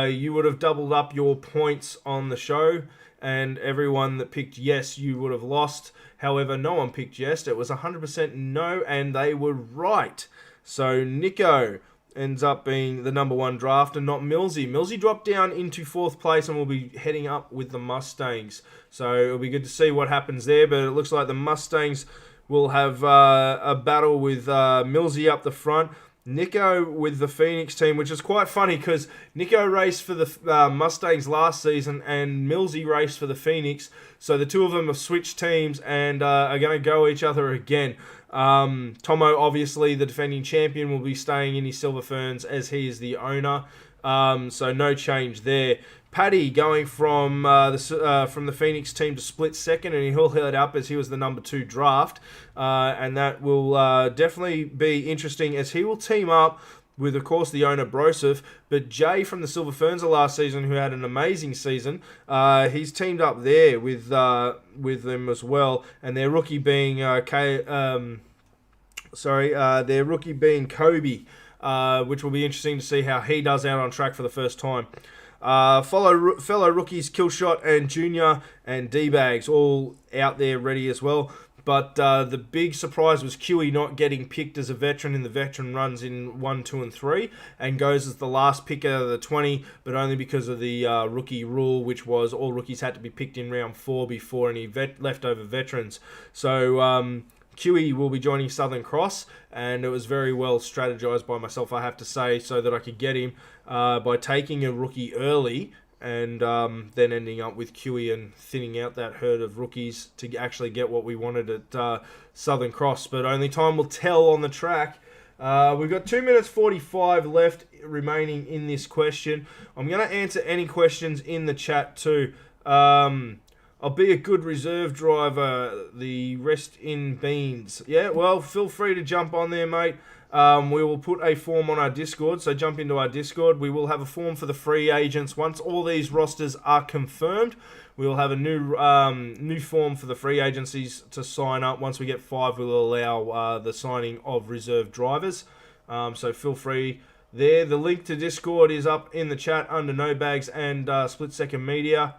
you would have doubled up your points on the show. And everyone that picked yes, you would have lost. However, no one picked yes. It was 100% no, and they were right. So Nico ends up being the number 1 draft and not Millsy. Millsy dropped down into 4th place and will be heading up with the Mustangs. So it'll be good to see what happens there, but it looks like the Mustangs will have a battle with Millsy up the front. Nico with the Phoenix team, which is quite funny because Nico raced for the Mustangs last season and Millsy raced for the Phoenix. So the two of them have switched teams and are going to go each other again. Tomo, obviously the defending champion, will be staying in his Silver Ferns as he is the owner. So no change there. Paddy going from the Phoenix team to Split Second, and he'll head up as he was the number 2 draft. And that will definitely be interesting as he will team up with, of course, the owner Broseph, but Jay from the Silver Ferns last season, who had an amazing season, he's teamed up there with them as well, and their rookie being Kobe, which will be interesting to see how he does out on track for the first time. Fellow rookies Killshot and Junior and D-Bags all out there ready as well. But the big surprise was QE not getting picked as a veteran in the veteran runs in 1, 2, and 3, and goes as the last pick out of the 20, but only because of the rookie rule, which was all rookies had to be picked in round 4 before any leftover veterans. So QE will be joining Southern Cross, and it was very well strategized by myself, I have to say, so that I could get him by taking a rookie early, and then ending up with QE and thinning out that herd of rookies to actually get what we wanted at Southern Cross. But only time will tell on the track. We've got 2 minutes 45 left remaining in this question. I'm going to answer any questions in the chat too. I'll be a good reserve driver. The rest in beans. Yeah, well, feel free to jump on there, mate. We will put a form on our Discord, so jump into our Discord. We will have a form for the free agents. Once all these rosters are confirmed, we will have a new form for the free agencies to sign up. Once we get 5, we'll allow the signing of reserve drivers. So feel free there. The link to Discord is up in the chat under No Bags and Split Second Media.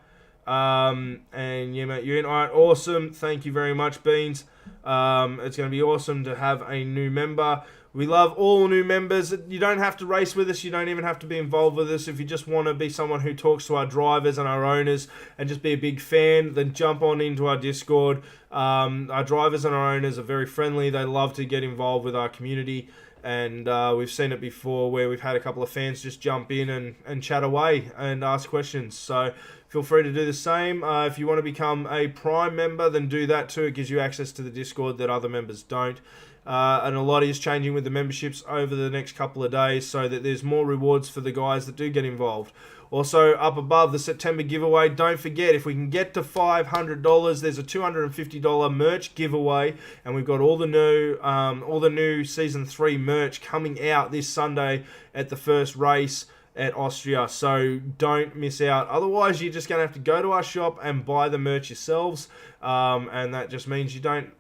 And yeah, mate, you're in. All right, awesome. Thank you very much, Beans. It's going to be awesome to have a new member. We love all new members. You don't have to race with us. You don't even have to be involved with us. If you just want to be someone who talks to our drivers and our owners and just be a big fan, then jump on into our Discord. Our drivers and our owners are very friendly. They love to get involved with our community. And we've seen it before where we've had a couple of fans just jump in and chat away and ask questions. So feel free to do the same. If you want to become a Prime member, then do that too. It gives you access to the Discord that other members don't. And a lot is changing with the memberships over the next couple of days so that there's more rewards for the guys that do get involved. Also, up above, the September giveaway. Don't forget, if we can get to $500, there's a $250 merch giveaway, and we've got all the new Season 3 merch coming out this Sunday at the first race at Austria. So don't miss out. Otherwise, you're just going to have to go to our shop and buy the merch yourselves, and that just means you don't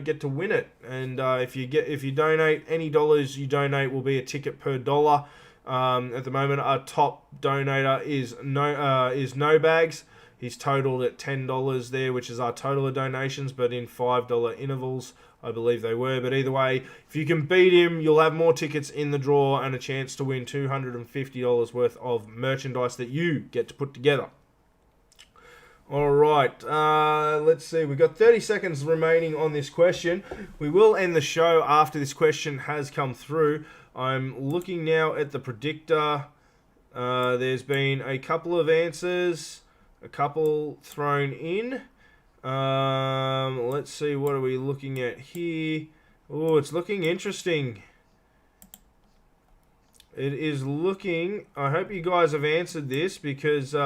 get to win it. And if you donate, any dollars you donate will be a ticket per dollar. At the moment, our top donator is No Bags. He's totaled at $10 there, which is our total of donations, but in $5 intervals, I believe they were. But either way, if you can beat him, you'll have more tickets in the draw and a chance to win $250 worth of merchandise that you get to put together. All right, let's see. We've got 30 seconds remaining on this question. We will end the show after this question has come through. I'm looking now at the predictor. There's been a couple of answers, a couple thrown in. Let's see, what are we looking at here? Oh, it's looking interesting. It is looking... I hope you guys have answered this because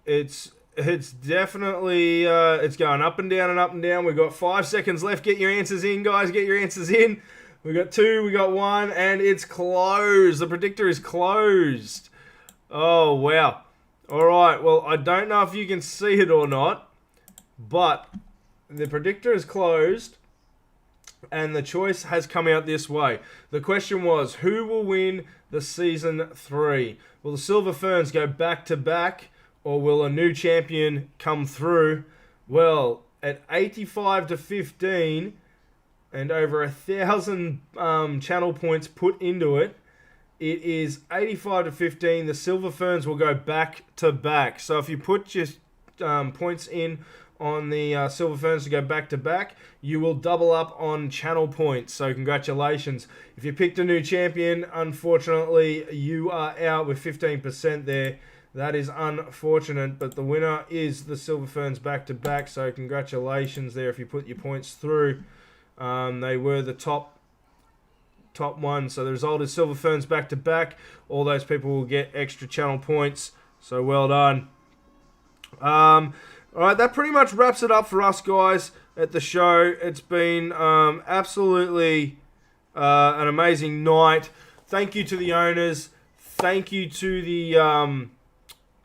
it's definitely... it's going up and down and up and down. We've got 5 seconds left. Get your answers in, guys. Get your answers in. We got 2, we got 1, and it's closed. The predictor is closed. Oh, wow. All right, well, I don't know if you can see it or not, but the predictor is closed, and the choice has come out this way. The question was, who will win the Season 3? Will the Silver Ferns go back-to-back, or will a new champion come through? Well, at 85-15... and over 1,000 channel points put into it, it is 85-15. The Silver Ferns will go back to back. So if you put your points in on the Silver Ferns to go back to back, you will double up on channel points. So congratulations. If you picked a new champion, unfortunately, you are out with 15% there. That is unfortunate, but the winner is the Silver Ferns back to back. So congratulations there if you put your points through. They were the top one, so the result is Silver Ferns back to back. All those people will get extra channel points, so well done. Alright, that pretty much wraps it up for us guys at the show. It's been absolutely an amazing night. Thank you to the owners. Thank you to the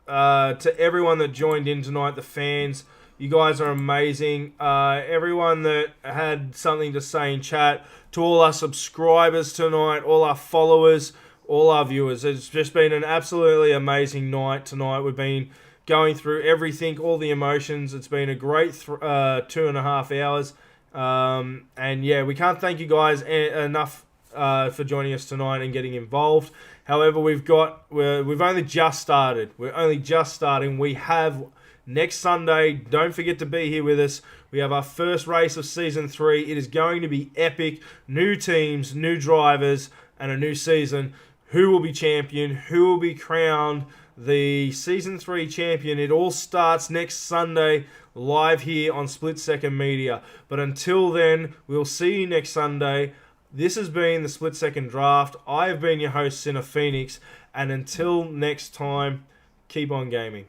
to everyone that joined in tonight, the fans. You guys are amazing. Everyone that had something to say in chat, to all our subscribers tonight, all our followers, all our viewers. It's just been an absolutely amazing night tonight. We've been going through everything, all the emotions. It's been a great 2.5 hours. And yeah, we can't thank you guys enough for joining us tonight and getting involved. However, we've only just started. We're only just starting. We have next Sunday. Don't forget to be here with us. We have our first race of season 3. It is going to be epic. New teams, new drivers, and a new season. Who will be champion? Who will be crowned the season 3 champion? It all starts next Sunday live here on Split Second Media. But until then, we'll see you next Sunday. This has been the Split Second Draft. I have been your host, Sinner Phoenix. And until next time, keep on gaming.